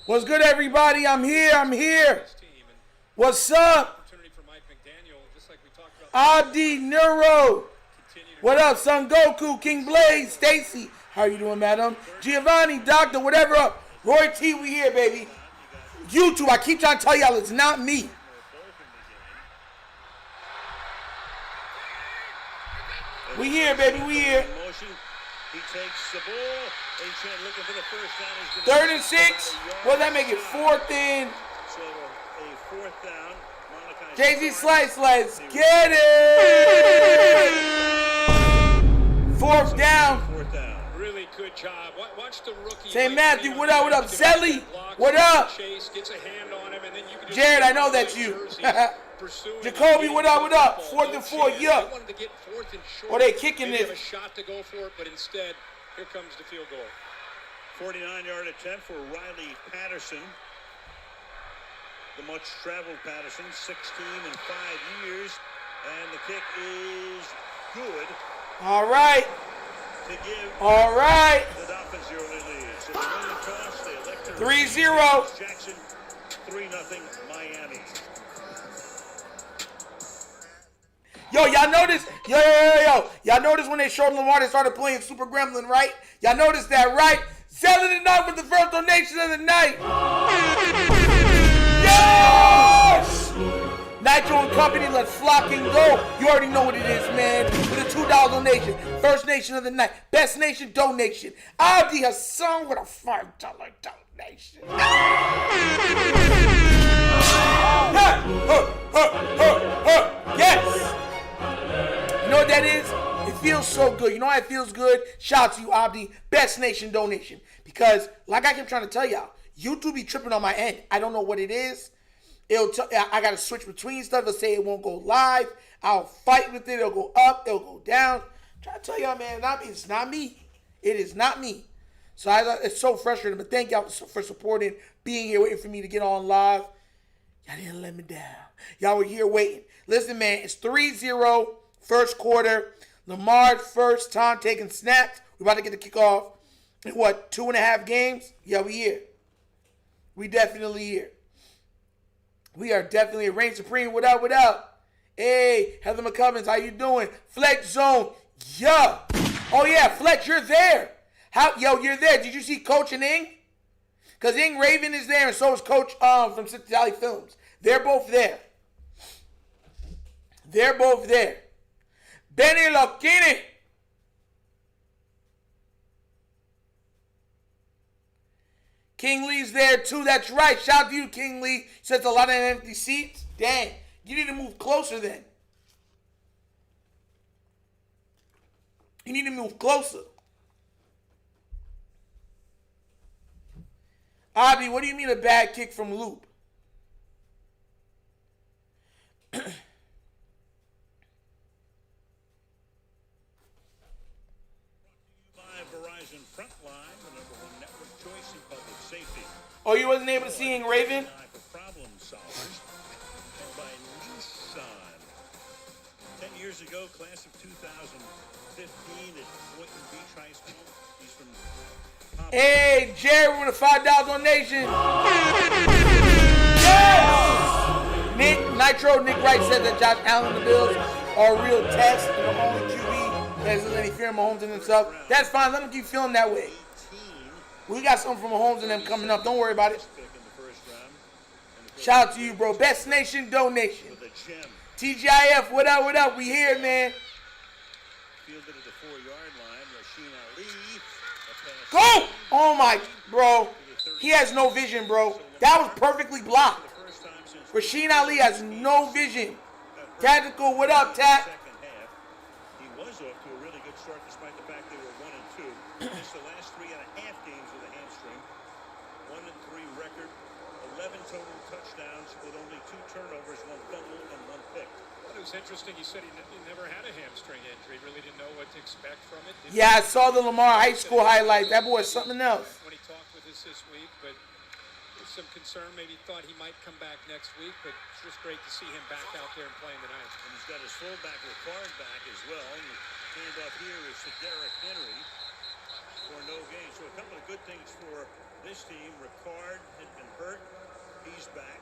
What's good, everybody? I'm here. What's up? Abdi Neuro. What up, Son Goku, King Blaze, Stacy? How you doing, madam? Giovanni, Doctor, whatever up. Roy T, we here, baby. YouTube, I keep trying to tell y'all it's not me. We here, baby, we here. He takes the ball. Looking for the first down. 3rd and 6. What does that make it? 4th and. So a 4th down. Jay-Z Slice, let's get it. 4th down. Really good job. Watch the rookie. St. Matthew, what up, what up? Zelly, what up? Jared, I know that's you. Jacoby, what up, what up? 4th and 4, yeah. Oh, they kicking this. A shot to go for it, but instead, here comes the field goal. 49-yard attempt for Riley Patterson. The much-traveled Patterson, 16 in 5 years, and the kick is good. All right. To give all right. The Dolphins the early lead. So the winning toss, they elect to 3-0. Jackson, 3-0 Miami. Yo, y'all notice? Yo. Y'all notice when they showed Lamar, they started playing Super Gremlin, right? Y'all noticed that, right? Selling it up with the first donation of the night. Yes! Nitro and Company, let's flock and go. You already know what it is, man. With a $2 donation. First nation of the night. Best nation donation. Abdi Hassan with a $5 donation. Yes! You know what that is? It feels so good. You know why it feels good? Shout out to you, Abdi. Best nation donation. Because, like I kept trying to tell y'all, YouTube be tripping on my end. I don't know what it is. I got to switch between stuff. It'll say it won't go live. I'll fight with it. It'll go up. It'll go down. I'm trying to tell y'all, man, it's not me. It is not me. So it's so frustrating. But thank y'all for supporting, being here, waiting for me to get on live. Y'all didn't let me down. Y'all were here waiting. Listen, man, it's 3-0 first quarter. Lamar's first time taking snaps. We're about to get the kickoff in, 2.5 games? Yeah, we here. We definitely here. We are definitely a Reign Supreme. What up, what up? Hey, Heather McCubbins, how you doing? Flex Zone, yeah. Oh, yeah, Flex, you're there. You're there. Did you see Coach and Ing? Because Ing Raven is there, and so is Coach from City Valley Films. They're both there. They're both there. Benny Lokini. King Lee's there too. That's right. Shout out to you, King Lee. Says a lot of empty seats. Dang. You need to move closer then. You need to move closer. Abby, what do you mean a bad kick from Loop? Oh, you wasn't able to see Ing Raven? Problem solvers by Nissan. 10 years ago, class of 2015 at Boynton Beach High School. He's from Hey, Jared with a $5 donation. Yes! Nick Wright said that Josh Allen and the Bills are a real test and the only QB that has any fear of Mahomes and himself. That's fine. Let them keep feeling that way. We got something from Mahomes and them coming up. Don't worry about it. Shout out to you, bro. Best nation donation. TGIF, what up, what up? We here, man. Go! Oh, my, bro. He has no vision, bro. That was perfectly blocked. Rasheen Ali has no vision. Tactical, what up, Tat? He was off to a really good start despite the fact they were 1-2. Missed the last 3.5 games with a hamstring. 1-3 record, 11 total touchdowns with only 2 turnovers, 1 fumble, and 1 pick. Well, it was interesting. He said he never had a hamstring injury. Really didn't know what to expect from it. Yeah, I saw the Lamar High School highlights. That boy is something else. When he talked with us this week, but there's some concern. Maybe thought he might come back next week, but it's just great to see him back out there and playing tonight. And he's got his fullback Ricard back as well. And the handoff here is to Derrick Henry. or no gain. So a couple of good things for this team. Ricard had been hurt. He's back.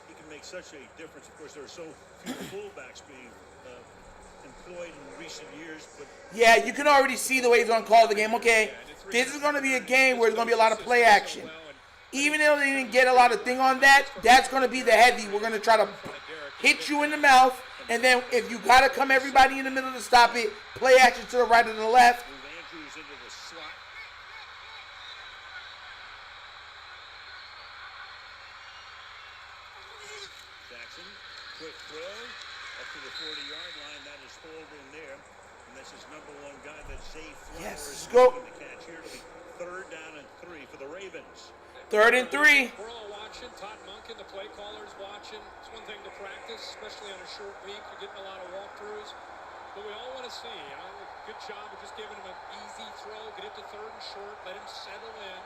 He can make such a difference. Of course, there are so few fullbacks being employed in recent years. But yeah, you can already see the way he's going to call the game. Okay, this is going to be a game where there's going to be a lot of play action. Even though they didn't get a lot of thing on that, that's going to be the heavy. We're going to try to hit you in the mouth, and then if you got to come everybody in the middle to stop it, play action to the right and the left. move Andrews into the slot. Jackson, quick throw up to the 40-yard line. That is hauled in there. And this is number one guy that Zay Flowers Yes, is go. making the catch here. It'll be 3rd down and 3 for the Ravens. 3rd and 3. We're all watching. Todd Monken, the play caller's watching. It's one thing to practice, especially on a short week. You're getting a lot of walkthroughs. But we all want to see, good job of just giving him an easy throw, get it to 3rd and short, let him settle in.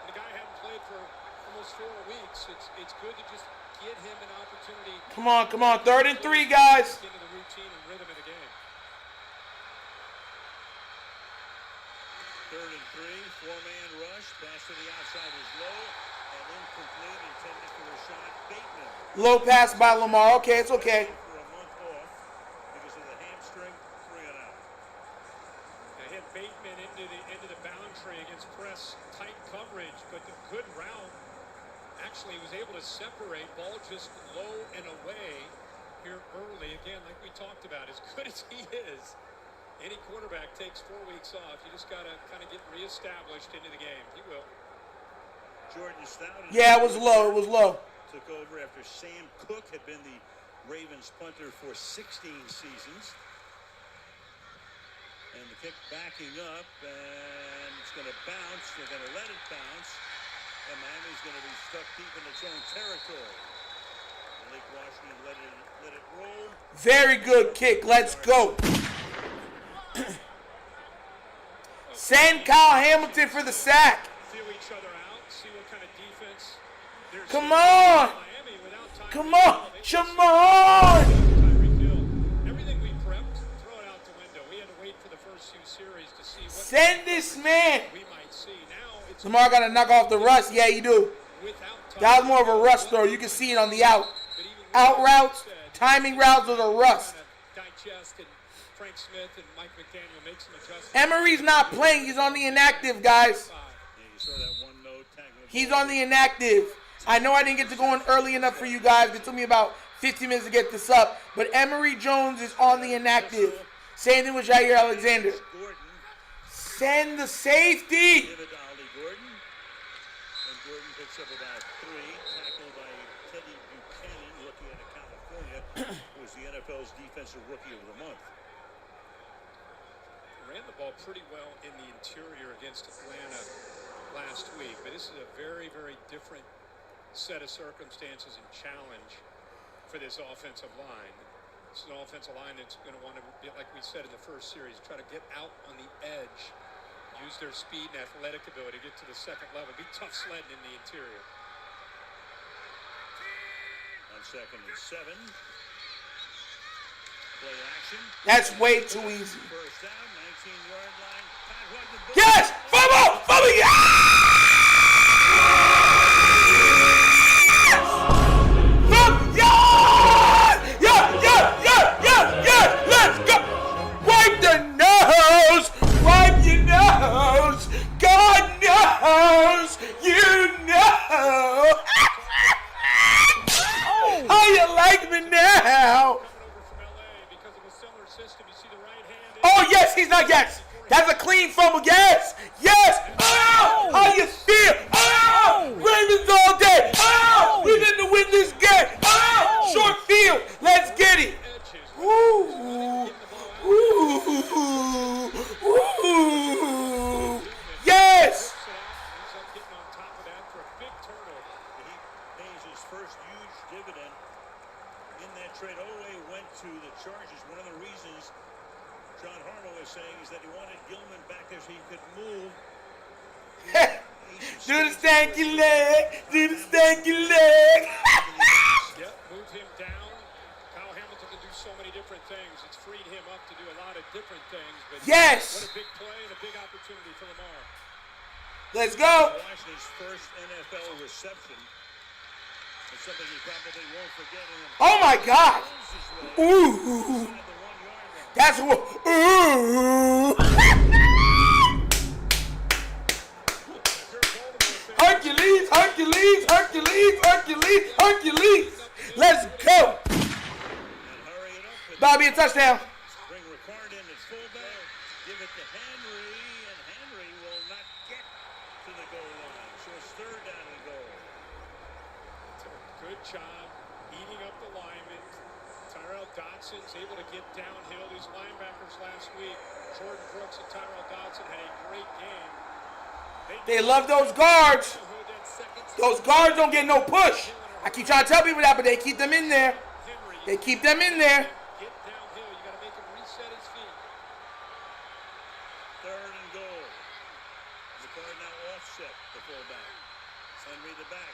And the guy hadn't played for almost 4 weeks. It's good to just get him an opportunity. Come on. 3rd and 3, guys. Into the routine and rhythm of the game. 3rd and 3, 4-man rush. Pass to the outside is low and incomplete. Intended for Rashad Bateman. Low pass by Lamar. Okay, it's okay. For a month off because of the hamstring. 3 and out. They hit Bateman into the boundary against press tight coverage, but the good route actually was able to separate. Ball just low and away here early. Again, like we talked about, as good as he is, any quarterback takes 4 weeks off. You just got to kind of get reestablished into the game. He will. Jordan Stout. Yeah, it was low. Took over after Sam Cook had been the Ravens punter for 16 seasons. And the kick backing up, and it's going to bounce. They're going to let it bounce. And Miami's going to be stuck deep in its own territory. Lake Washington let it roll. Very good kick. Let's go. Send Kyle Hamilton for the sack. Feel each other out, see what kind of defense they're Come seeing. on. Miami without time. Come on. Everything we prepped, throw it out the window. We had to wait for the first few series to see what Send this man. we might see. Now it's Lamar got to knock off the rush. Yeah, you do. without time. That was more of a rush throw. You can see it on the out. But even Out with routes, that said, timing routes was a rust. kind of digest, and Frank Smith and Mike McDaniel make some adjustments. Emery's not playing. He's on the inactive, guys. Yeah, you saw that one note tackling. He's on the inactive. I know I didn't get to go in early enough for you guys. It took me about 15 minutes to get this up. But Emery Jones is on the inactive. Same thing with Jair Alexander. Gordon. Send the safety. Give it to Ollie Gordon. And Gordon picks up about 3. Tackled by Teddy Buchanan, rookie out of California, who was the NFL's Defensive Rookie of the Month. Ran the ball pretty well in the interior against Atlanta last week, but this is a very, very different set of circumstances and challenge for this offensive line. It's an offensive line that's going to want to, like we said in the first series, try to get out on the edge, use their speed and athletic ability to get to the second level, be tough sledding in the interior. On 2nd and 7. Play action. That's way too easy. First down, 19-yard line. Todd Hudson. Yes! Fumble! Fumble! Yes! Let's go! Wipe the nose! Wipe your nose! God knows! You know! How you like me now? Oh, yes, he's not, yes. That's a clean fumble, yes. Yes. Oh, how you feel? Oh, Ravens all day. Oh, we need to win this game. Oh, short field. Let's get it. Ooh. Ooh. Ooh. Yes. He pays his first huge dividend in that trade. Oweh went to the Chargers. One of the reasons John Harbaugh was saying is that he wanted Gilman back there so he could move. Do the stanky leg. Do the stanky leg. Yep, move him down. Kyle Hamilton can do so many different things. It's freed him up to do a lot of different things. But Yes. what a big play and a big opportunity for Lamar. Let's go. Washington's first NFL reception. It's something he probably won't forget. Oh my God. Ooh. That's what. Ooh. Hercules, Hercules, Hercules, Hercules, Hercules. Let's go. That'll be a touchdown. Bring Ricard in at fullback. Give it to Henry, and Henry will not get to the goal line. So it's third down and goal. Good job eating up the linemen. Tyrell Dodson's able to get downhill. These linebackers last week, Jordan Brooks and Tyrell Dodson had a great game. They love those guards. Those guards don't get no push. I keep trying to tell people that, but they keep them in there. They keep them in there. Get downhill. You got to make him reset his feet. Third and goal. Ricard now offset the fullback. Henry the back.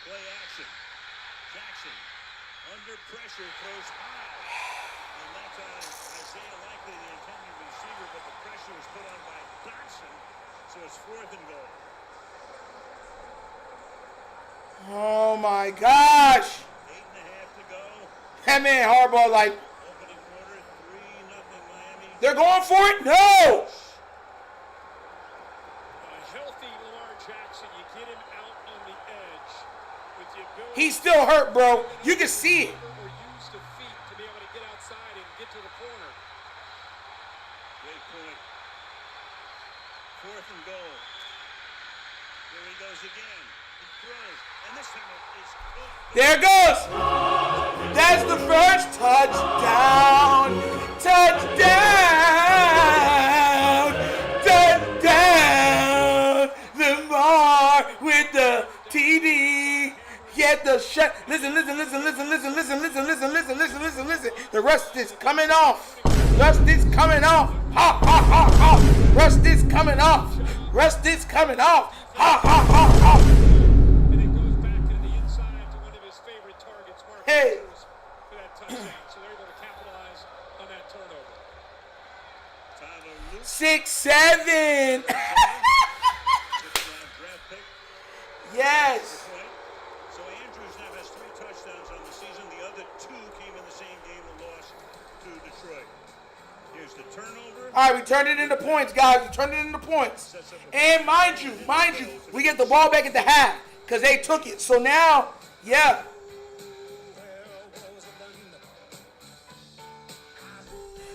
Play action. Jackson under pressure throws high. And that's on Isaiah Likely, the intended receiver, but the pressure was put on by Dodson. So it's fourth and goal. Oh my gosh. 8.5 to go. That man Harbaugh, like, Opening quarter, 3-0 Miami. they're going for it? No. A healthy Lamar Jackson, you get him out on the edge with the ability. He's still hurt, bro. You can see it. Or use the feet to be able to get outside and get to the corner. Great point. Fourth and goal. Here he goes again. He throws. And this time it is caught. There it goes. That's the first touchdown. Touchdown. Touchdown. Lamar with the TD. Get the shot. Listen. The rust is coming off. Rust is coming off. Ha, ha, ha, ha. Rust is coming off. Rust is coming off. Ha, ha, ha, ha. And it goes back to the inside to one of his favorite targets, Mark Hey. Andrews, for that touchdown. So they're able to capitalize on that turnover. Tyler Luke, 6-7. 6th round draft pick. Yes. Point. So Andrews now has 3 touchdowns on the season. The other 2 came in the same game and lost to Detroit. Here's the turnover. All right, we turned it into points, guys. We turned it into points. And mind you, we get the ball back at the half because they took it. So now, yeah.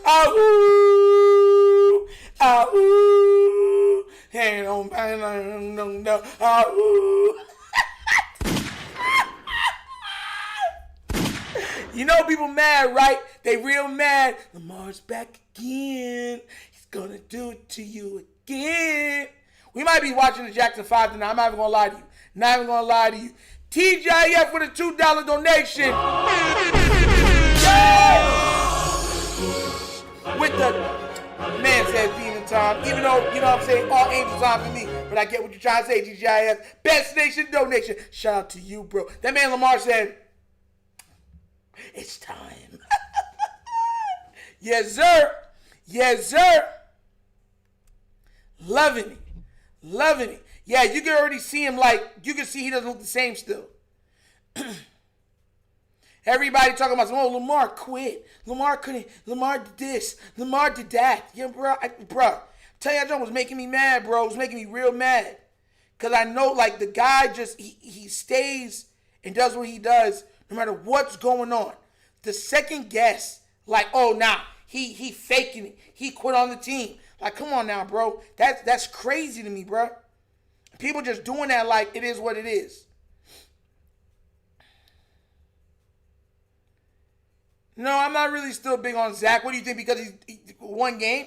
Ahoo, ahoo, hey, don't bang, no, ahoo. You know people mad, right? They real mad. Lamar's back again. He's gonna do it to you again. We might be watching the Jackson 5 tonight. I'm not even gonna lie to you. Not even gonna lie to you. TJF with a $2 donation. Yes! With the man says demon time. Even though, you know what I'm saying, all angels are for me. But I get what you're trying to say, TJF. Best nation donation. Shout out to you, bro. That man Lamar said, it's time. Yes, sir. Yes, sir. Loving it. Loving it. Yeah, you can already see him like, you can see he doesn't look the same still. Everybody talking about, oh, Lamar quit. Lamar couldn't. Lamar did this. Lamar did that. Yeah, bro. Tell you, John was making me mad, bro. It was making me real mad. Because I know, like, the guy just, he stays and does what he does no matter what's going on. The second guess, like, oh, nah, he faking it. He quit on the team. Like, come on now, bro. That's crazy to me, bro. People just doing that like it is what it is. No, I'm not really still big on Zach. What do you think? Because he one game?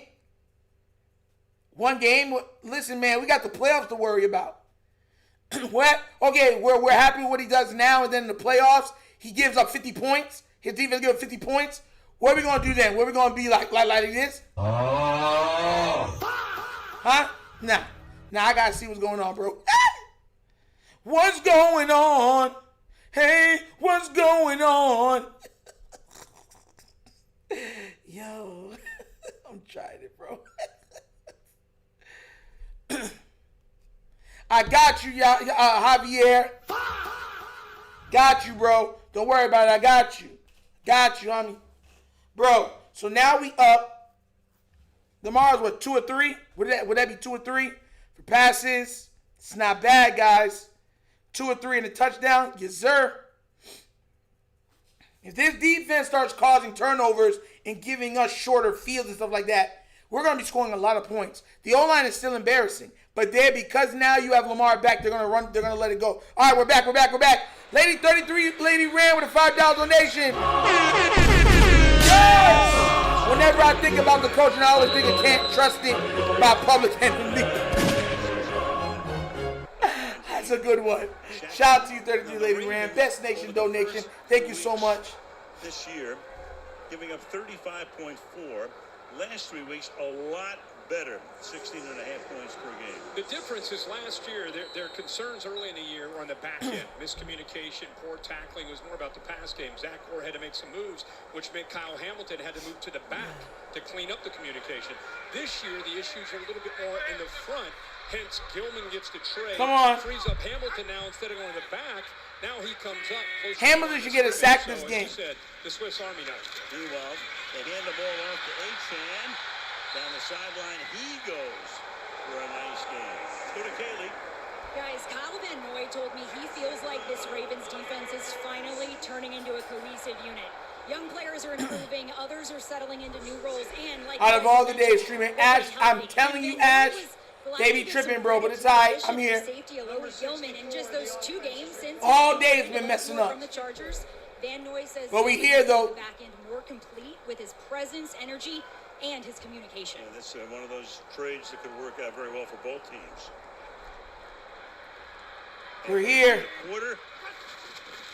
One game? Listen, man, we got the playoffs to worry about. What? Okay, we're happy with what he does now, and then in the playoffs, he gives up 50 points. His defense gives up 50 points. What are we going to do then? What are we going to be like this? Oh. Huh? Nah, I got to see what's going on, bro. What's going on? Hey, what's going on? No. I'm trying it, bro. I got you, Javier. Got you, bro. Don't worry about it. I got you. Got you, homie. Bro, so now we up. Lamar's what, 2 or 3? Would that be 2 or 3 for passes? It's not bad, guys. 2 or 3 in a touchdown. Yes, sir. If this defense starts causing turnovers and giving us shorter fields and stuff like that, we're going to be scoring a lot of points. The O-line is still embarrassing. But because now you have Lamar back, they're going to run. They're going to let it go. All right, we're back. Lady 33, Lady ran with a $5 donation. Yes! Whenever I think about the coach, and I always think I can't trust it by public enemy. That's a good one. Shout out to you, 33 Lady Ram. Best Nation donation. Thank you so much. This year, giving up 35.4. Last 3 weeks, a lot better. 16.5 points per game. The difference is last year, their concerns early in the year were on the back end. Miscommunication, poor tackling was more about the pass game. Zach Orr had to make some moves, which meant Kyle Hamilton had to move to the back to clean up the communication. This year, the issues are a little bit more in the front. Hence, Gilman gets the trade. Come on. Frees up Hamilton now instead of going to the back. Now he comes up. Hamilton should get a sack this game. Said, the Swiss Army knife. Meanwhile, they hand the ball off to Achan. Down the sideline, he goes for a nice game. Go to Kaylee. Guys, Kyle Van Noy told me he feels like this Ravens defense is finally turning into a cohesive unit. Young players are improving, others are settling into new roles, and like out of all the days streaming, Ash, I'm telling you, Ash, they be tripping, bro, but it's all right. I'm here. Safety Alohi Gilman in just those 2 games since all day has been messing up. From the Chargers, Van Noy says but we here though. Back end more complete with his presence, energy, and his communication. Yeah, that's one of those trades that could work out very well for both teams. We're here. Quarter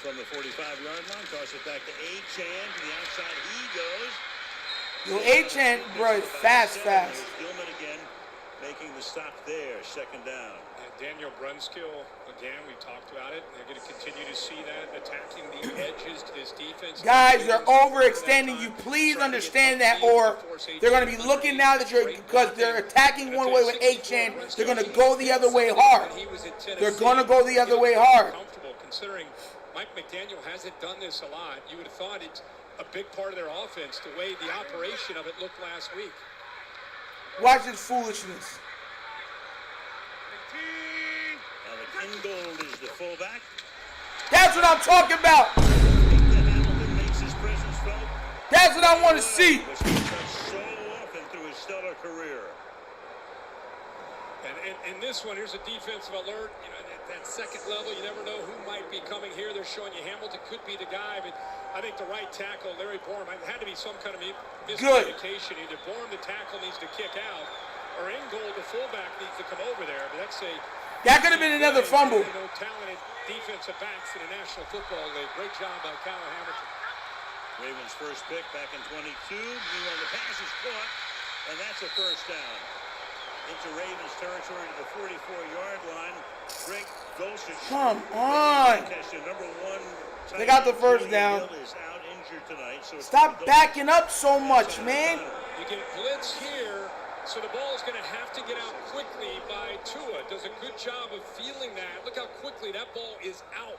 from the 45-yard line, toss it back to Achan to the outside. He goes. Yo, Achan, bro, is fast. Gilman again making the stop there. Second down. Daniel Brunskill, again, we talked about it. They're going to continue to see that, attacking the edges to this defense. Guys, they're overextending you. Please understand that, or they're going to be looking now that because they're attacking one way with Achan, they're going to go the other way hard. They're going to go the other way hard. Considering Mike McDaniel hasn't done this a lot, you would have thought it's a big part of their offense, the way the operation of it looked last week. Watch this foolishness. Ingold is the fullback. That's what I'm talking about. Hamilton makes his presence felt. That's what I want to see. Which he's done so often through his stellar career. And this one, here's a defensive alert. You know, that second level, you never know who might be coming here. They're showing you Hamilton could be the guy, but I think the right tackle, Larry Borum, it had to be some kind of miscommunication. Either Borum, the tackle, needs to kick out, or Ingold, the fullback, needs to come over there. But that's that could have been another fumble. Talented defensive backs in the National Football League. Great job by Kyle Hamilton. Ravens' first pick back in 22. Meanwhile, the pass is caught, and that's a first down. Into Ravens territory to the 44-yard line. Greg Dulcich. Come on. They got the first down. Is out injured tonight, so stop backing up so much, man. You get blitz here, so the ball is going to have to get out quickly by Tua. Does a good job of feeling that. Look how quickly that ball is out.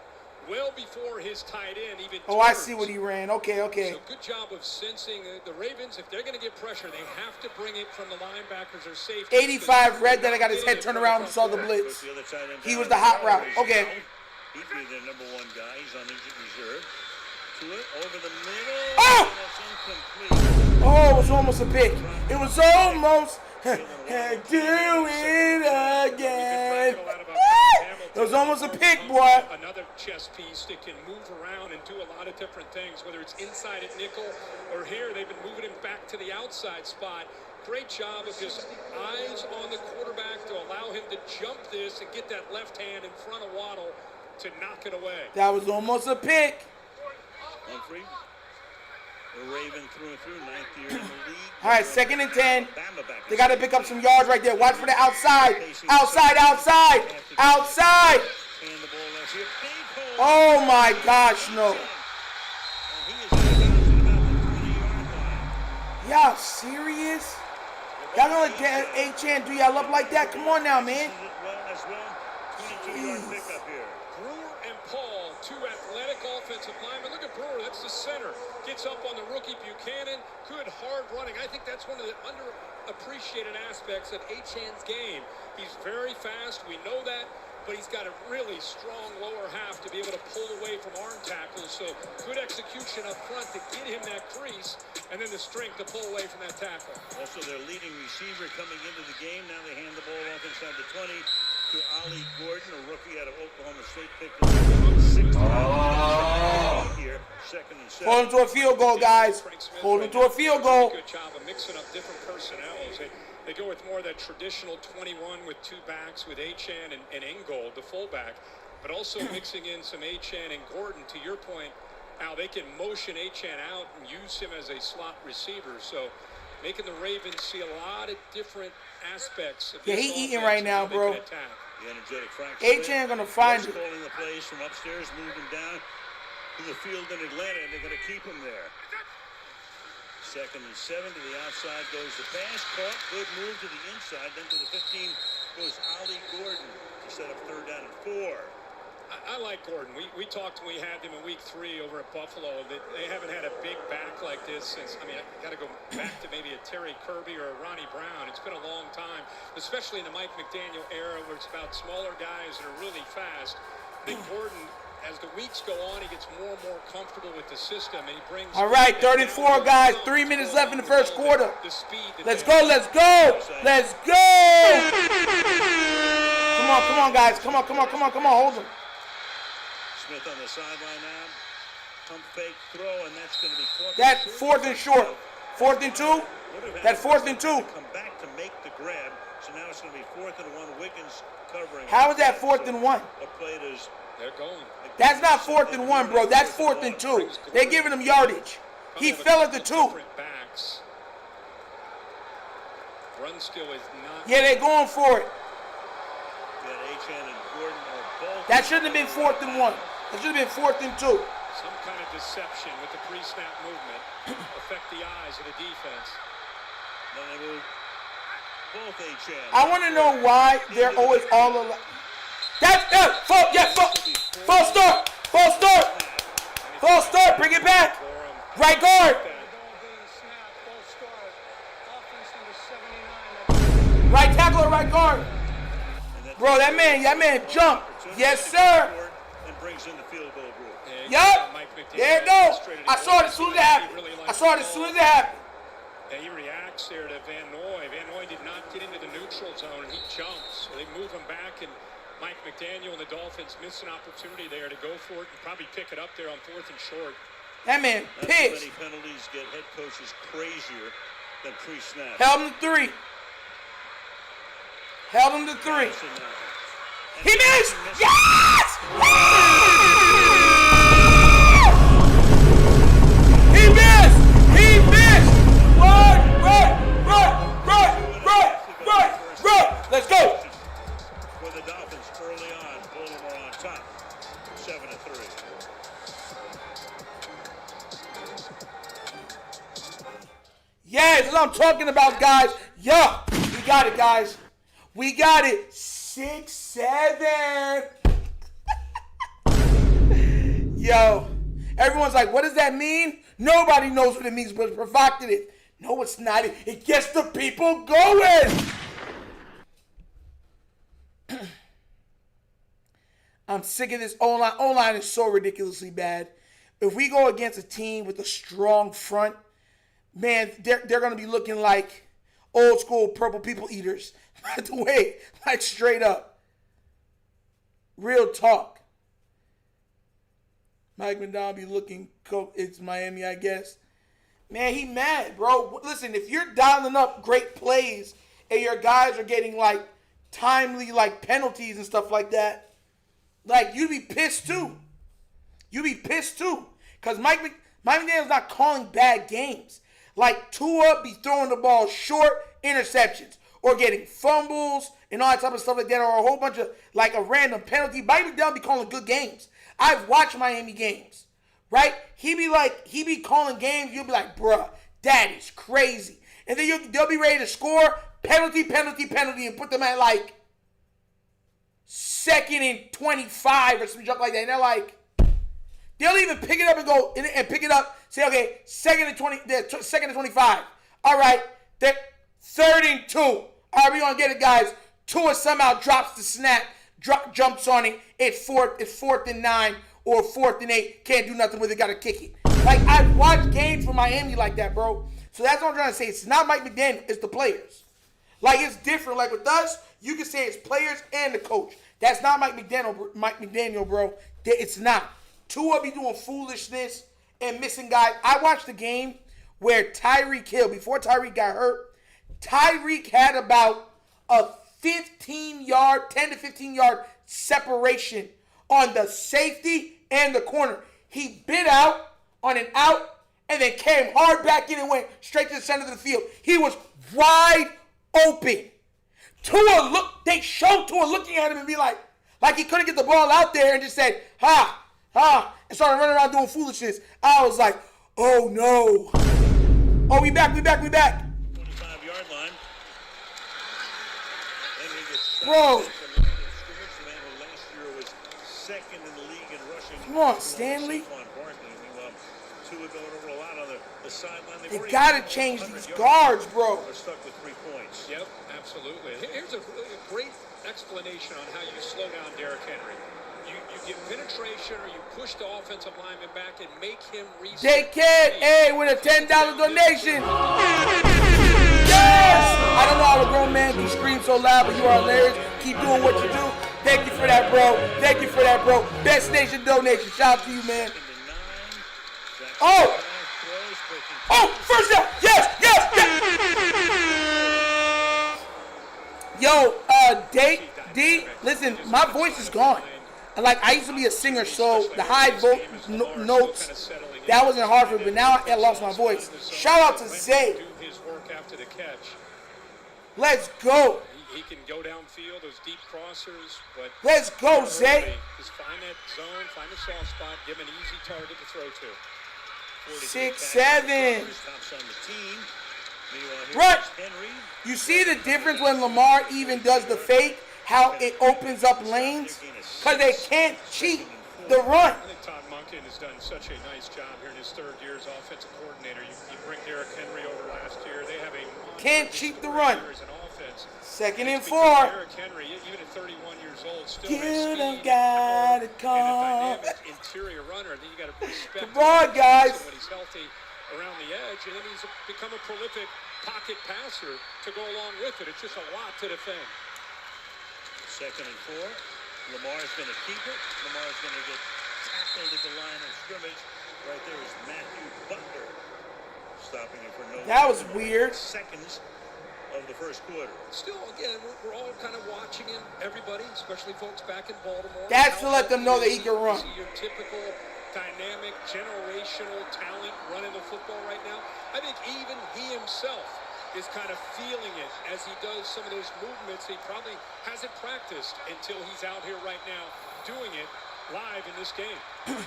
Well before his tight end even turns. Oh, I see what he ran. Okay. So good job of sensing the Ravens. If they're going to get pressure, they have to bring it from the linebackers or safety. 85 read that. I got his head turned around and saw the blitz. He was the hot route. Okay. He'd be their number one guy. He's on injured reserve. Tua over the middle. Oh! That's incomplete. Oh, it was almost a pick. It was almost do it again. It was almost a pick, boy. Another chess piece that can move around and do a lot of different things, whether it's inside at nickel or here. They've been moving him back to the outside spot. Great job of just eyes on the quarterback to allow him to jump this and get that left hand in front of Waddle to knock it away. That was almost a pick. Humphrey, the Raven through and through, 9th year in the league. All right, 2nd and 10. They got to pick up some yards right there. Watch for the outside. Outside. Oh, my gosh, no. Y'all serious? Y'all gonna let H-Chan do y'all up like that? Come on now, man. As well. 22-yard pickup here. Brewer and Paul, two athletic offensive linemen. Look at Brewer, that's the center. Gets up on the rookie Buchanan. Good hard running. I think that's one of the underappreciated aspects of H-Chan's game. He's very fast. We know that. But he's got a really strong lower half to be able to pull away from arm tackles. So good execution up front to get him that crease, and then the strength to pull away from that tackle. Also, their leading receiver coming into the game. Now they hand the ball off inside the 20 to Ollie Gordon, a rookie out of Oklahoma State. Picked here, 2nd and 7. Hold him to a field goal, guys. Hold him to a field goal. Good job of mixing up different personnel. They go with more of that traditional 21 with two backs with H-Chan and Ingold, the fullback, but also mixing in some H-Chan and Gordon. To your point, Al, they can motion H-Chan out and use him as a slot receiver. So making the Ravens see a lot of different aspects of this he eating offense right now, and how they bro. can attack. The energetic Frank H-Chan gonna find it. calling the plays from upstairs, moving down to the field in Atlanta, and they're going to keep him there. 2nd and 7 to the outside goes the pass. Caught. Good move to the inside. Then to the 15 goes Ollie Gordon to set up 3rd down and 4. I like Gordon. We talked when we had them in week 3 over at Buffalo that they haven't had a big back like this since, I got to go back to maybe a Terry Kirby or a Ronnie Brown. It's been a long time, especially in the Mike McDaniel era where it's about smaller guys that are really fast. I think Gordon, as the weeks go on, he gets more and more comfortable with the system, and he brings. All right, 3rd and 4, guys. 3 minutes left in the first quarter. Let's go, let's go, let's go. Come on, guys. Come on. Hold him. Smith on the sideline now. Pump fake throw, and that's going to be caught. That 4th and short. 4th and 2. That 4th and 2. Come back to make the grab. So now it's going to be 4th and 1. Wiggins covering. How is that 4th and 1? A play is. They're going. That's not 4th and 1, bro. That's 4th and 2. They're giving him yardage. He fell at the 2. Backs. Run skill is not. Yeah, they're going for it. Got H-Chan and Gordon are both. That shouldn't have been 4th and 1. That should have been 4th and 2. Some kind of deception with the pre-snap movement affect the eyes of the defense. Then they move both H-Chan. I want to know why they're always all alike. That's false start. Bring it back. Right guard. Right tackle or right guard. Bro, that man jumped. Yes, sir. And brings in the field goal group. Yup. There it goes. I saw it as soon as it happened. And he reacts there to Van Noy. Van Noy did not get into the neutral zone, and he jumps. So they move him back, and Mike McDaniel and the Dolphins miss an opportunity there to go for it and probably pick it up there on 4th and short. That man pissed. Many penalties get head coaches crazier than pre-snap. Held him to 3. He missed. Yes! He missed. Right. Let's go. For the Dolphins early on, Baltimore on top, 7-3. Yes, that's what I'm talking about, guys. Yeah, we got it, guys. We got it. 6-7. Yo, everyone's like, what does that mean? Nobody knows what it means, but it's provocative. No, it's not. It gets the people going. I'm sick of this O-line. O-line is so ridiculously bad. If we go against a team with a strong front, man, they're going to be looking like old school purple people eaters. By the way, like straight up. Real talk. Mike McDonald be looking, it's Miami, I guess. Man, he mad, bro. Listen, if you're dialing up great plays and your guys are getting like timely like penalties and stuff like that, like you'd be pissed too. Because Mike McDaniel's not calling bad games. Like Tua be throwing the ball short, interceptions, or getting fumbles and all that type of stuff like that, or a whole bunch of like a random penalty. Mike McDaniel be calling good games. I've watched Miami games, right? He be calling games. You'll be like, bruh, That is crazy. And then they'll be ready to score, penalty, and put them at like 2nd and 25 or some junk like that. And they're like, they'll even pick it up and go and pick it up. Say, okay, 2nd and 25. All right, they're 3rd and 2. All right, we're gonna get it, guys. Tua somehow drops the snap, jumps on it. It's 4th and 9 or 4th and 8. Can't do nothing with it. Gotta kick it. Like, I've watched games from Miami like that, bro. So that's what I'm trying to say. It's not Mike McDaniel. It's the players. Like, it's different. Like, with us, you can say it's players and the coach. That's not Mike McDaniel, bro. It's not. Tua be doing foolishness and missing guys. I watched the game where Tyreek Hill, before Tyreek got hurt, Tyreek had about a 10 to 15 yard separation on the safety and the corner. He bit out on an out and then came hard back in and went straight to the center of the field. He was wide open. They showed Tua looking at him and be like he couldn't get the ball out there and just said, ha, and started running around doing foolishness. I was like, oh no. Oh, we back. 25-yard line. Bro. The man who last year was 2nd in the league in rushing. Come on, Stanley. Tua going over a lot on the sideline. They gotta change these guards, bro. They're stuck with 3 points. Yep, absolutely. Here's a really great explanation on how you slow down Derrick Henry. You get penetration or you push the offensive lineman back and make him reset. They can't, with a $10 donation. Yes! I don't know how a grown man can scream so loud, but you are hilarious. Keep doing what you do. Thank you for that, bro. Best Nation donation. Shout out to you, man. Oh! First down! Yes! Yo, D, listen, my voice is gone. Like, I used to be a singer, so the high notes, that wasn't hard for me, but now I lost my voice. Shout out to Zay. Let's go. He can go downfield, those deep crossers, but let's go, Zay. Just find that zone, find a soft spot, give him an easy target to throw to. 6-7. Right. You see the difference when Lamar even does the fake, how it opens up lanes? Because they can't cheat the run. I think Todd Monken has done such a nice job here in his 3rd year as offensive coordinator. You bring Derrick Henry over last year. They have a can't cheat the run. 2nd and 4. Derrick Henry, even at 31 years old, still you don't got to call. And a dynamic interior runner. Then you got to respect come on, guys. When he's healthy around the edge, and then he's become a prolific pocket passer to go along with it. It's just a lot to defend. 2nd and 4. Lamar's going to keep it. Lamar's going to get tackled at the line of scrimmage. Right there is Matthew Butler stopping it for no. That was weird. Seconds of the first quarter. Still, again, we're all kind of watching him. Everybody, especially folks back in Baltimore. That's to let them know that he can run. See your typical dynamic, generational talent running the football right now. I think even he himself is kind of feeling it as he does some of those movements he probably hasn't practiced until he's out here right now doing it live in this game. He's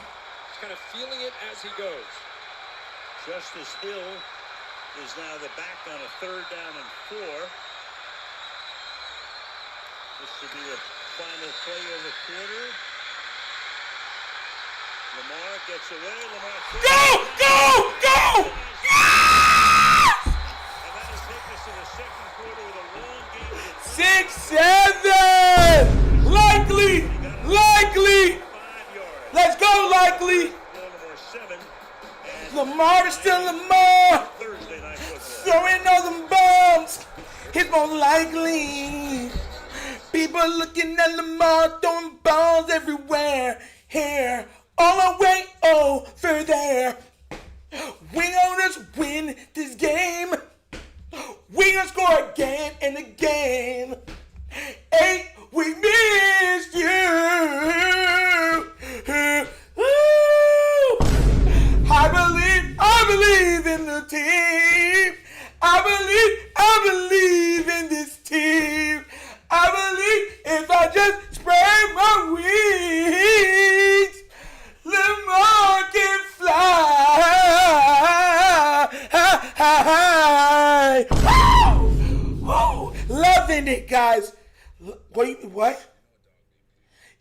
kind of feeling it as he goes. Justice Hill is now the back on a 3rd down and 4. This should be the final play of the quarter. Lamar gets away. Lamar Go! Yes! And that has taken us to the 2nd quarter with a long game. 6-7. Likely. 5 yards. Let's go, Likely. Baltimore 7. Lamar is still Lamar. Thursday night football. Throwing all them bombs. It's more likely. People looking at Lamar throwing balls everywhere. Here, all the way over there. We gonna win this game. We gonna score again and again. 8, we missed you. Woo. I believe in the team. I believe in this team. I believe if I just spread my wings, Lamar can fly. loving it, guys. What?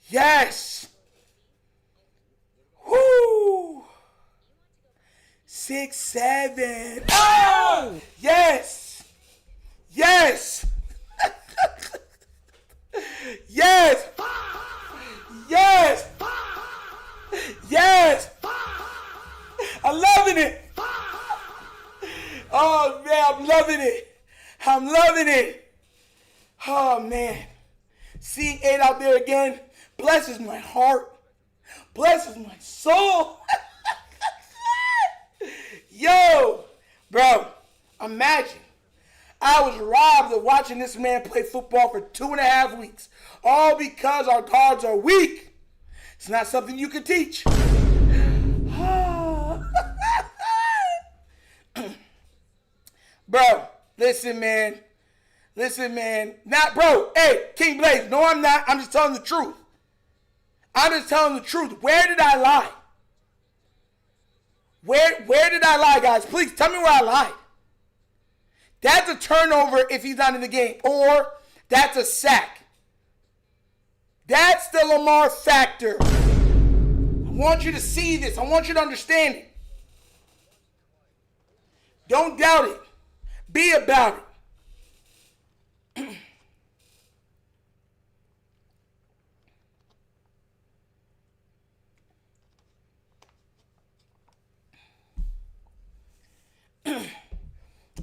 Yes. Woo. 6, 7. Oh! Yes. Yes. Yes. Yes. Yes. I'm loving it. Oh, man, I'm loving it. I'm loving it. Oh, man. Seeing 8 out there again blesses my heart. Blesses my soul. Yo, bro, imagine. I was robbed of watching this man play football for 2.5 weeks. All because our guards are weak. It's not something you can teach. Bro, listen, man. Not, bro, hey, King Blaze, no, I'm not. I'm just telling the truth. Where did I lie? Where did I lie, guys? Please tell me where I lied. That's a turnover if he's not in the game. Or that's a sack. That's the Lamar factor. I want you to see this. I want you to understand it. Don't doubt it. Be about it.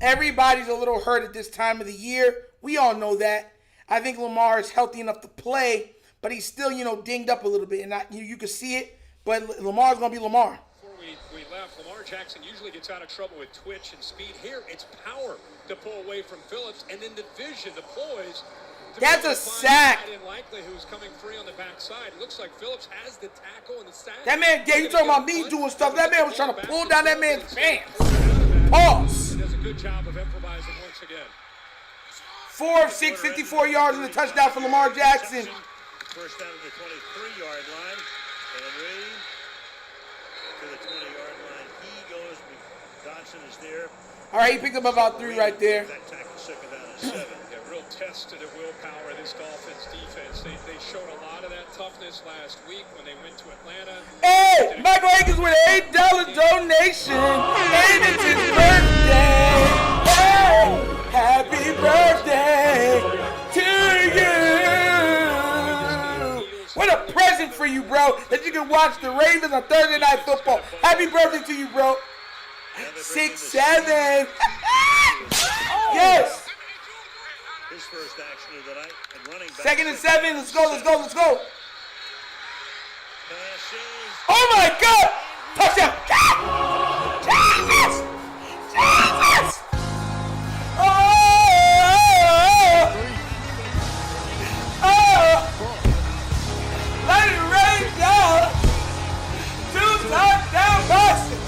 Everybody's a little hurt at this time of the year. We all know that. I think Lamar is healthy enough to play, but he's still, dinged up a little bit. And you can see it, but Lamar's going to be Lamar. Before we left, Lamar Jackson usually gets out of trouble with twitch and speed. Here, it's power to pull away from Phillips, and then the vision, the poise. That's a sack. Likely who's coming free on the backside. Looks like Phillips has the tackle and the sack. That man, you talking about me doing stuff. That man was trying to pull down that man's pants. Pause. He does a good job of improvising once again. 4 of 6, 54 yards and a touchdown for Lamar Jackson. First down to the 23-yard line. And Reed to the 20-yard line. He goes. Dodson is there. All right, he picked up about 3 right there. That tackle second down and 7. Yeah, real test to the willpower of this Dolphins defense. They showed a lot of that toughness last week when they went to Atlanta. Hey, Michael Akins with an $8 donation. And it's his birthday. Hey, happy birthday to you. What a present for you, bro, that you can watch the Ravens on Thursday Night Football. Happy birthday to you, bro. 6, 7. Yes. His first action of the night and running back. 2nd and 7. Let's go. Passes. Oh my God! Touchdown! Jesus! Let it rain down! 2 touchdown Boston!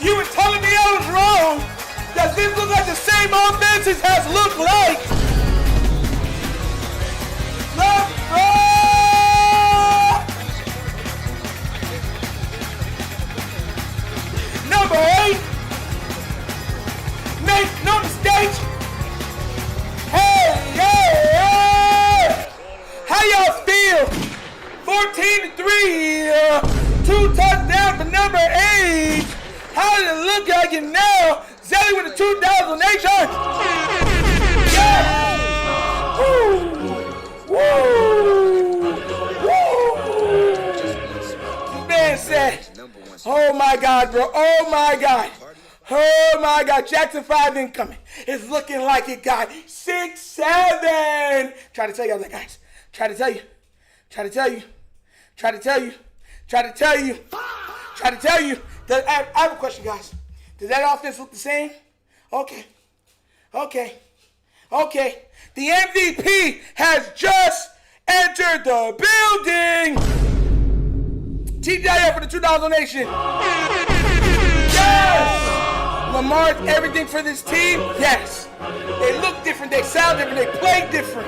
You were telling me I was wrong, that this looks like the same offense it has looked like. Number 8. Make no mistake. Hey. How y'all feel? 14-3. 2 touchdowns for number 8. How does it look like it now? Zelly with a $2 donation. Yeah. Woo. Woo. Woo. Man said, oh my God, bro. Oh my God. Oh my God. Jackson 5 incoming. It's looking like it, guys. 6, 7. Try to tell y'all that, guys. Try to tell you. Try to tell you. Try to tell you. Try to tell you. Try to tell you. I have a question, guys. Does that offense look the same? Okay. Okay. Okay. The MVP has just entered the building. TJF for the $2 donation. Yes! Lamar's everything for this team? Yes. They look different, they sound different, they play different.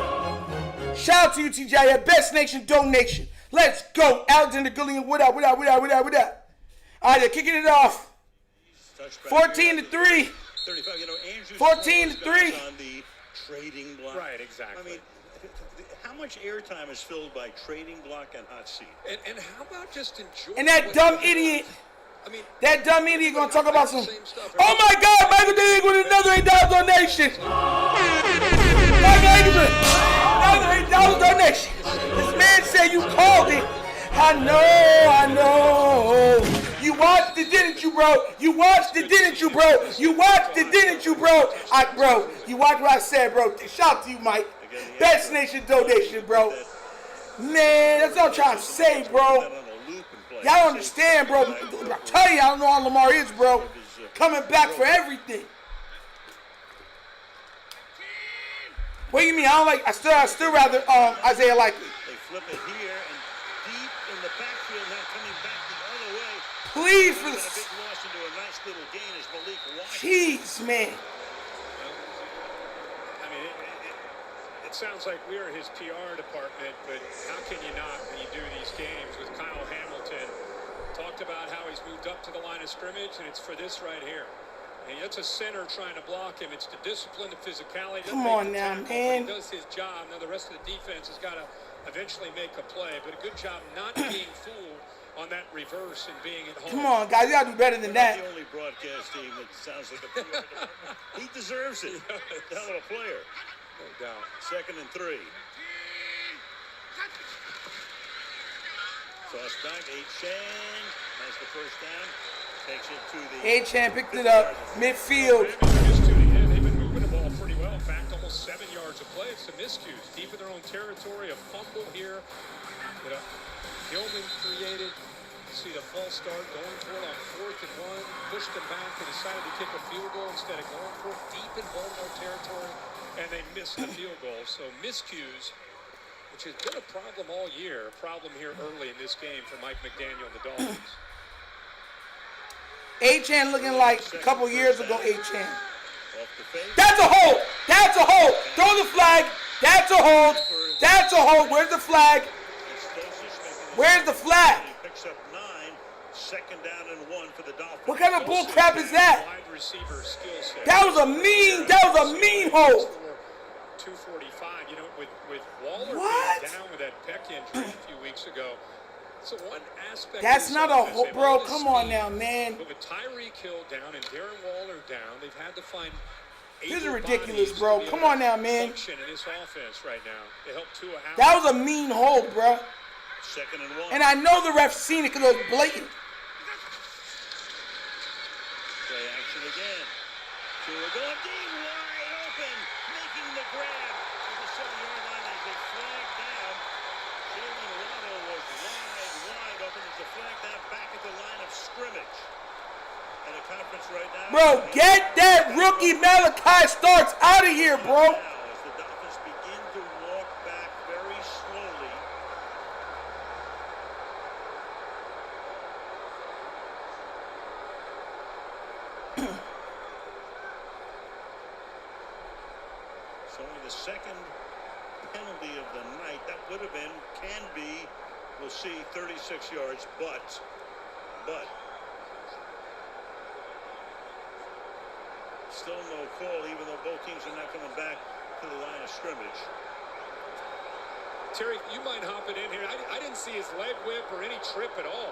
Shout out to you, TGI, Best Nation Donation. Let's go. Alexander Gillian, what up? All right, they're kicking it off. 14-3. 35. You know, Andrew 14-3. on the trading block. Right, exactly. I mean, how much airtime is filled by trading block and hot seat? And how about just enjoy? And that dumb idiot. I mean, That dumb idiot gonna talk about some. Oh my God, Michael Diggs with another $8 donation. Another $8 donation. This man said you called it. I know. You watched it, didn't you, bro? You watched it, didn't you, bro? You watched it, didn't you, bro? Bro, you watched what I said, bro. Shout out to you, Mike. Best Nation donation, bro. Man, that's what I'm trying to say, bro. Y'all don't understand, bro. I tell you, I don't know how Lamar is, bro. Coming back for everything. What do you mean? I don't like. I still rather Isaiah Likely. They flip it here and deep in the backfield, now coming back the other way. Please for A the. big loss into a nice little gain is Malik Washington. Jeez, man. I mean, it sounds like we're his PR department, but how can you not when you do these games with Kyle Hamilton? Talked about how he's moved up to the line of scrimmage, and it's for this right here. And it's a center trying to block him. It's the discipline, the physicality. Come on now, man. He does his job. Now the rest of the defense has got to eventually make a play, but a good job not being fooled on that reverse and being at home. Come on, guys. You gotta do better than that. The only broadcast team that sounds like a PR department. He deserves it. Hell of a player. No doubt. 2nd and 3. Toss back, Achan has the first down. Takes it to the. Achan picked it up midfield. They've been moving the ball pretty well. In fact, almost 7 yards of play. It's the miscues. Deep in their own territory. A fumble here. Gilman created. See the false start going for it on 4th and 1. Pushed them back. They decided to kick a field goal instead of going for it deep in Baltimore territory. And they missed the field goal. So miscues, which has been a problem all year. A problem here early in this game for Mike McDaniel and the Dolphins. Achan looking like a couple years ago, Achan. Off the fake. That's a hold. That's a hold. Throw the flag. That's a hold. That's a hold. Where's the flag? Where's the flag? He picks up 9. 2nd down and 1 for the Dolphins. What kind of bull crap is that? Wide receiver skill set. That was a mean hold. 245. You know, with Waller What? being down with that pec injury a few weeks ago, it's one aspect. That's of not this a offense. hold, They bro. love the Come on speed, now, man. But with Tyreek Hill down and Darren Waller down, they've had to find. This is able ridiculous, bodies bro. to be Come able on to now, man. Function in this offense right now to help Tua out. That was a mean hold, bro. 2nd and 1. And I know the ref seen it because it was blatant. Play action again. Tua going deep, wide open, making the grab to the 7-yard line as they flag down. Jalen Waddle was wide open as a flag down back at the line of scrimmage. And the conference right now. Bro, get that rookie Malachi Starks out of here, bro. Now, as the Dolphins begin to walk back very slowly. It's only the 2nd penalty of the night. That would have been, can be, we'll see, 36 yards, but still no call, even though both teams are not coming back to the line of scrimmage. Terry, you might hop it in here. I didn't see his leg whip or any trip at all.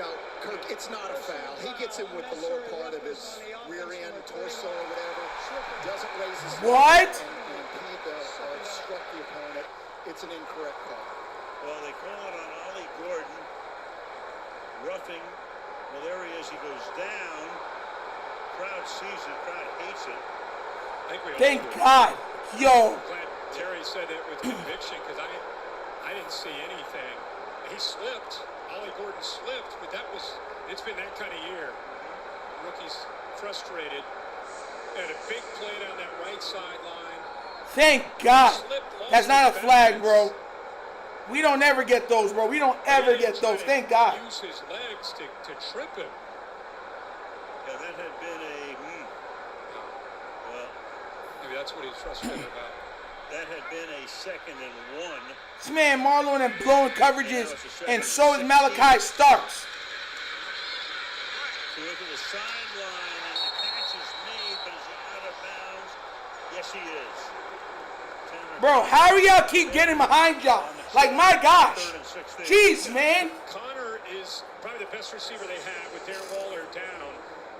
Now, Kirk, it's not a foul. He gets him with the lower part of his rear end, torso, or whatever. Doesn't raise his What? leg and impede or obstruct the opponent. It's an incorrect call. Well, they call it on Ollie Gordon. Roughing. Well, there he is. He goes down. Crowd sees it. Crowd hates it. Thank God. Yo. I'm glad Terry said that with conviction because I didn't see anything. He slipped. Ollie Gordon slipped, but it's been that kind of year. Rookie's frustrated. Had a big play down that right sideline. Thank God. That's not a flag, bro. We don't ever get those, bro. We don't ever get those. Thank God. Use his legs to trip him. Yeah, that had been a, well, Maybe that's what he's frustrated about. That had been a 2nd and 1. This man Marlon and blowing coverages, and so is Malachi Starks. So look at the sideline, and the catch is made, but is he out of bounds? Yes, he is. Bro, how do y'all keep getting behind y'all? Like, my gosh. Jeez, man. Connor is probably the best receiver they have with Darren Waller down.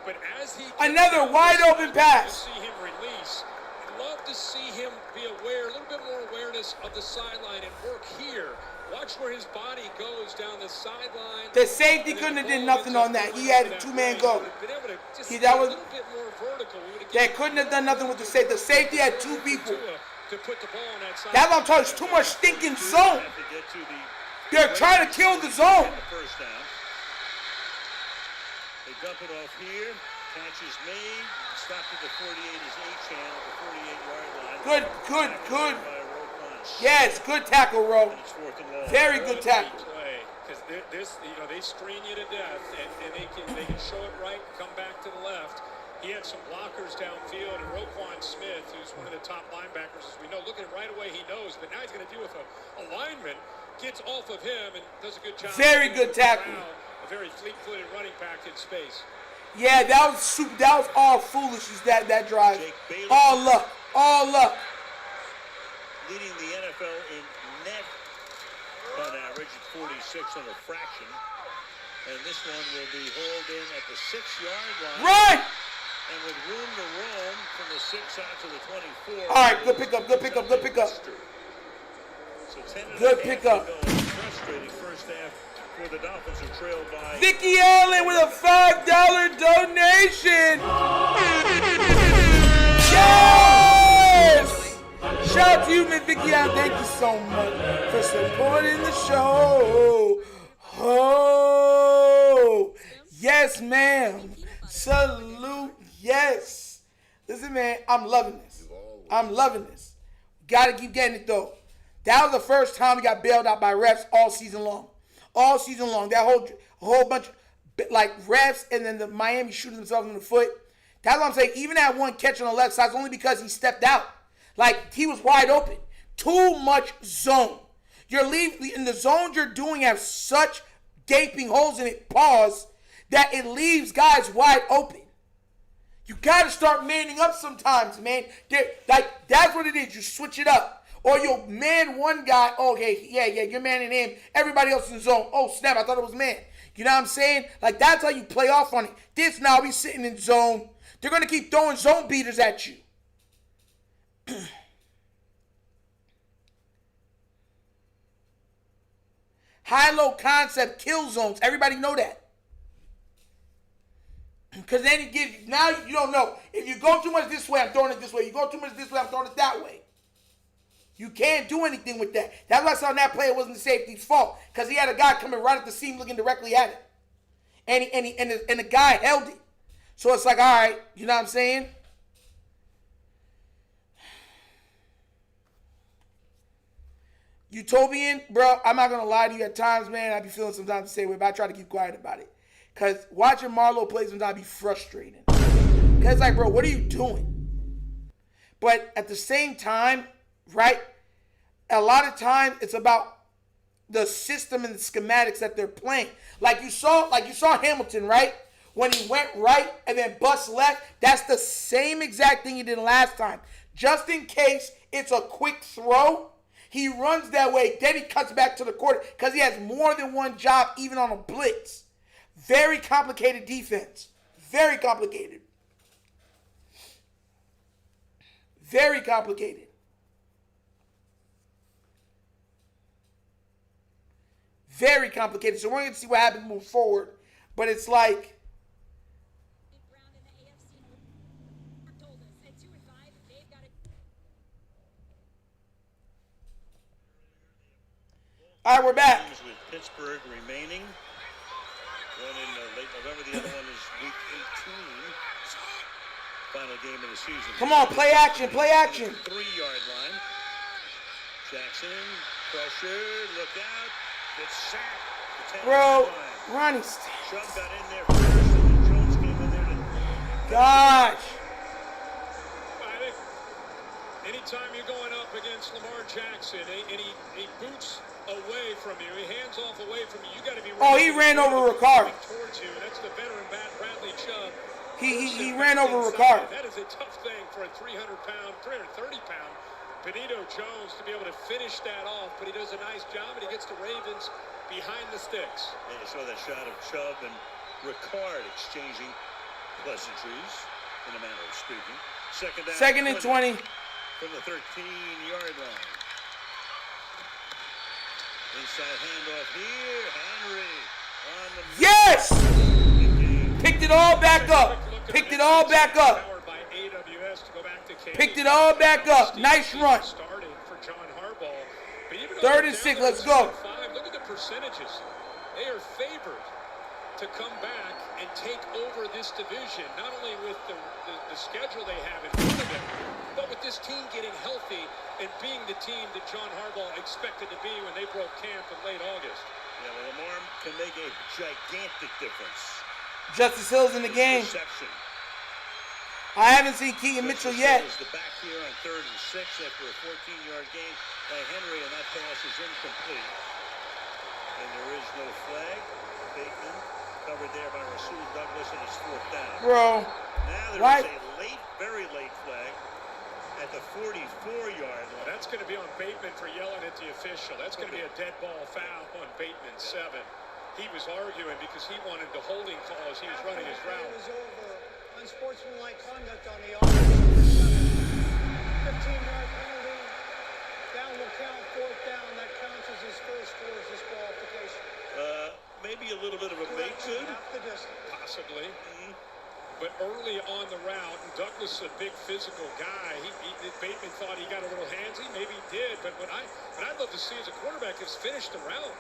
But as he another wide open pass. To see him release, I'd love to see him be aware, a little bit more awareness of the sideline and work here. Watch where his body goes down the sideline. The safety couldn't have did nothing on that. He had a 2-man go. That was. They couldn't have done nothing with the safety. The safety had 2 people. To put the ball on that side. That's what I'm talking. It's too much stinking zone. They're trying to kill the zone. First down. They dump it off here. Catch is made. Stopped at the 48 is Achan at the 48-yard line. Good. Yes, good tackle, Ro. Very good tackle. Because they screen you to death, and they can show it right, come back to the left. He had some blockers downfield, and Roquan Smith, who's one of the top linebackers, as we know, looking at it right away, he knows. But now he's going to deal with a lineman, gets off of him, and does a good job. Very good tackle. A very fleet-footed running back in space. Yeah, that was all foolishness, that drive. All luck. Leading the NFL in net on average at 46 on a fraction. And this one will be hauled in at the 6-yard line. Run! And with room to roam from the 6 out to the 24. All right, good pickup. So 10 Good pickup. Frustrating first half for the Dolphins, who trailed by Vicky Allen with a $5 donation. Yes! Shout out to you, Miss Vicky Allen. Thank you so much for supporting the show. Oh, yes, ma'am. Salute. Yes. Listen, man, I'm loving this. Gotta keep getting it, though. That was the first time we got bailed out by refs all season long. That whole bunch of, like, refs, and then the Miami shooting themselves in the foot. That's what I'm saying. Even that one catch on the left side is only because he stepped out. Like, he was wide open. Too much zone. You're leaving, in the zones you're doing have such gaping holes in it, that it leaves guys wide open. You got to start manning up sometimes, man. Like, that's what it is. You switch it up. Or you'll man one guy. Okay, yeah, you're manning him. Everybody else in the zone. Oh, snap, I thought it was man. You know what I'm saying? Like, that's how you play off on it. This now, he's sitting in zone. They're going to keep throwing zone beaters at you. High-low concept kill zones. Everybody know that. Because then it gives, now you don't know. If you go too much this way, I'm throwing it this way. You go too much this way, I'm throwing it that way. You can't do anything with that. That's why I saw that play, it wasn't the safety's fault. Because he had a guy coming right at the seam looking directly at it. And the guy held it. So it's like, all right, you know what I'm saying? Utopian, bro, I'm not going to lie to you. At times, man, I be feeling sometimes the same way, but I try to keep quiet about it. Because watching Marlo play sometimes be frustrating. Because it's like, bro, what are you doing? But at the same time, right, a lot of times it's about the system and the schematics that they're playing. Like you saw Hamilton, right? When he went right and then bust left, that's the same exact thing he did last time. Just in case it's a quick throw, he runs that way, then he cuts back to the quarter because he has more than one job even on a blitz. Very complicated defense. Very complicated. Very complicated. Very complicated. So we're going to see what happens moving forward. But it's like, all right, we're back. With Pittsburgh remaining. One in late November, the other one is week 18. Final game of the season. Come on, play action. 3-yard line. Jackson, pressure, look out. Gets sacked. Bro, Ronnie. Chubb got in there first, and then Jones came in there to... Gosh. Anytime you're going up against Lamar Jackson, and he boots away from you, he hands off away from you, you got to be ready. Oh, he ran over Ricard. Towards you, and that's the veteran Bradley Chubb. He ran over Ricard. That is a tough thing for a 330-pound Benito Jones to be able to finish that off, but he does a nice job, and he gets the Ravens behind the sticks. And you saw that shot of Chubb and Ricard exchanging pleasantries, in a manner of speaking. Second and 20. From the 13-yard line. Inside handoff here. Henry on the... Yes! Picked it all back up. Picked it all back up. Picked it all back up. Nice run. Starting for John Harbaugh. But even 3rd and 6. Let's go. Look at the percentages. They are favored to come back and take over this division, not only with the schedule they have in front of them, but with this team getting healthy and being the team that John Harbaugh expected to be when they broke camp in late August. Yeah, well, Lamar can make a gigantic difference. Justice Hill's in the game. Interception. I haven't seen Katon Mitchell yet. Is the back here on 3rd and 6 after a 14-yard gain by Henry, and that pass is incomplete. And there is no flag. Bateman covered there by Rasul Douglas, and it's 4th down. Bro. Now there What? is a late, very late flag at the 44-yard line. That's going to be on Bateman for yelling at the official. That's going to be a dead ball foul on Bateman 7. He was arguing because he wanted the holding call as he was running his route. It was over. Unsportsmanlike conduct on the offense. 15-yard penalty. Down will count. 4th down. That counts as his first towards disqualification. Maybe a little bit of a make good. Half the distance. Possibly. But early on the route, Douglas is a big physical guy. Bateman thought he got a little handsy. Maybe he did. But what I'd love to see as a quarterback is finish the route.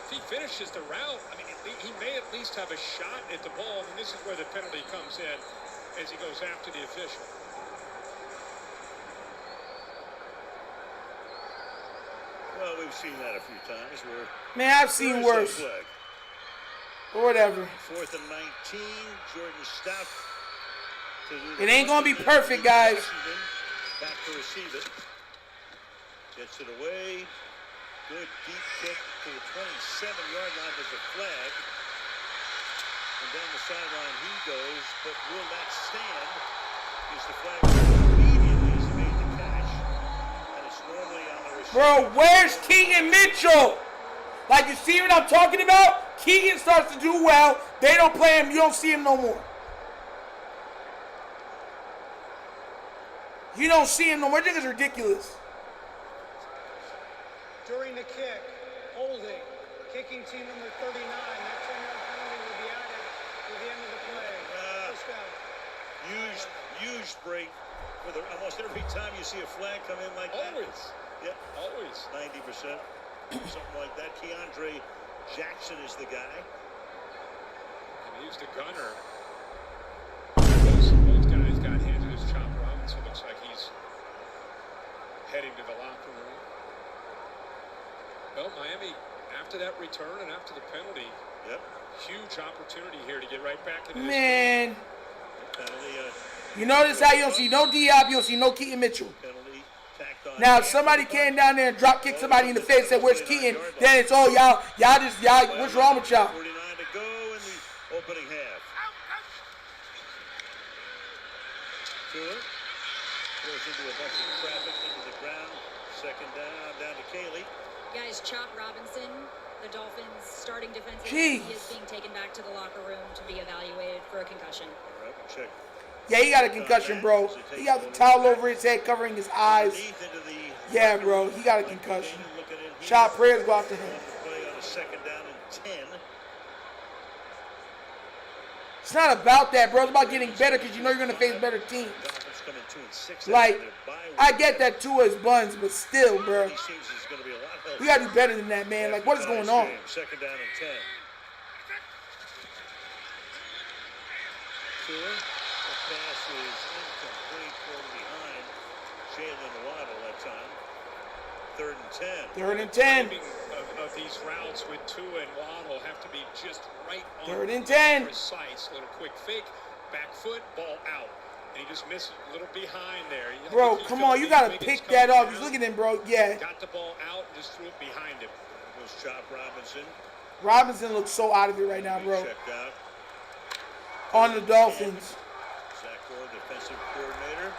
If he finishes the route, I mean, he may at least have a shot at the ball. And this is where the penalty comes in as he goes after the official. Well, we've seen that a few times. Man, I've seen worse. Or whatever. 4th and 19. Jordan Stout. It ain't gonna be perfect, guys. Back to receive it. Gets it away. Good deep kick to the 27-yard line. There's a flag. And down the sideline he goes. But will that stand? Is the flag immediately is made to catch. And it's normally on the receiver. Bro, where's Katon Mitchell? Like, you see what I'm talking about? Keegan starts to do well. They don't play him. You don't see him no more. You don't see him no more. This is ridiculous. During the kick, holding, kicking team number 39. That 10-yard penalty will be added to the end of the play. First down. Huge break for almost every time you see a flag come in like that. Always. Yep. Always. 90%. Something like that. Keandre Jackson is the guy. And he's the gunner. Both guys got handed his Chop Robinson. Looks like he's heading to the locker room. Well, Miami, after that return and after the penalty, huge opportunity here to get right back into this Man. Penalty, You notice how you don't see no Diop, you don't see no Keton Mitchell. penalty tacked on. Now, if somebody came down there and drop kicked somebody in the face and said, where's Keaton? Then it's, oh, y'all, what's wrong with y'all? 49 to go in the opening half. Tua goes into a bunch of traffic into the ground. 2nd down to Kaylee. Guys, Chop Robinson, the Dolphins' starting defensive Jeez. end, he is being taken back to the locker room to be evaluated for a concussion. All right, we'll check. Yeah, he got a concussion, bro. He got the towel over his head covering his eyes. Yeah, bro, he got a concussion. Shot prayers go out to him. Play on a 2nd down and 10. It's not about that, bro. It's about getting better because you know you're going to face better teams. Dolphins come in 2-6. Like, I get that Tua is buns, but still, bro. He seems he's going to be a lot healthier. We got to do better than that, man. Like, what is going on? 2nd down and 10. Tua, the pass is incomplete, thrown behind Jalen Waddle that time. 3rd and 10. 3rd and 10. Of these routes with Tua and Waddle have to be just right on. 3rd and 10. Precise. Little quick fake, back foot, ball out. He just missed a little behind there. Bro, come on. You got to pick that up. He's looking at him, bro. Yeah. Got the ball out and just threw it behind him. It was Chop Robinson. Robinson looks so out of it right now, bro. Checked out. On the Dolphins. Zach Gore, defensive coordinator.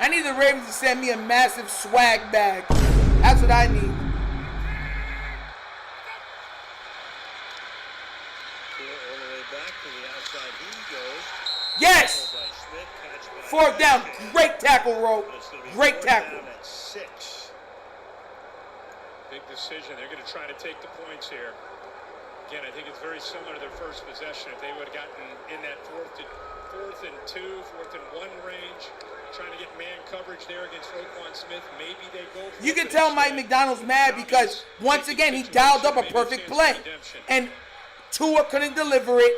I need the Ravens to send me a massive swag bag. That's what I need. All the way back to the outside. He goes. Yes! Smith, catch by Fourth down. Mitchell. Great tackle, Ro. But it's gonna be Great fourth tackle. down at 6. Big decision. They're going to try to take the points here. Again, I think it's very similar to their first possession. If they would have gotten in that fourth and 2, 4th and 1 range, trying to get man coverage there against Roquan Smith, maybe they go for You it, can but tell Mike instead, McDonald's mad because, once again, he dialed up a perfect play. And Tua couldn't deliver it.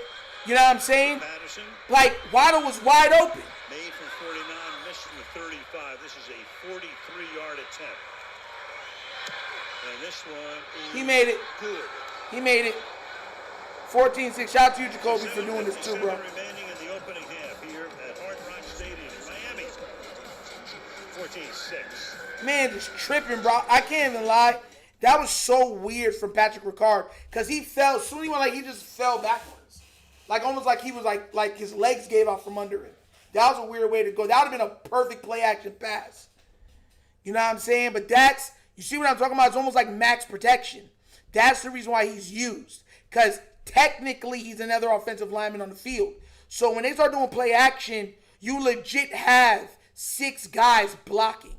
You know what I'm saying? Patterson Like, Waddle was wide open. made from 49, missed from the 35. This is a 43-yard attempt. And this one is He made it. good. He made it. 14-6. Shout out to you, Jacoby, for doing this too, bro. 7:57 remaining in the opening half here at Hard Rock Stadium in Miami. 14-6. Man, just tripping, bro. I can't even lie. That was so weird from Patrick Ricard because he fell. Soon he went like he just fell backwards, like almost like he was like his legs gave out from under him. That was a weird way to go. That would have been a perfect play action pass. You know what I'm saying? But that's, you see what I'm talking about? It's almost like max protection. That's the reason why he's used, because technically he's another offensive lineman on the field. So when they start doing play action, you legit have 6 guys blocking.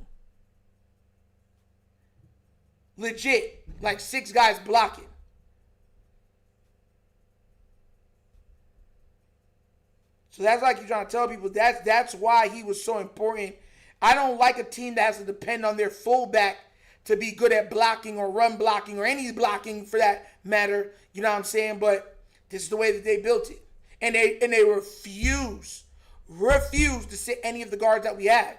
Legit, like 6 guys blocking. So that's like you're trying to tell people that's why he was so important. I don't like a team that has to depend on their fullback to be good at blocking or run blocking or any blocking for that matter. You know what I'm saying? But this is the way that they built it. And they refuse to sit any of the guards that we have,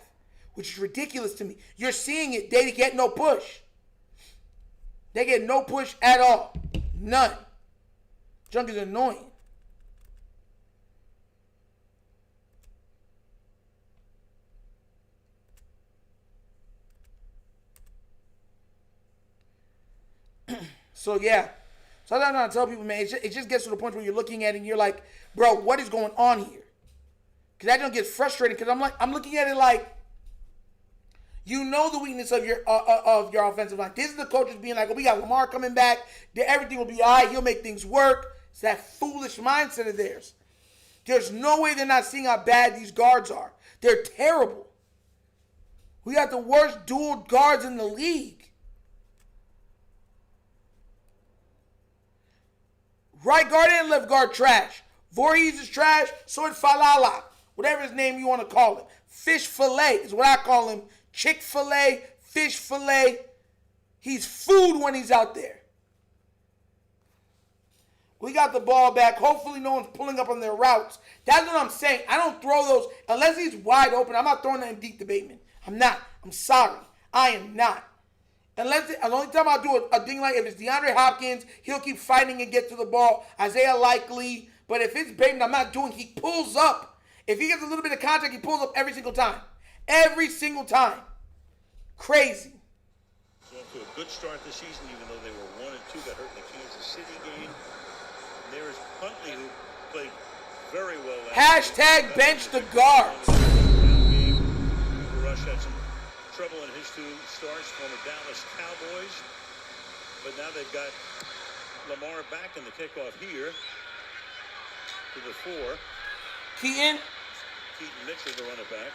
which is ridiculous to me. You're seeing it. They get no push. They get no push at all. None. Junk is annoying. So, yeah. So, I'm trying to tell people, man, it just gets to the point where you're looking at it and you're like, bro, what is going on here? Because that don't get frustrating because I'm looking at it like, you know the weakness of your offensive line. This is the coaches being like, oh, we got Lamar coming back. Everything will be all right. He'll make things work. It's that foolish mindset of theirs. There's no way they're not seeing how bad these guards are. They're terrible. We got the worst dual guards in the league. Right guard and left guard trash. Voorhees is trash. So is Falala. Whatever his name you want to call him. Fish fillet is what I call him. Chick-fil-A, fish fillet. He's food when he's out there. We got the ball back. Hopefully no one's pulling up on their routes. That's what I'm saying. I don't throw those. Unless he's wide open, I'm not throwing that in deep debatement. I'm not. I'm sorry. I am not. The only time I'll do a thing like if it's DeAndre Hopkins, he'll keep fighting and get to the ball. Isaiah Likely. But if it's Bateman, I'm not doing. He pulls up. If he gets a little bit of contact, he pulls up every single time. Every single time. Crazy. So off to a good start this season, even though they were 1-2, got hurt in the Kansas City game. And there's Huntley, who played very well last Hashtag bench the guards. Rush had some trouble in his 2 starts for the Dallas Cowboys. But now they've got Lamar back in the kickoff here to the 4. Katon Mitchell, the running back.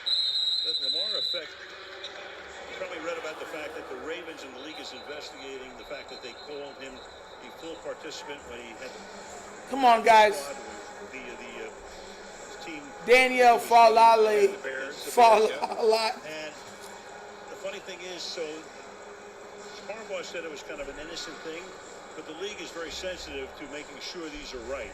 That Lamar effect, you probably read about the fact that the Ravens and the league is investigating the fact that they called him a full participant when he had. Come on, guys. The team. Daniel Falale. Falale. And the funny thing is, so Harbaugh said it was kind of an innocent thing, but the league is very sensitive to making sure these are right.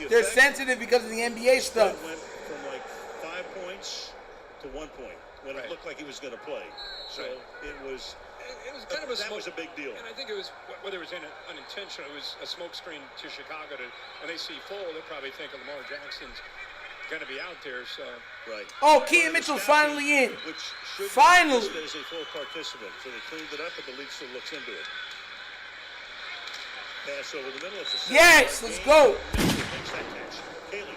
They're sensitive because of the NBA stuff. Went from like 5 points to 1 point when it looked like he was going to play. So it was kind of that was a big deal. And I think it was, whether it was unintentional, it was a smokescreen to Chicago. When they see full, they'll probably think of Lamar Jackson's going to be out there, so. Right. Oh, Katon Mitchell's finally in. Which should Finally. be listed as a full participant. So they cleaned it up, but the league still looks into it. Pass over the middle. It's a Yes, let's go. Mitchell makes that catch. Kaylee.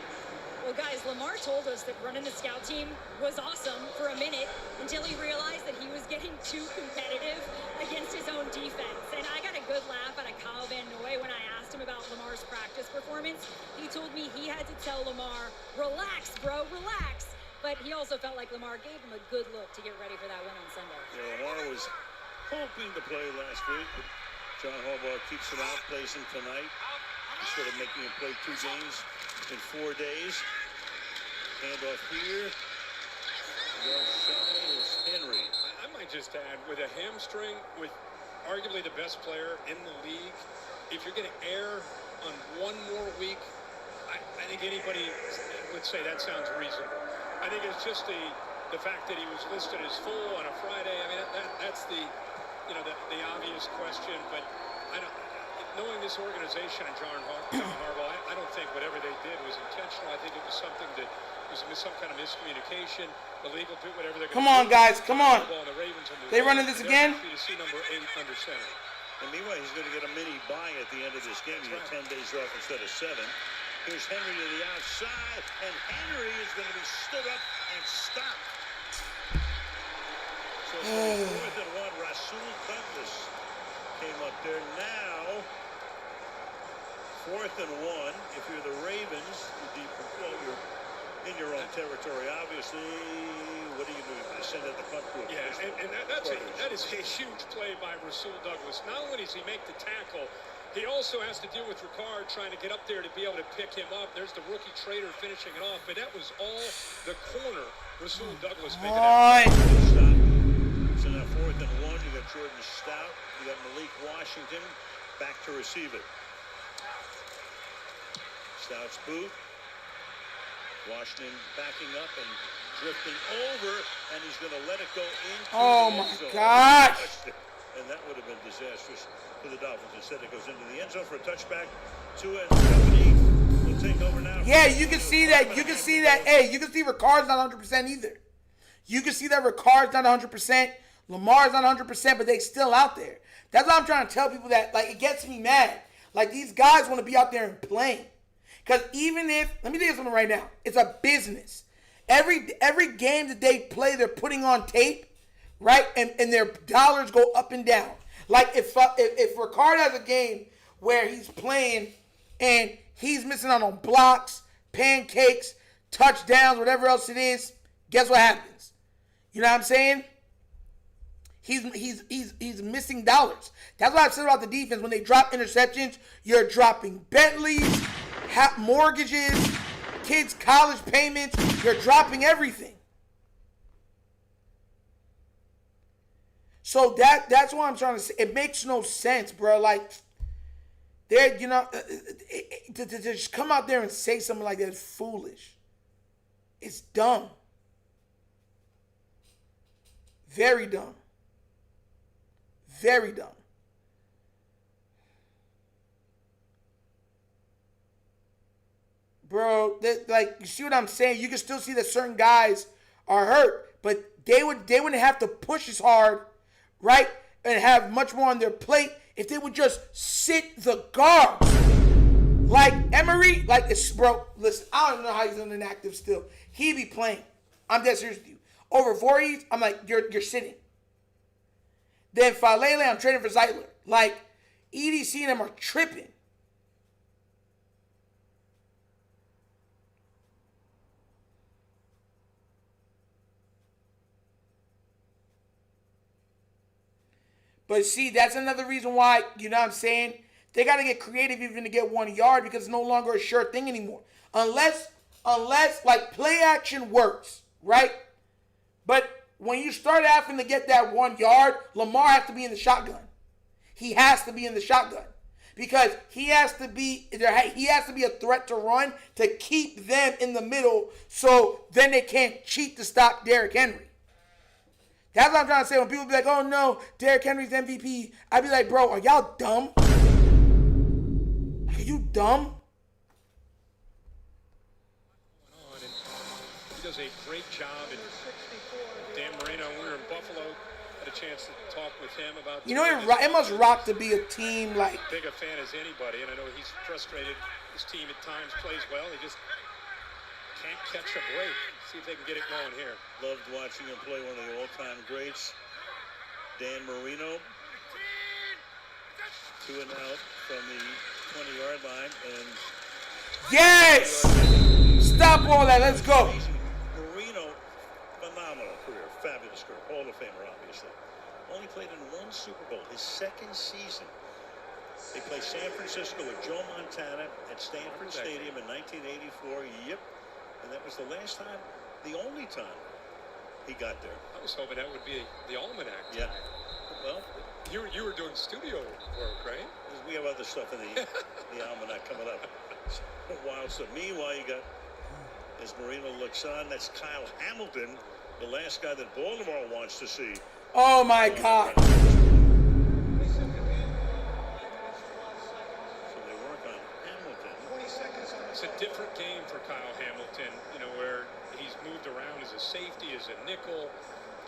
Well, guys, Lamar told us that running the scout team was awesome for a minute until he realized that he was getting too competitive against his own defense. And I got a good laugh out of Kyle Van Noy when I asked him about Lamar's practice performance. He told me he had to tell Lamar, relax, bro, relax. But he also felt like Lamar gave him a good look to get ready for that win on Sunday. Yeah, Lamar was hoping to play last week, but John Harbaugh keeps him out, plays him tonight, instead of making him play 2 games in 4 days. Handoff here. Your shy is Henry. I might just add, with a hamstring, with arguably the best player in the league, if you're going to err on 1 more week, I think anybody would say that sounds reasonable. I think it's just the fact that he was listed as full on a Friday. I mean, that's the obvious question. But I don't. Knowing this organization and John Harbaugh, I don't think whatever they did was intentional. I think it was something that was some kind of miscommunication. The league will do whatever they're going to do. Come on, guys. Come on. The Ravens They running this again? To see number 8 under center. And meanwhile, he's going to get a mini bye at the end of this game. He got 10 days off instead of 7. Here's Henry to the outside, and Henry is going to be stood up and stopped. So it's 4th and 1. Rasul Douglas came up there. Now, 4th and 1. If you're the Ravens, you're in your own territory. Obviously, what are you doing? You send out the punt group. Yeah, and that is a huge play by Rasul Douglas. Not only does he make the tackle, he also has to deal with Ricard trying to get up there to be able to pick him up. There's the rookie Trader finishing it off, but that was all the corner. Rasul Douglas making that. So now 4th and 1. You got Jordan Stout. You got Malik Washington back to receive it. Stout's boot. Washington backing up and drifting over, and he's going to let it go into Oh, the my end zone. gosh. And that would have been disastrous for the Dolphins. Instead, it goes into the end zone for a touchback. 2 and company will take over now. Yeah, you can see that. You can see that. Hey, you can see Ricard's not 100% either. You can see that Ricard's not 100%. Lamar's not 100%, but they still out there. That's why I'm trying to tell people that, like, it gets me mad. Like, these guys want to be out there and playing. Because even if, let me tell you something right now. It's a business. Every game that they play, they're putting on tape, right? And their dollars go up and down. Like, if Ricard has a game where he's playing and he's missing out on blocks, pancakes, touchdowns, whatever else it is, guess what happens? You know what I'm saying? He's missing dollars. That's what I've said about the defense. When they drop interceptions, you're dropping Bentleys, mortgages, kids' college payments. You're dropping everything. So that's what I'm trying to say. It makes no sense, bro. Like, to just come out there and say something like that is foolish. It's dumb. Very dumb. Very dumb. Bro, like, you see what I'm saying? You can still see that certain guys are hurt, but they wouldn't have to push as hard, right? And have much more on their plate if they would just sit the guards. Like Emery, like, it's, bro, listen, I don't know how he's inactive still. He be playing. I'm dead serious with you. Over Voorhees, I'm like, you're sitting. Then Falele, I'm trading for Zeitler. Like, EDC and them are tripping. But see, that's another reason why, you know what I'm saying? They got to get creative even to get 1 yard because it's no longer a sure thing anymore. Unless like, play action works, right? But when you start having to get that 1 yard, Lamar has to be in the shotgun. He has to be in the shotgun because he has to be a threat to run to keep them in the middle so then they can't cheat to stop Derrick Henry. That's what I'm trying to say. When people be like, oh no, Derrick Henry's MVP, I'd be like, bro, are y'all dumb? Are you dumb? does a great job. And Dan Marino, when we were in Buffalo, had a chance to talk with him about. You know, it must rock to be a team like. Big a fan as anybody, and I know he's frustrated. His team at times plays well. He just can't catch a break. See if they can get it going here. Loved watching him play, one of the all-time greats, Dan Marino. 2 and out from the 20-yard line, and Yes! Stop all that. Let's go. Marino, phenomenal career, fabulous career, Hall of Famer, obviously. Only played in 1 Super Bowl, his 2nd season. They played San Francisco with Joe Montana at Stanford Stadium in 1984. Yep, and that was the last time, the only time he got there. I was hoping that would be the almanac. Yeah. Well, you were doing studio work, right? we have other stuff in the almanac coming up. So meanwhile, you got, as Marino looks on, that's Kyle Hamilton, the last guy that Baltimore wants to see. Oh my God. So they work on Hamilton. It's a different game for Kyle Hamilton, you know, where he's moved around as a safety, as a nickel,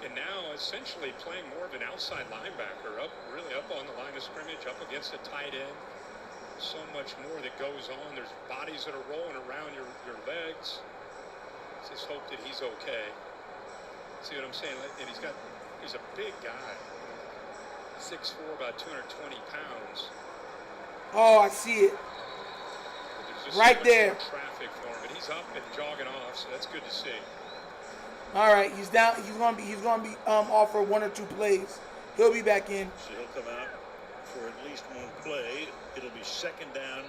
and now essentially playing more of an outside linebacker, really up on the line of scrimmage, up against a tight end. So much more that goes on. There's bodies that are rolling around your legs. Just hope that he's okay. See what I'm saying? And he's a big guy. 6'4", about 220 pounds. Oh, I see it. There's just Right so much there. more traffic for him, but he's up and jogging off, so that's good to see. All right, he's down. He's gonna be off for 1 or 2 plays. He'll be back in. So he'll come out for at least 1 play. It'll be 2nd down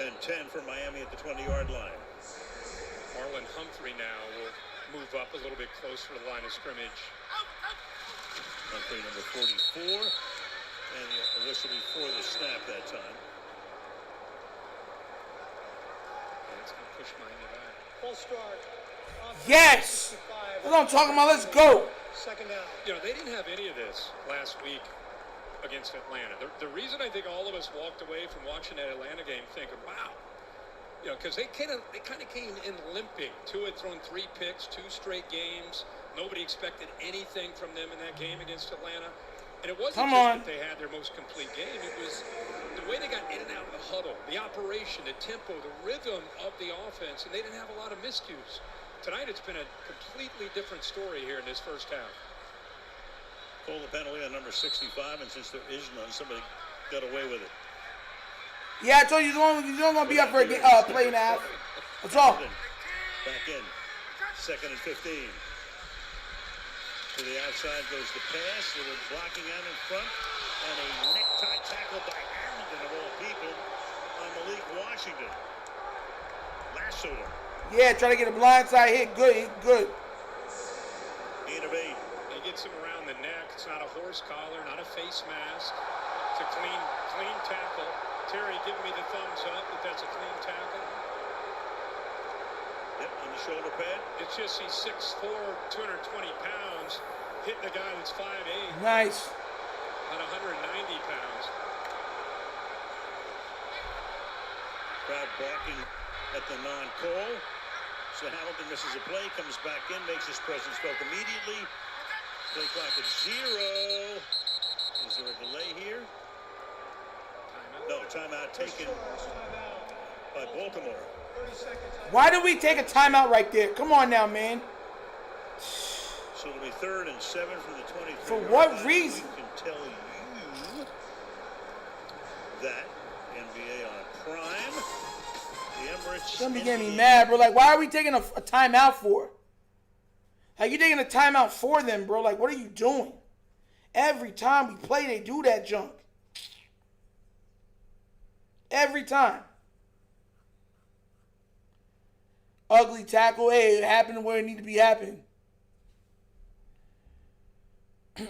and 10 for Miami at the 20-yard line. Marlon Humphrey now will move up a little bit closer to the line of scrimmage. Humphrey, number 44, and the whistle before the snap that time. And it's going to push Miami back. Full start. Yes! That's what I'm talking about. Let's go. 2nd down. You know, they didn't have any of this last week against Atlanta. The reason I think all of us walked away from watching that Atlanta game thinking, wow, you know, because they kind of came in limping. Tua had thrown 3 picks, 2 straight games. Nobody expected anything from them in that game against Atlanta. And it wasn't that they had their most complete game. It was the way they got in and out of the huddle, the operation, the tempo, the rhythm of the offense, and they didn't have a lot of miscues. Tonight, it's been a completely different story here in this first half. Call the penalty on number 65, and since there is none, somebody got away with it. Yeah, I told you he's only gonna be up for a play and a half. That's all. Back in. 2nd and 15. To the outside goes the pass. It was blocking out in front, and a necktie tackle by Hamilton of all people on Malik Washington. Lassoed him. Yeah, try to get a blindside hit. Good. 8 of 8. He gets him around the neck. It's not a horse collar, not a face mask. It's a clean tackle. Terry, give me the thumbs up that that's a clean tackle. Yep, on the shoulder pad. It's just he's 6'4", 220 pounds, hitting the guy that's 5'8", Nice. at 190 pounds. Crowd barking at the non-call. So Hamilton misses a play, comes back in, makes his presence felt immediately. Play clock at 0. Is there a delay here? No, timeout taken by Baltimore. Why did we take a timeout right there? Come on now, man. So it'll be 3rd and 7 from the 23. For what reason? We can tell you that NBA on Prime, the Emirates. Don't be getting me mad, bro. Like, why are we taking a timeout for? Like, you taking a timeout for them, bro? Like, what are you doing? Every time we play, they do that junk. Every time. Ugly tackle. Hey, it happened where it need to be happening. Yeah.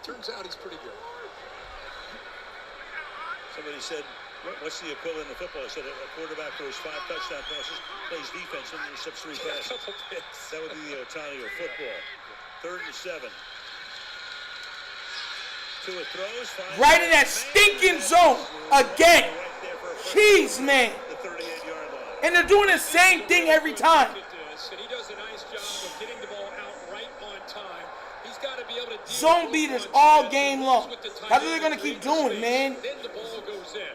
Turns out he's pretty good. Somebody said, what's the equivalent of football? I said a quarterback throws 5 touchdown passes, plays defense, and intercepts 3 passes. That would be the Otani of football. 3rd and 7. Tua throws, Right in that stinking zone again. Jeez, man. The 38-yard line. And they're doing the same thing every time. And he does a nice job of getting the ball out right on time. He's got to be able to deal Zone with beaters Roquan all Smith, game who long. moves with the tight That's what end they're going to and keep creates doing, man. space. Then the ball goes in.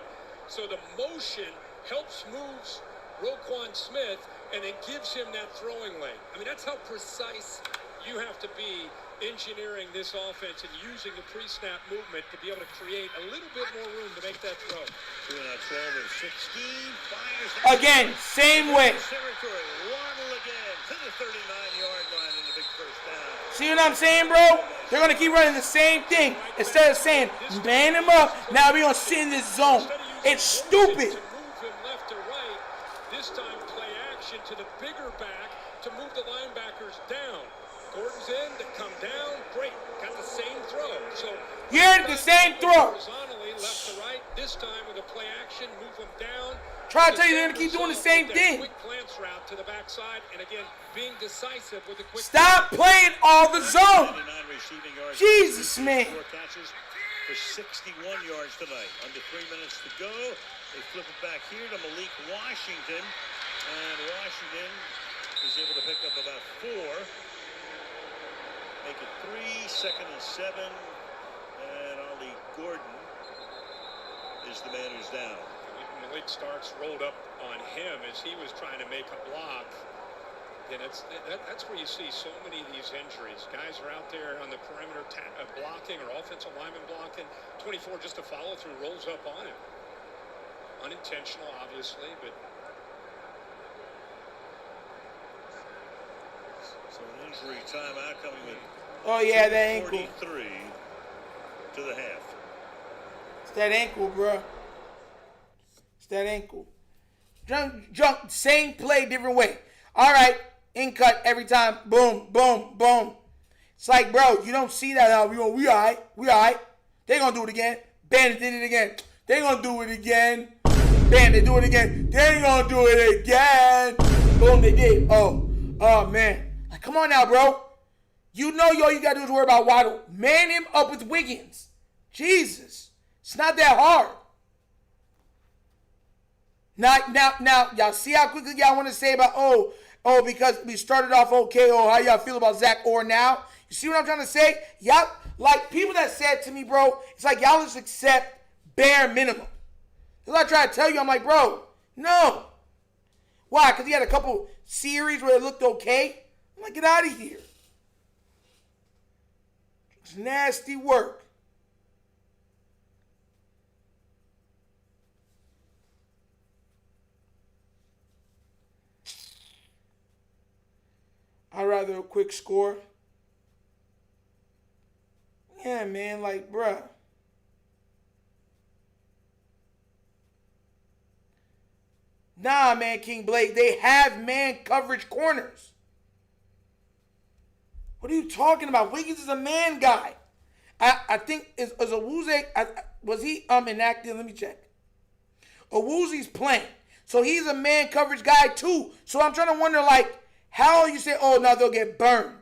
So the motion helps moves Roquan Smith and then gives him that throwing lane. I mean, that's how precise you have to be engineering this offense and using the pre-snap movement to be able to create a little bit more room to make that throw. 2 and 12 and 16. Fires Again, same way. territory. Waddle again to the 39-yard line in the big first down. See what I'm saying, bro? They're going to keep running the same thing. Instead of saying, man him up, now we're going to sit in this zone. It's stupid. To move him left to right, this time play action to the bigger back to move the linebackers down. Gordon's in, they come down, great, got the same throw. So You're the same throw. horizontally, left to right, this time with a play action, move them down. Try to tell you they're going to keep doing the same thing. Quick glance route to the backside, and again, being decisive with the quick. Stop playing all the zone. 99 receiving yards. Jesus, man. 4 catches for 61 yards tonight. Under 3 minutes to go. They flip it back here to Malik Washington. And Washington is able to pick up about 4. Make it 3, 2nd and 7. And Ollie Gordon is the man who's down. Malik Starks rolled up on him as he was trying to make a block. And that's where you see so many of these injuries. Guys are out there on the perimeter blocking or offensive lineman blocking. 24 just to follow through, rolls up on him. Unintentional, obviously, but. So an injury timeout coming with Oh, yeah, that ankle. 43 to the half. It's that ankle, bro. It's that ankle. Jump, same play, different way. All right, in cut every time. Boom, boom, boom. It's like, bro, you don't see that. We all right. They gonna do it again. Bandit did it again. They gonna do it again. Bandit do it again. They gonna do it again. Boom, they did. Oh man. Like, come on now, bro. You know all you gotta do is worry about Waddle. Man him up with Wiggins. Jesus. It's not that hard. Now, y'all see how quickly y'all want to say about, because we started off okay, how y'all feel about Zach Orr now? You see what I'm trying to say? Y'all, like, people that said to me, bro, it's like y'all just accept bare minimum. That's what I try to tell you. I'm like, bro, no. Why? Because he had a couple series where it looked okay? I'm like, get out of here. It's nasty work. I'd rather a quick score. Yeah, man, like, bruh. Nah, man, King Blake, they have man coverage corners. What are you talking about? Wiggins is a man guy. I think is Owuzie, was he inactive? Let me check. Owuzie's playing. So he's a man coverage guy too. So I'm trying to wonder, like, how you say, now they'll get burned.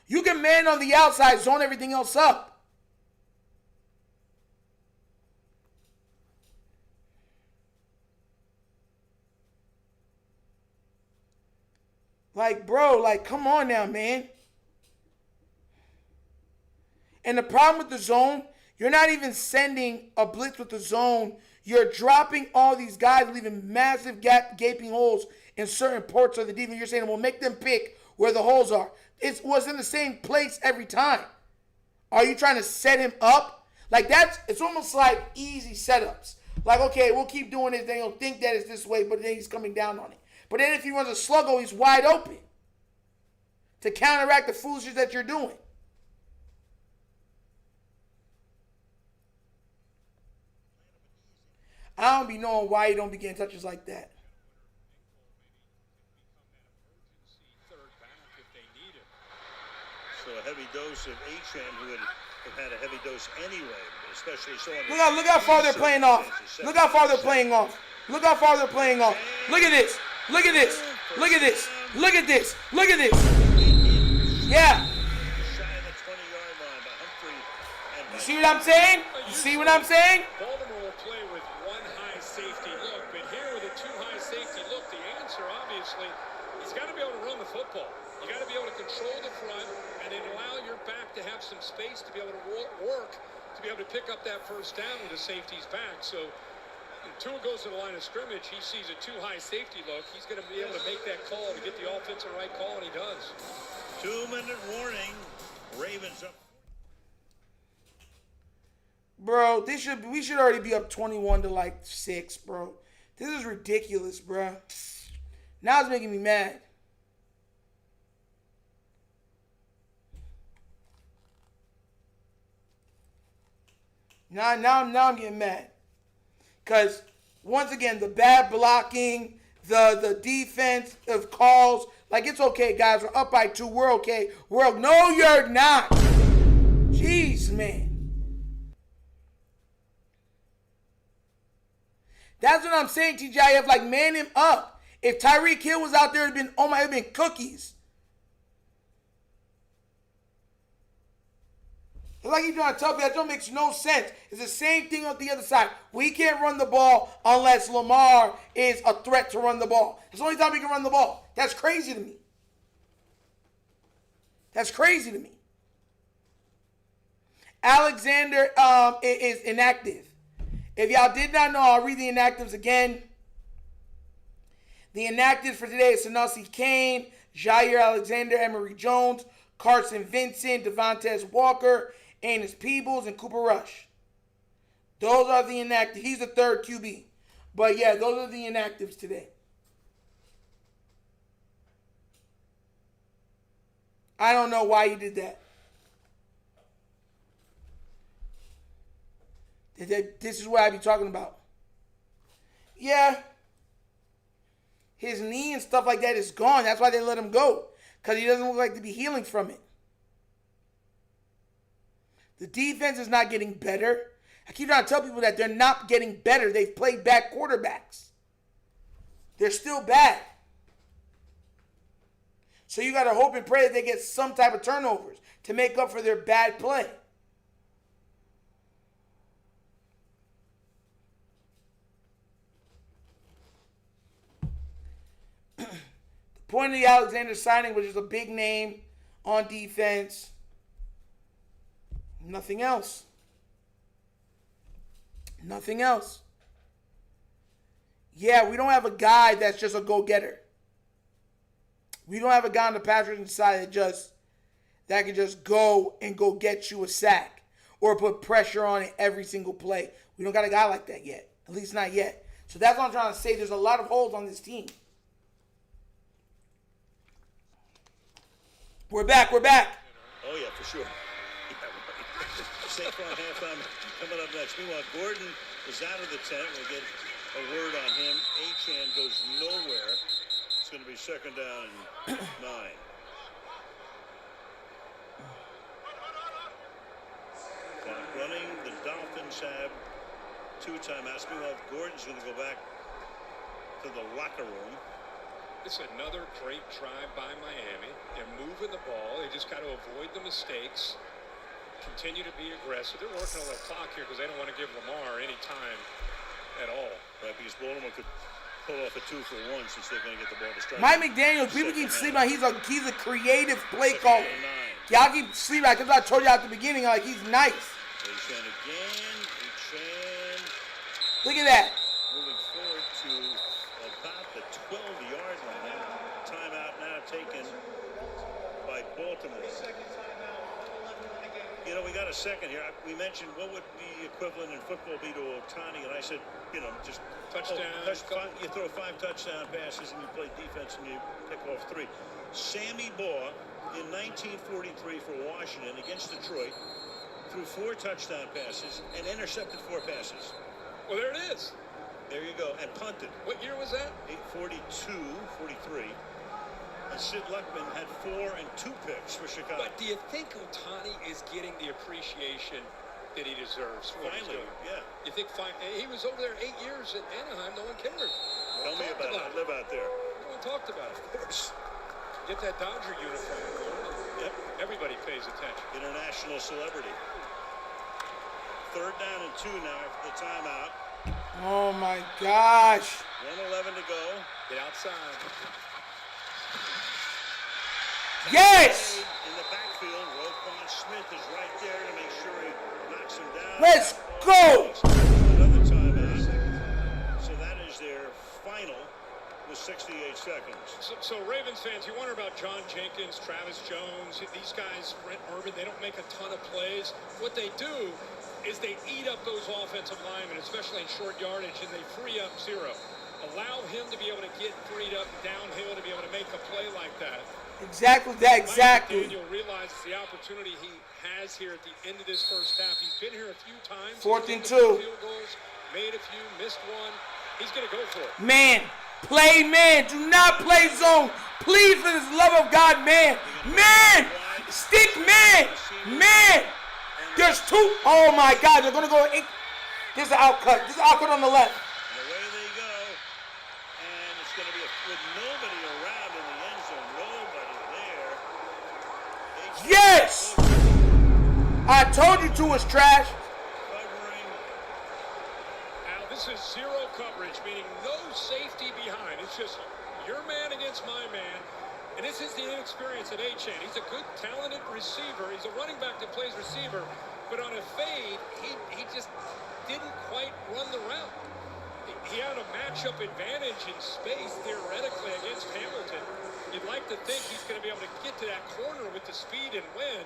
You can man on the outside, zone everything else up. Like, bro, like, come on now, man. And the problem with the zone, you're not even sending a blitz with the zone. You're dropping all these guys, leaving massive gaping holes in certain parts of the defense. You're saying, well, make them pick where the holes are. It was in the same place every time. Are you trying to set him up? Like, it's almost like easy setups. Like, okay, we'll keep doing this. They don't think that it's this way, but then he's coming down on it. But then if he runs a sluggo, he's wide open to counteract the foolishness that you're doing. I don't be knowing why you don't be getting touches like that. So a heavy dose of Achane, who would have had a heavy dose anyway, especially so on. Look how far they're playing off. Look how far they're playing off. Look how far they're playing off. Look at this. Look at this. Look at this. Look at this. Look at this. Yeah. see what I'm saying? You see what I'm saying? Baltimore will play with one high safety look, but here with a two high safety look, the answer obviously, he's got to be able to run the football. You got to be able to control the front and then allow your back to have some space to be able to work, to be able to pick up that first down with the safety's back. So when Tua goes to the line of scrimmage, he sees a too high safety look. He's going to be able to make that call to get the offense the right call, and he does. 2-minute warning. Ravens up. Bro, we should already be up 21 to like 6, bro. This is ridiculous, bro. Now it's making me mad. Now I'm getting mad. Because, once again, the bad blocking, the defense of calls, like, it's okay, guys. We're up by 2. We're okay. No, you're not. Jeez, man. That's what I'm saying, TGIF. Like, man him up. If Tyreek Hill was out there, it'd have been cookies. It's like he's trying to tell me that don't make no sense. It's the same thing on the other side. We can't run the ball unless Lamar is a threat to run the ball. It's the only time we can run the ball. That's crazy to me. That's crazy to me. Alexander is inactive. If y'all did not know, I'll read the inactives again. The inactives for today is Sanasi Kane, Jair Alexander, Emory Jones, Carson Vincent, Devontae Walker, Anus Peebles, and Cooper Rush. Those are the inactives. He's the third QB. But yeah, those are the inactives today. I don't know why he did that. This is what I be talking about. Yeah. His knee and stuff like that is gone. That's why they let him go. Because he doesn't look like to be healing from it. The defense is not getting better. I keep trying to tell people that they're not getting better. They've played bad quarterbacks. They're still bad. So you got to hope and pray that they get some type of turnovers to make up for their bad play. The point of the Alexander signing was just a big name on defense. Nothing else. Nothing else. Yeah, we don't have a guy that's just a go-getter. We don't have a guy on the pass rushing side that can just go get you a sack or put pressure on it every single play. We don't got a guy like that yet. At least not yet. So that's what I'm trying to say. There's a lot of holes on this team. We're back. Oh, yeah, for sure. Saquon halftime coming up next. Meanwhile, Gordon is out of the tent. We'll get a word on him. Achane goes nowhere. It's going to be second down and 9. Clock running. The Dolphins have 2 timeouts. Meanwhile, Gordon's going to go back to the locker room. It's another great drive by Miami. They're moving the ball. They just got to avoid the mistakes. Continue to be aggressive. They're working on the clock here because they don't want to give Lamar any time at all. Right, because Baltimore could pull off a 2-for-1 since they're going to get the ball to strike. Mike McDaniel, people keep sleeping on he's a creative play caller. Y'all keep sleeping on because I told you at the beginning, like, he's nice. Achane again. Achane. Look at that. Moving forward to about the 12-yard line. Timeout now taken by Baltimore. You know, we got a second here. We mentioned what would the equivalent in football be to Ohtani, and I said, you know, just touchdown. You throw 5 touchdown passes and you play defense and you pick off 3. Sammy Baugh in 1943 for Washington against Detroit threw 4 touchdown passes and intercepted 4 passes. Well, there it is. There you go. And punted. What year was that? 42, 43. And Sid Luckman had 4 and 2 picks for Chicago. But do you think Ohtani is getting the appreciation that he deserves for what he's Finally, doing? yeah. You think he was over there 8 years in Anaheim, no one cared. Tell me about it. I live out there. No one talked about it. Of course. Get that Dodger uniform. Yep. Everybody pays attention. International celebrity. Third down and 2 now after the timeout. Oh my gosh. 1:11 to go. Get outside. Yes! In the backfield, Roquan Smith is right there to make sure he knocks him down. Let's go! Another timeout. So that is their final with 68 seconds. So Ravens fans, you wonder about John Jenkins, Travis Jones, these guys, Brent Urban, they don't make a ton of plays. What they do is they eat up those offensive linemen, especially in short yardage, and they free up Zero. Allow him to be able to get freed up downhill to be able to make a play like that. Exactly that, exactly. Daniel realizes the opportunity he has here at the end of this first half. He's been here a few times. 4th and 2. Field goals, made a few, missed one. He's going to go for it. Man, play man. Do not play zone. Please, for the love of God, man. Man, stick man. Man. There's 2. Oh my God, they're going to go. There's an outcut. There's an outcut on the left. And away they go. And it's going to be with nobody around in the end zone. Nobody there. Yes! I told you 2 was trash. Covering. Now, this is zero coverage, meaning no safety behind. It's just your man against my man. And this is the inexperience of A-Chain. He's a good, talented receiver. He's a running back that plays receiver. But on a fade, he just didn't quite run the route. He had a matchup advantage in space, theoretically, against Hamilton. You'd like to think he's going to be able to get to that corner with the speed and win.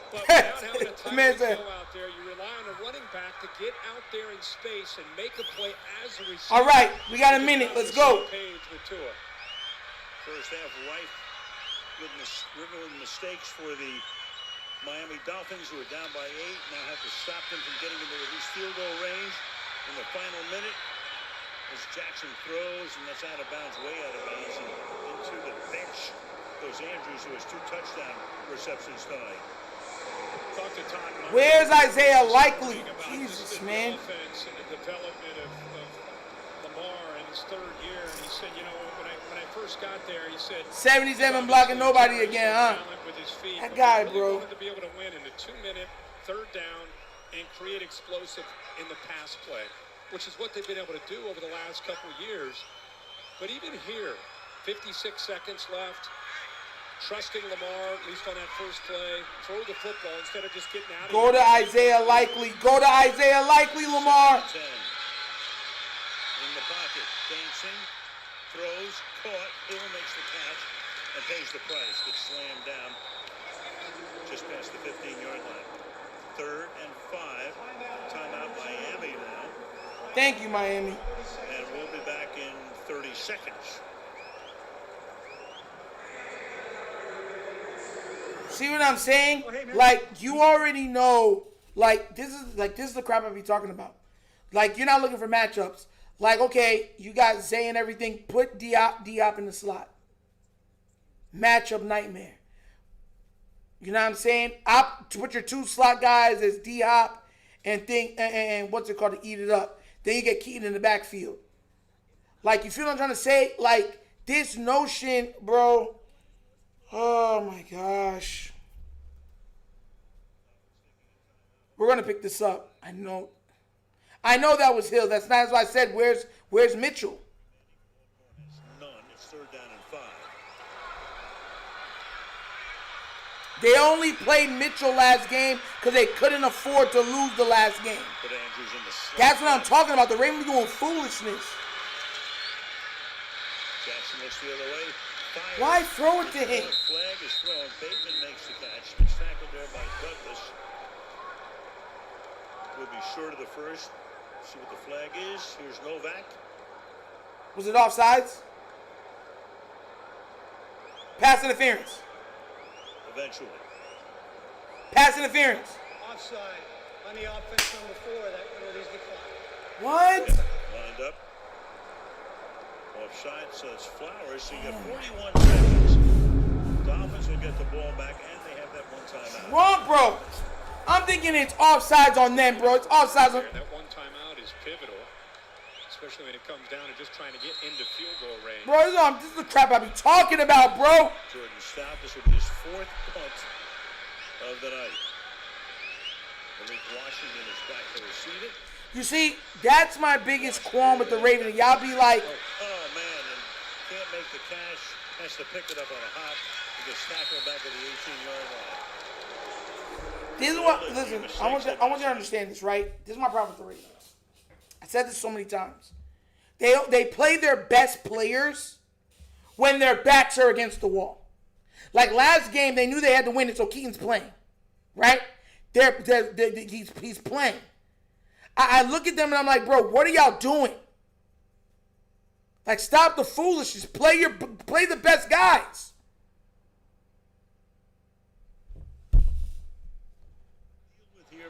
But without having a time to go out there, you rely on a running back to get out there in space and make a play as a receiver. All right, we got a minute. Let's go. Page with Tua. First half rife with mistakes for the Miami Dolphins, who are down by 8. Now have to stop them from getting into at least field goal range in the final minute as Jackson throws, and that's out of bounds, way out of bounds, and into the bench goes Andrews, who has 2 touchdown receptions tonight. Talk to Todd Myers. Where's Isaiah Likely? About Jesus, the man. Offense and the development of Lamar in his 3rd year, and he said, you know, when I first got there, he said 77 blocking nobody again, huh? With his feet, That but guy, he really bro. wanted to be able to win in the 2-minute 3rd down and create explosive in the pass play, which is what they've been able to do over the last couple of years. But even here, 56 seconds left. Trusting Lamar, at least on that first play, throw the football instead of just getting out of it. Go to Isaiah Likely. Go to Isaiah Likely, Lamar. 10. In the pocket, dancing, throws, caught. Hill makes the catch and pays the price. Gets slammed down just past the 15-yard line. 3rd and 5. Timeout Miami now. Thank you, Miami. And we'll be back in 30 seconds. See what I'm saying? Like, you already know, like, this is the crap I be talking about. Like, you're not looking for matchups. Like, okay, you got Zay and everything. Put Diop in the slot. Matchup nightmare. You know what I'm saying? Put your 2 slot guys as Diop and what's it called, to eat it up. Then you get Keaton in the backfield. Like, you feel what I'm trying to say? Like, this notion, bro. Oh, my gosh. We're going to pick this up. I know that was Hill. That's not why I said, where's Mitchell? None. It's 3rd down and 5. They only played Mitchell last game because they couldn't afford to lose the last game. Put Andrews in the slot. That's what I'm talking about. The Ravens doing foolishness. Jackson looks the other way. Fires. Why throw it to him? Flag is thrown. Bateman makes the catch. It's tackled there by Douglas. Will be short of the first. See what the flag is. Here's Novak. Was it offsides? Pass interference. Eventually. Pass interference. Offside on the offense number 4. That penalty's declined. What? Lined up. Offside, so it's Flowers. So you got 41 seconds. Dolphins will get the ball back, and they have that one timeout. Wrong, bro. I'm thinking it's offsides on them, bro. It's offsides on... That one timeout is pivotal, especially when it comes down to just trying to get into field goal range. Bro, this is the crap I be talking about, bro. Jordan Stout. This will be his 4th punt of the night. Malik Washington is back to receive it. You see, that's my biggest qualm with the Ravens. Y'all be like, Oh, man, and can't make the catch. Has to pick it up on a hop. He gets tackled back at the 18-yard line. this is what, listen, I want you to understand this, right? This is my problem with the Ravens. I said this so many times. They play their best players when their backs are against the wall. Like last game, they knew they had to win it, so Keaton's playing, right? He's playing. I look at them and I'm like, bro, what are y'all doing? Like, stop the foolishness. Play the best guys. With here,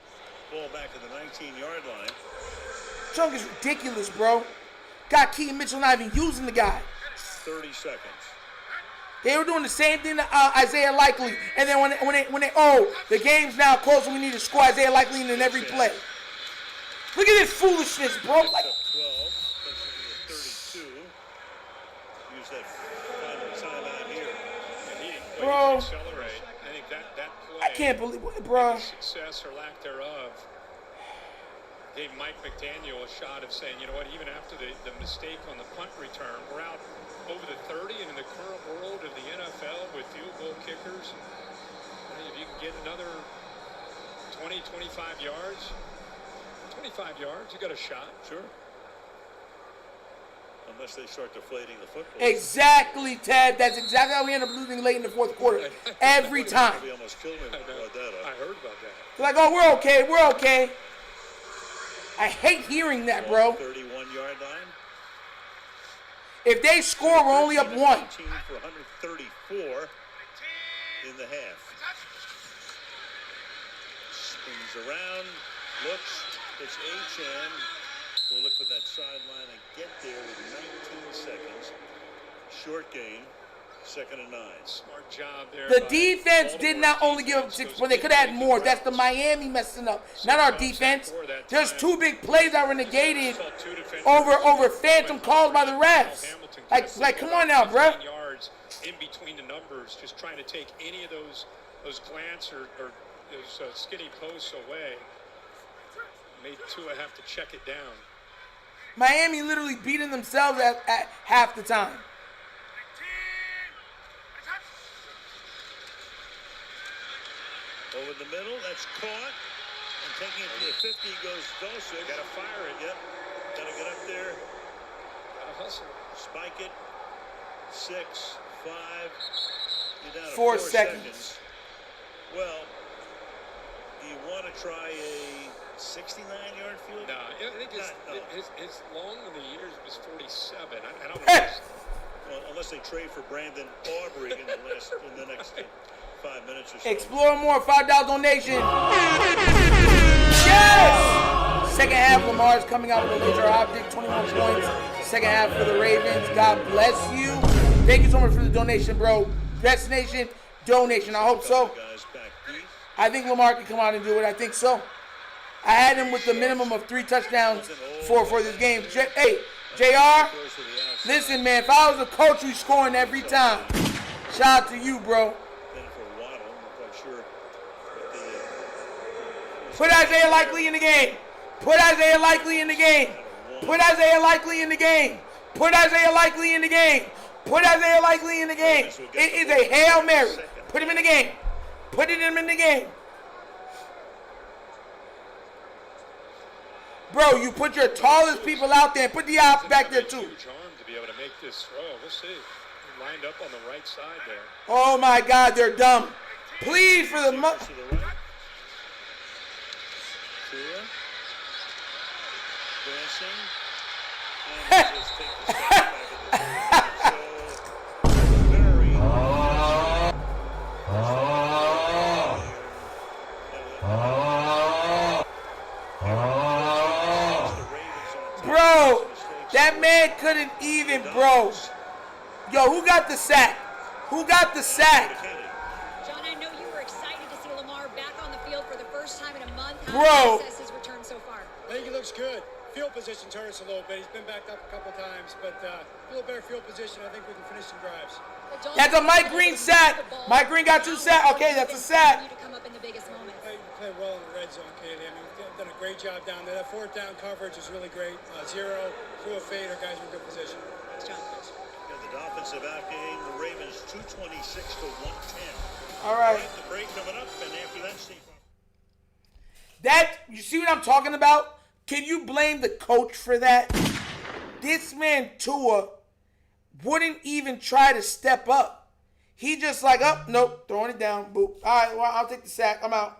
ball back at the 19-yard line. Chunk is ridiculous, bro. Got Katon Mitchell not even using the guy. 30 seconds. They were doing the same thing to Isaiah Likely. And then when they the game's now close and we need to score Isaiah Likely in every play. Look at this foolishness, bro. Like, 12, takes it to the 32. Use that final timeout here. And he Bro. accelerate. I think that play. I can't believe it, bro. Success or lack thereof gave Mike McDaniel a shot of saying, you know what, even after the mistake on the punt return, we're out over the 30, and in the current world of the NFL with field goal kickers, if you can get another 20, 25 yards, 25 yards, you got a shot. Sure. Unless they start deflating the football. Exactly, Ted. That's exactly how we end up losing late in the fourth quarter. Every time. He almost killed me when I brought that up. I heard about that. They're like, oh, we're okay. We're okay. I hate hearing that, bro. 31-yard line. If they score, we're only up 1. 19 for 134 in the half. Spins around, looks, it's H.M. We'll look for that sideline and get there with 19 seconds. Short gain, 2nd and 9. Smart job there. The defense did not only give up 6 points. They could have had more. That's the Miami messing up, not our defense. There's 2 big plays that were negated over phantom calls by the refs. Like, come on now, bro. Yards in between the numbers, just trying to take any of those glance or those skinny posts away. Made Tua have to check it down. Miami literally beating themselves at half the time. Over the middle, that's caught. And taking it to the 50 goes Dosick. Got to fire it. Yep. Got to get up there. Got to hustle. Spike it. 6, 5. You're down to 4 4 seconds. Well, do you want to try a 69-yard field? No, I think his long in the years was 47. I don't Hey. know. Well, unless they trade for Brandon Aubrey in the next 5 minutes or so. Explore more, $5 donation. Yes! Second half, Lamar's coming out with a laser optic, 21 points. Second half for the Ravens. God bless you. Thank you so much for the donation, bro. Destination, donation. I hope so. Guys back deep. I think Lamar can come out and do it. I think so. I had him with the minimum of 3 touchdowns for this game. Hey, JR, listen, man, if I was a coach, we scoring every time. Shout out to you, bro. Then for Waddle, I'm not quite sure. Put Isaiah Likely in the game. Put Isaiah Likely in the game. Put Isaiah Likely in the game. Put Isaiah Likely in the game. Put Isaiah Likely in the game. It is a Hail Mary. Put him in the game. Put him in the game. Bro, you put your tallest people out there and put the ops back there too. Huge arm to be able to make this throw. We'll see. He lined up on the right side there. Oh my God, they're dumb. Please for the To the right. Tua. Dancing. And he just takes the step back at the so very Bro, that man couldn't even, bro. Yo, who got the sack? Who got the sack? John, I know you were excited to see Lamar back on the field for the first time in a month. How Bro. do you assess his return so far? I think he looks good. Field position's hurt us a little bit. He's been backed up a couple times, but a little better field position. I think we can finish some drives. That's a Mike Green sack. Mike Green got 2 sacks. Okay, that's a sack. To come up in the biggest moments. played well in the red zone, Katie. I mean, we've done a great job down there. That fourth down coverage is really great. Zero, through a fade, our guys are in good position. Thanks, John. Yeah, the Dolphins have outgained the Ravens 226 to 110. All right. The break coming up, and after that, Steve. You see what I'm talking about? Can you blame the coach for that? This man, Tua, wouldn't even try to step up. He just like, nope, throwing it down, boop. All right, well, I'll take the sack. I'm out.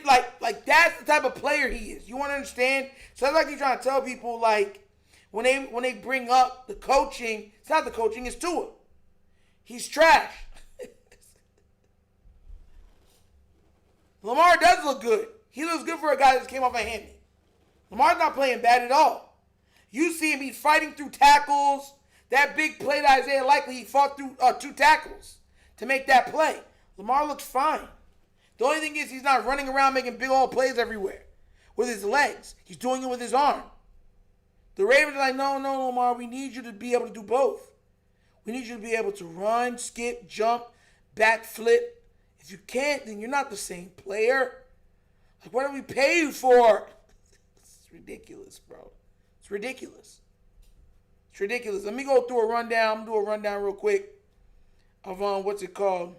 Like that's the type of player he is. You want to understand? So that's like he's trying to tell people, like, when they bring up the coaching, it's not the coaching, it's Tua. He's trash. Lamar does look good. He looks good for a guy that came off a hammy. Lamar's not playing bad at all. You see him, he's fighting through tackles. That big play to Isaiah Likely, he fought through 2 tackles to make that play. Lamar looks fine. The only thing is he's not running around making big old plays everywhere with his legs. He's doing it with his arm. The Ravens are like, no, Lamar, we need you to be able to do both. We need you to be able to run, skip, jump, back flip. If you can't, then you're not the same player. Like, what do we pay you for? It's ridiculous, bro. It's ridiculous. It's ridiculous. Let me go through a rundown. I'm going to do a rundown real quick of what's it called?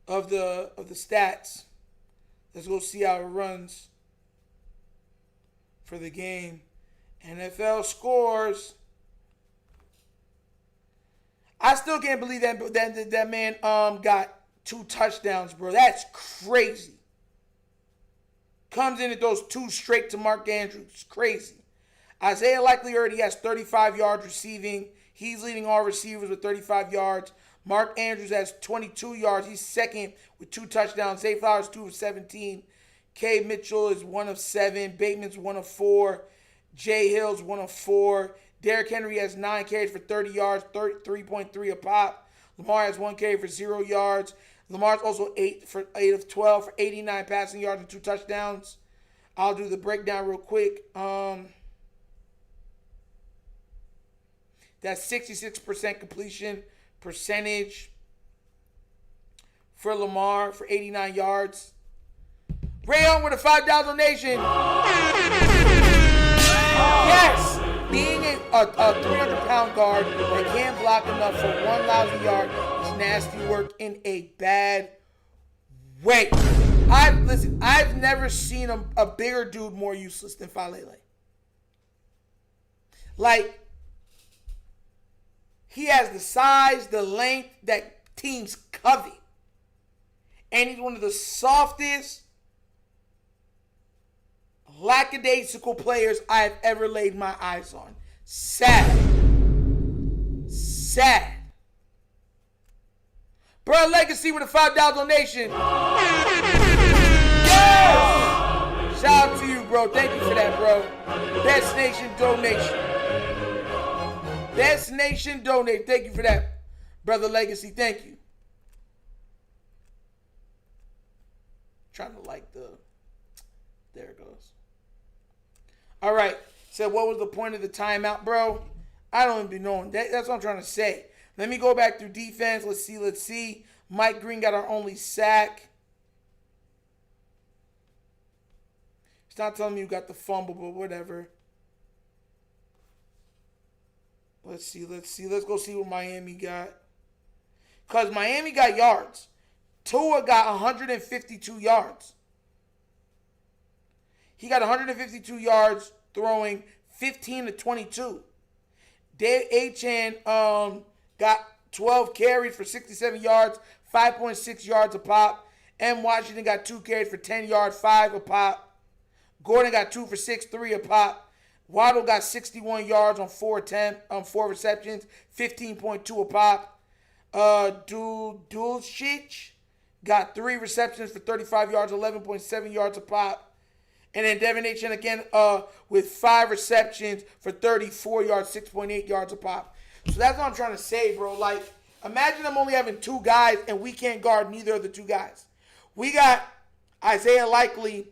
Of the stats. Let's go see how it runs for the game. NFL scores. I still can't believe that man got 2 touchdowns, bro. That's crazy. Comes in and throws 2 straight to Mark Andrews. Crazy. Isaiah Likely already has 35 yards receiving. He's leading all receivers with 35 yards. Mark Andrews has 22 yards. He's second with 2 touchdowns. Zay Flowers 2 of 17. Katon Mitchell is 1 of 7. Bateman's 1 of 4. Jay Hill's 1 of 4. Derrick Henry has 9 carries for 30 yards, 3.3 a pop. Lamar has 1 carry for 0 yards. Lamar's also 8 of 12 for 89 passing yards and 2 touchdowns. I'll do the breakdown real quick. That's 66% completion percentage for Lamar for 89 yards. Rayon with a $5 donation. Yes! Being a 300-pound guard that can't block enough for 1 lousy yard is nasty work in a bad way. I've never seen a bigger dude more useless than Falele. Like, he has the size, the length that teams covet. And he's one of the softest, lackadaisical players I have ever laid my eyes on. Sad. Bro, Legacy with a $5 donation. Yes! Shout out to you, bro. Thank you for that, bro. Best Nation donation. Best Nation donate. Thank you for that, Brother Legacy. Thank you. Trying to like there it goes. All right. So what was the point of the timeout, bro? I don't even be knowing. That's what I'm trying to say. Let me go back through defense. Let's see. Mike Green got our only sack. It's not telling me you got the fumble, but whatever. Let's see. Let's go see what Miami got. Because Miami got yards. Tua got 152 yards. He got 152 yards throwing 15 to 22. Dave Achan got 12 carries for 67 yards, 5.6 yards a pop. M. Washington got 2 carries for 10 yards, 5 a pop. Gordon got 2 for 6, 3 a pop. Waddle got 61 yards on 4 receptions, 15.2 a pop. Dulcich got 3 receptions for 35 yards, 11.7 yards a pop. And then Devin Achan again with 5 receptions for 34 yards, 6.8 yards a pop. So that's what I'm trying to say, bro. Like, imagine them only having 2 guys and we can't guard neither of the 2 guys. We got Isaiah Likely,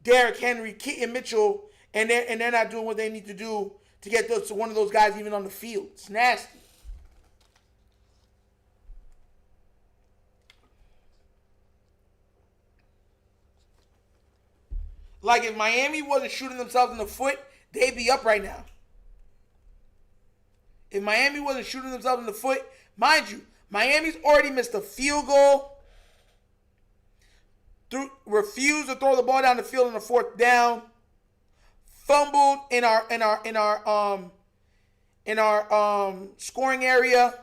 Derrick Henry, Katon Mitchell, and they're not doing what they need to do to get one of those guys even on the field. It's nasty. Like, if Miami wasn't shooting themselves in the foot, they'd be up right now. If Miami wasn't shooting themselves in the foot, mind you, Miami's already missed a field goal. Refused to throw the ball down the field on the fourth down. Fumbled in our scoring area,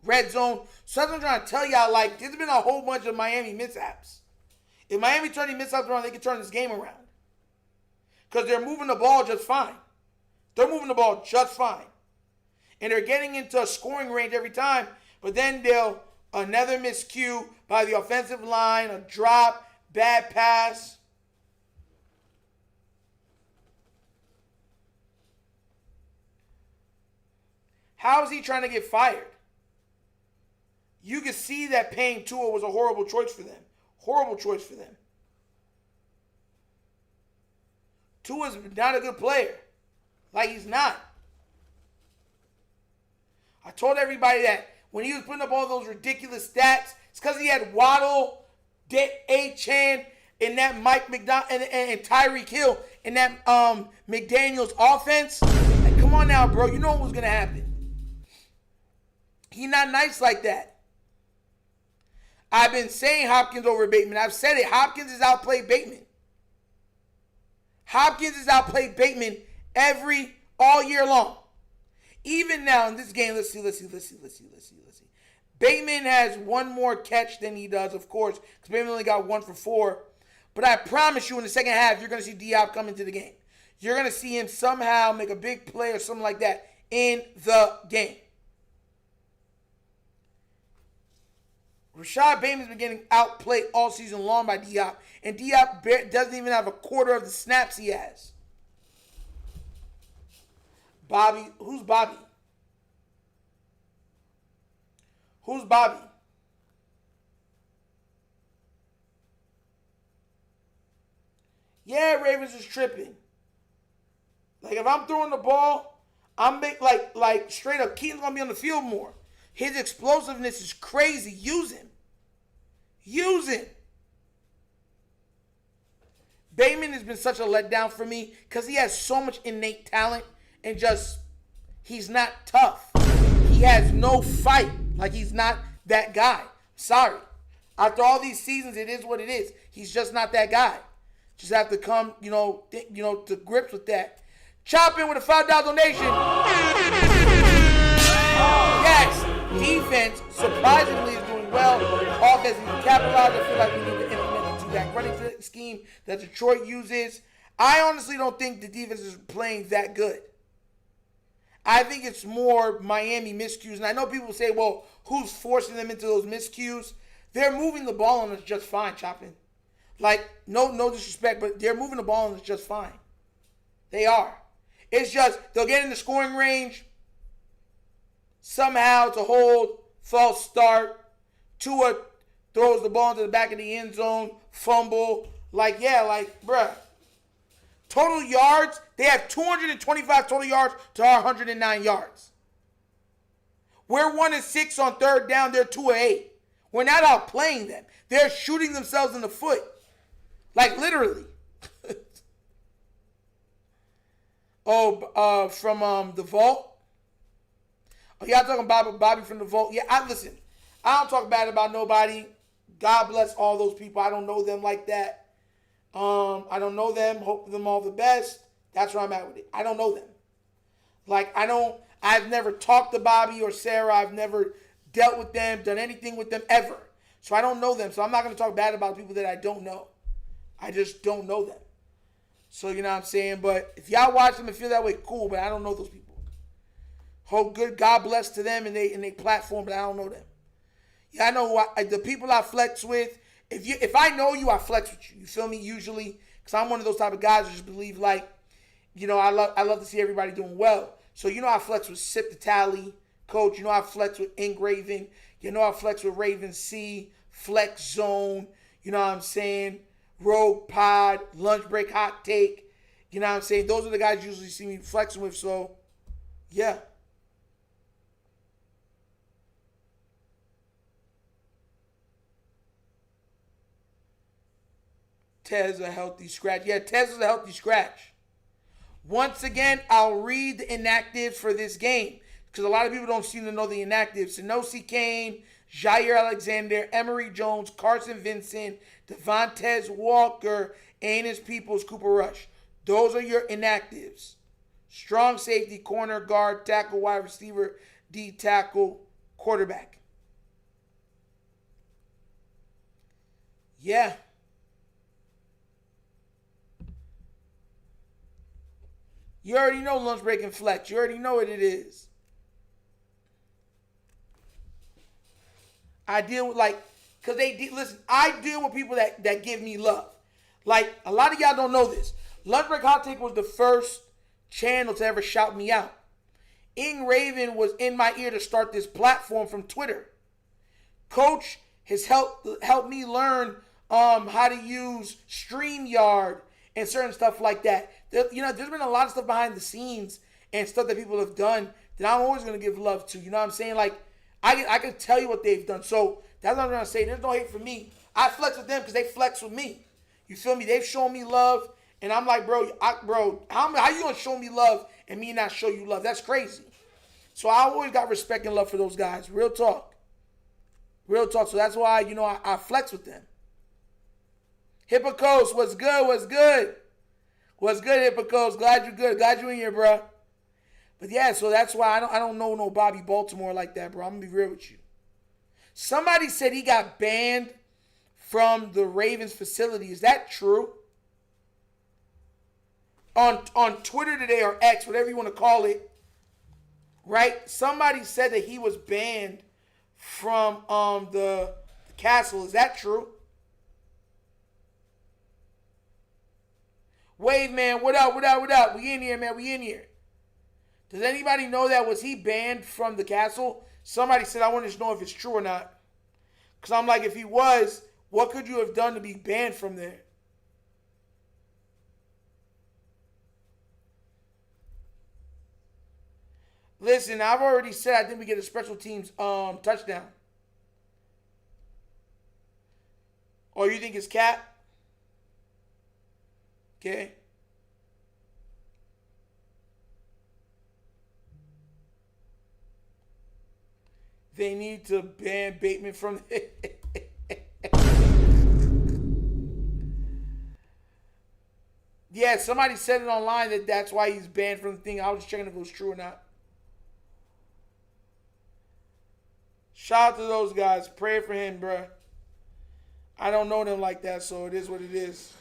red zone. So that's what I'm trying to tell y'all. Like, there's been a whole bunch of Miami mishaps. If Miami turn these mishaps around, they can turn this game around. Because they're moving the ball just fine. They're moving the ball just fine. And they're getting into a scoring range every time. But then they'll, another miscue by the offensive line, a drop, bad pass. How is he trying to get fired? You can see that paying Tua was a horrible choice for them. Horrible choice for them. Tua's not a good player. Like, he's not. I told everybody that when he was putting up all those ridiculous stats, it's because he had Waddle, A-Chan, and that Mike McDonald, and Tyreek Hill in that McDaniels offense. Like, come on now, bro. You know what was going to happen. He's not nice like that. I've been saying Hopkins over Bateman. I've said it. Hopkins has outplayed Bateman. Hopkins has outplayed Bateman all year long. Even now in this game, let's see. Bateman has one more catch than he does, of course, because Bateman only got 1 for 4. But I promise you, in the second half, you're going to see Diop come into the game. You're going to see him somehow make a big play or something like that in the game. Rashad Bateman's been getting outplayed all season long by Diop, and Diop doesn't even have a quarter of the snaps he has. Bobby, who's Bobby? Who's Bobby? Yeah, Ravens is tripping. Like, if I'm throwing the ball, I'm like straight up, Keaton's gonna be on the field more. His explosiveness is crazy. Use him. Use him. Bateman has been such a letdown for me because he has so much innate talent and just, he's not tough. He has no fight. Like, he's not that guy. Sorry. After all these seasons, it is what it is. He's just not that guy. Just have to come, to grips with that. Chop in with a $5 donation. Yes. Defense, surprisingly, is doing well. Offense needs to capitalize. I feel like we need to implement the two-back running scheme that Detroit uses. I honestly don't think the defense is playing that good. I think it's more Miami miscues. And I know people say, well, who's forcing them into those miscues? They're moving the ball on us just fine, Chopping. Like, no disrespect, but they're moving the ball on us just fine. They are. It's just, they'll get in the scoring range. Somehow it's a hold, false start. Tua throws the ball into the back of the end zone, fumble. Bruh. Total yards, they have 225 total yards to our 109 yards. We're 1-6 on third down, they're 2-8. We're not outplaying them. They're shooting themselves in the foot. Like, literally. From the vault. Oh, y'all talking about Bobby from the vault? Yeah, listen. I don't talk bad about nobody. God bless all those people. I don't know them like that. I don't know them. Hope them all the best. That's where I'm at with it. I don't know them. I've never talked to Bobby or Sarah. I've never dealt with them, done anything with them ever. So I don't know them. So I'm not going to talk bad about people that I don't know. I just don't know them. So, you know what I'm saying? But if y'all watch them and feel that way, cool. But I don't know those people. Hope good, God bless to them and they platform, but I don't know them. Yeah, I know the people I flex with. If I know you, I flex with you. You feel me? Usually, because I'm one of those type of guys who just believe I love to see everybody doing well. So I flex with Sip the Tally, Coach. I flex with Engraving. I flex with Raven C, Flex Zone. You know what I'm saying? Rogue Pod, Lunch Break Hot Take. You know what I'm saying? Those are the guys you usually see me flexing with. So, yeah. Tez a healthy scratch. Yeah, Tez is a healthy scratch. Once again, I'll read the inactives for this game because a lot of people don't seem to know the inactives. Sanosi Kane, Jair Alexander, Emory Jones, Carson Vincent, Devontae Walker, Anis Peoples, Cooper Rush. Those are your inactives. Strong safety, corner, guard, tackle, wide receiver, D tackle, quarterback. Yeah. You already know lunch break and flex. You already know what it is. I deal with because listen, I deal with people that give me love. Like, a lot of y'all don't know this. Lunch break hot take was the first channel to ever shout me out. Ing Raven was in my ear to start this platform from Twitter. Coach has helped me learn how to use StreamYard and certain stuff like that. There's been a lot of stuff behind the scenes and stuff that people have done that I'm always going to give love to. You know what I'm saying? Like, I can tell you what they've done. So that's what I'm going to say. There's no hate for me. I flex with them because they flex with me. You feel me? They've shown me love. And I'm like, bro, how you going to show me love and me not show you love? That's crazy. So I always got respect and love for those guys. Real talk. Real talk. So that's why, I flex with them. Hippocos, what's good? What's good? What's good, Hippocos? Glad you're good. Glad you're in here, bro. But yeah, so that's why I don't know no Bobby Baltimore like that, bro. I'm going to be real with you. Somebody said he got banned from the Ravens facility. Is that true? On Twitter today, or X, whatever you want to call it, right? Somebody said that he was banned from the castle. Is that true? Wave man, what up, what up, what up? We in here, man, we in here. Does anybody know that? Was he banned from the castle? Somebody said, I want to know if it's true or not. Because I'm like, if he was, what could you have done to be banned from there? Listen, I've already said I think we get a special teams touchdown. Or you think it's Cap? Okay. They need to ban Bateman from Yeah, somebody said it online that's why he's banned from the thing. I was just checking if it was true or not. Shout out to those guys. Pray for him, bruh. I don't know them like that, so it is what it is.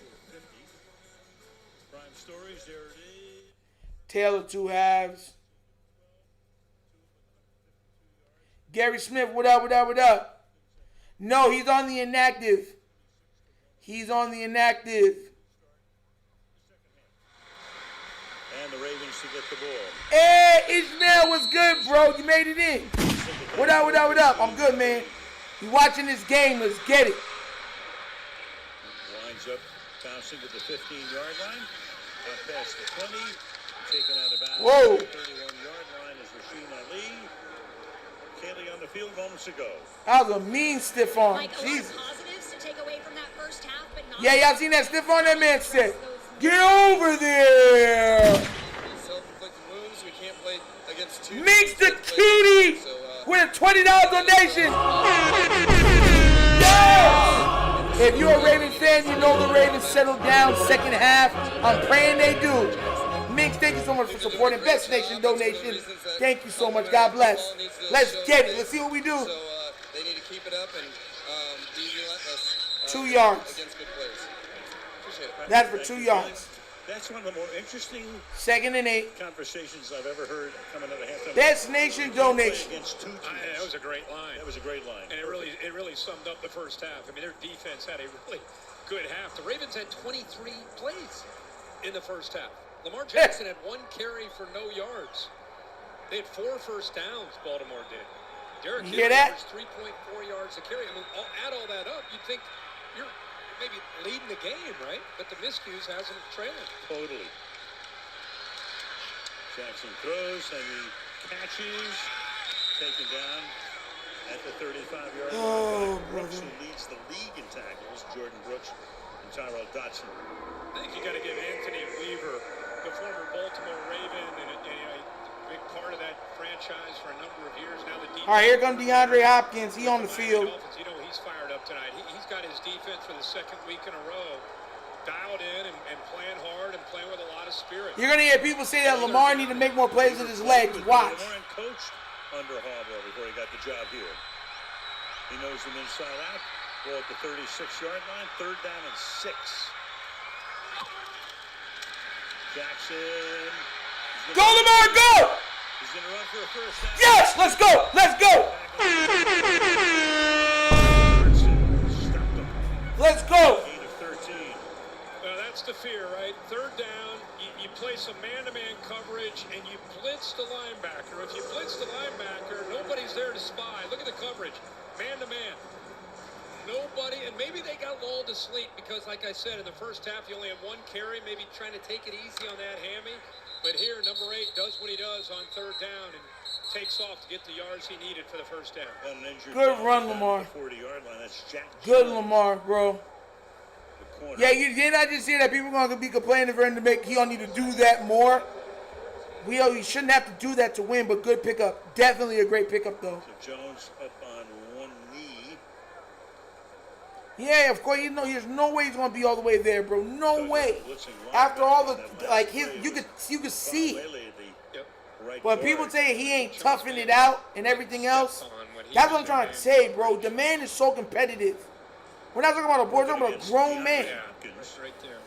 Prime stories, there it is. Taylor, 2 halves. Gary Smith, what up, what up, what up? No, he's on the inactive. He's on the inactive. And the Ravens to get the ball. Hey, Ishmael, what's good, bro? You made it in. What up, what up, what up? I'm good, man. You watching this game, let's get it. Winds up Thompson at the 15-yard line. Up past the 20. Taken out of bounds. Whoa. 31-yard line is Rasheen Ali. Kaylee on the field moments ago. That was a mean stiff arm. Like, a lot Jesus. of positives to take away from that first half, but not Yeah, y'all seen that stiff arm that man said? Get over there. Self-inflicted wounds. We can't play against two. Minx the cutie with a $20 donation. Yes! If you're a Ravens fan, you know the Ravens settled down second half. I'm praying they do. Minx, thank you so much for supporting Best Nation donation. Thank you so much. God bless. Let's get it. Let's see what we do. So they need to keep it up and be relentless. 2 yards. Against good players. Appreciate it. That's for 2 yards. That's one of the more interesting 2nd and 8. conversations I've ever heard coming out of halftime. Best Nation donation. Against two teams. That was a great line. That was a great line. And it really summed up the first half. I mean, their defense had a really good half. The Ravens had 23 plays in the first half. Lamar Jackson had 1 carry for no yards. They had 4 first downs, Baltimore did. Derrick You hear Henry that? averaged 3.4 yards a carry. I mean, add all that up, you'd think you're maybe leading the game, right? But the miscues has them trailing. Totally. Jackson throws and he catches. Taken down at the 35-yard line. Oh, Brooks, brother. who leads the league in tackles. Jordan Brooks and Tyrell Dodson. I think you got to give Anthony Weaver, the former Baltimore Raven, and a big part of that franchise for a number of years now. All right, here comes DeAndre Hopkins. He on the field. Dolphins, you know, he's fired up tonight. He's got his defense for the second week in a row dialed in and playing hard and playing with a lot of spirit. You're going to hear people say that Lamar need to make more plays with his legs. Watch. Lamar coached under Harbaugh before he got the job here. He knows them inside out. Ball at the 36-yard line. 3rd down and 6. Jackson. Go, Lamar, go! He's going to run for a first down. Yes, let's go, let's go. Stopped him. Let's go. 8 of 13. Well, that's the fear, right? 3rd down, you play some man-to-man coverage, and you blitz the linebacker. If you blitz the linebacker, nobody's there to spy. Look at the coverage, man-to-man. Nobody, and maybe they got lulled to sleep because, like I said, in the first half, you only had 1 carry, maybe trying to take it easy on that hammy. But here, number 8 does what he does on 3rd down and takes off to get the yards he needed for the first down. Good run, Lamar. 40-yard line. That's Jack. Good, Lamar, bro. Yeah, you did not just say that people are going to be complaining for him to make. He don't need to do that more. He shouldn't have to do that to win, but good pickup. Definitely a great pickup, though. So Jones up on 1 knee. Yeah, of course. You know, there's no way he's going to be all the way there, bro. No way. After all the you could see. When people say he ain't toughing it out and everything else, that's what I'm trying to say, bro. The man is so competitive. We're not talking about a boy, we're talking about a grown man. Yeah, right there.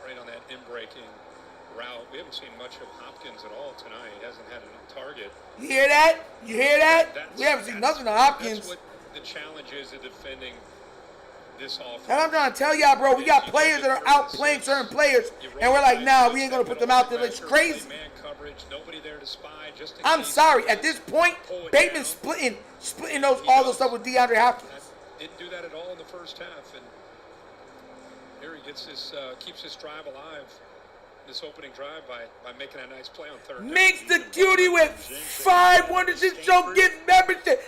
Right on that in-breaking route. We haven't seen much of Hopkins at all tonight. He hasn't had a target. You hear that? You hear that? We haven't seen nothing of Hopkins. That's what the challenge is of defending this offense. And I'm trying to tell y'all, bro, we got players that are outplaying certain players, and we're like, nah, we ain't going to put them out there. It's crazy. Man coverage, nobody there to spy, just in I'm case. sorry. At this point, Bateman's splitting all those stuff with DeAndre Hopkins. Didn't do that at all in the first half, and here he gets his keeps his drive alive. This opening drive by making a nice play on 3rd down. Makes the cutie with 5 wonders. This show gets membership.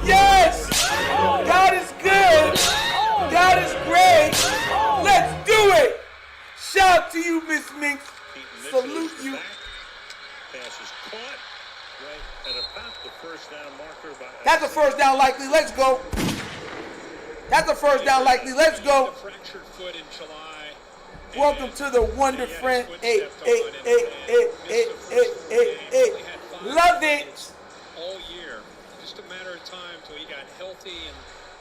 Yes! God is good. God is great. Let's do it. Shout out to you, Miss Minx. Salute you. Pass is caught right at about the 1st down marker. That's a 1st down likely. Let's go. That's a 1st down likely. Let's go. Fractured foot in July. Welcome to the Wonder Friend. Hey. Love it. All year. Just a matter of time till he got healthy and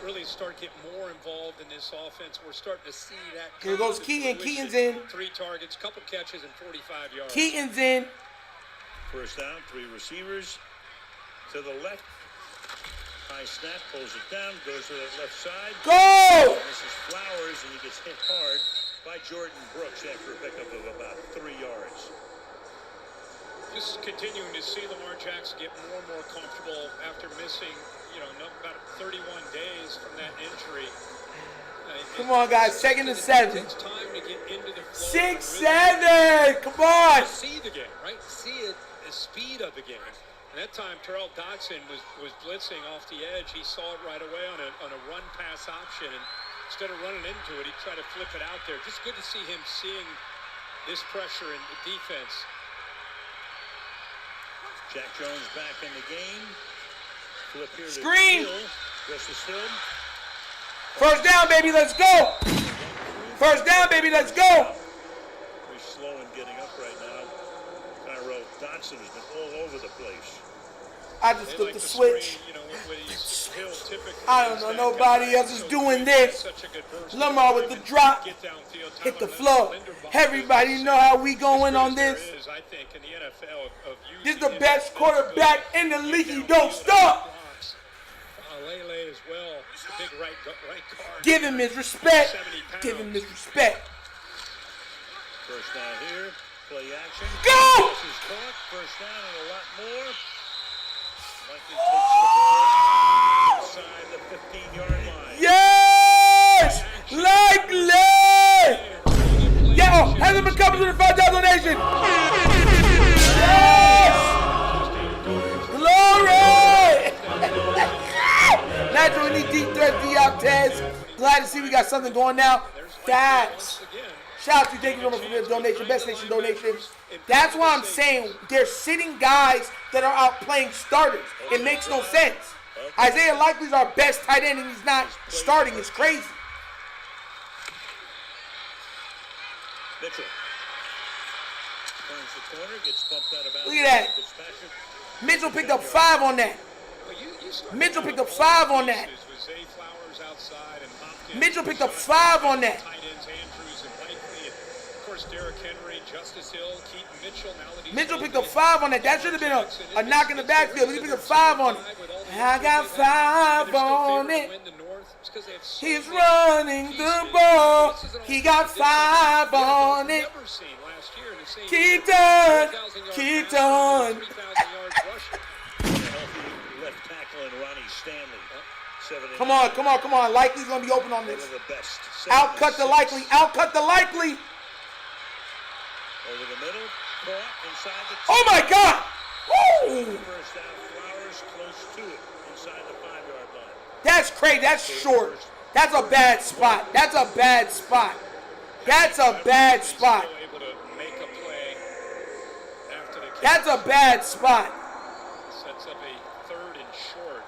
really start getting more involved in this offense. We're starting to see that. Here goes Keaton. Keaton's in. 3 targets, couple catches, and 45 yards. Keaton's in. 1st down, 3 receivers to the left. High snap, pulls it down, goes to the left side. Go! This is Flowers, and he gets hit hard by Jordan Brooks after a pickup of about 3 yards. Just continuing to see Lamar Jackson get more and more comfortable after missing, about 31 days from that injury. Come on, guys. 2nd and 7. It's time to get into the flow. 6-7. Come on. See the game, right? See it, the speed of the game. And that time, Terrell Dodson was blitzing off the edge. He saw it right away on a run-pass option, and instead of running into it, he tried to flip it out there. Just good to see him seeing this pressure in the defense. Jack Jones back in the game. Flip here to Screen. Goes to Still. 1st down, baby. Let's go. 1st down, baby. Let's go. We're slow in getting up right now. Tyrell Dodson has been all over the place. I just flipped the switch. I don't know. Nobody else is doing this. Lamar with the drop. Hit the floor. Everybody know how we going on this. This is the best quarterback in the league. You don't stop. Give him his respect. Give him his respect. 1st down here. Play action. Go! This is caught. 1st down and a lot more. Likely takes the ball inside the 15-yard line. Yes! Likely! Yeah, oh, has it been coming to the $5 donation? Yes! Glory! Imagine we need deep threats, Tez. Glad to see we got something going now. Facts. Shout out to thank you for the donation, Best Nation donation. That's why I'm saying they're sitting guys that are out playing starters. It makes no sense. Isaiah Likely's our best tight end and he's not starting. It's crazy. Mitchell turns the corner, gets bumped out of bounds. Look at that. Mitchell picked up 5 on that. Mitchell picked up 5 on that. Mitchell picked up 5 on that. Mitchell picked up 5 on that. That should have been a knock in the backfield. He picked up 5 on it. I got 5 on it. He's running the ball. He got 5 on it. Katon. Katon. Come on, come on, come on. Likely's going to be open on this. Outcut the Likely. Outcut the Likely. Over the middle, caught inside the Oh my God! Woo! First down, Flowers close to it, inside the 5-yard line. That's crazy. That's short. That's a bad spot. That's a bad spot. That's a bad spot. That's a bad spot. Sets up a 3rd and short.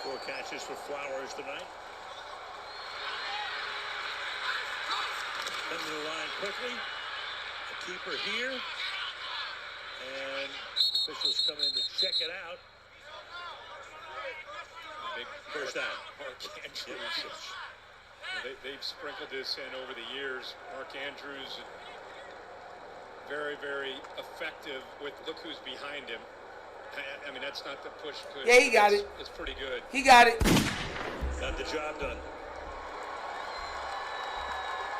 Four catches for Flowers tonight. Come to the line quickly. A keeper here. And officials come in to check it out. Big First down. Mark Andrews. They've sprinkled this in over the years. Mark Andrews, very, very effective with look who's behind him. I mean, that's not the push. Yeah, he got it. It's pretty good. He got it. Got the job done.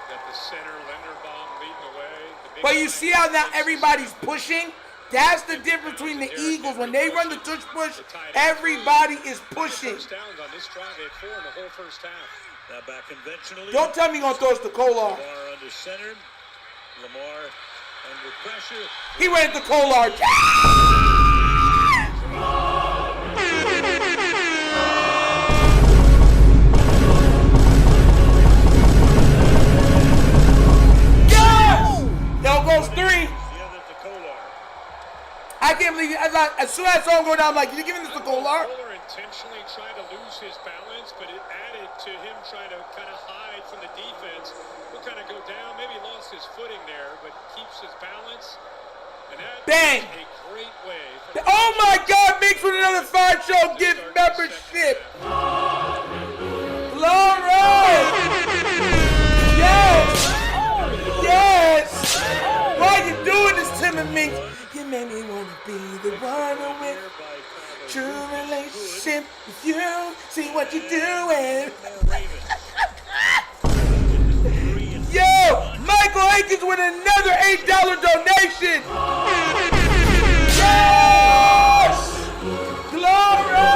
Got the center, Linderbaum leading the way. But you see how now everybody's pushing? That's the difference between the Eagles. When they run the tush push, everybody is pushing. First downs on this drive. They had 4 in the whole first half. Now back conventionally. Don't tell me you're going to throw us to Kolar. Lamar under center. Lamar under pressure. He went to Kolar. There goes 3. I can't believe it. As soon as I saw him go down, I'm like, you giving this to Kolar? Kolar intentionally tried to lose his balance, but it added to him trying to kind of hide from the defense. He'll kind of go down, maybe lost his footing there, but keeps his balance. And that Bang! is a great way. Oh my God, Mix with another 5-show gift membership. Glory! Yes! Yes! Why are you doing this to me, Mix? You made me want to be the one with true relationship with you. See what you're doing. Yo, Michael Akins with another $8 donation. Yes! Glory!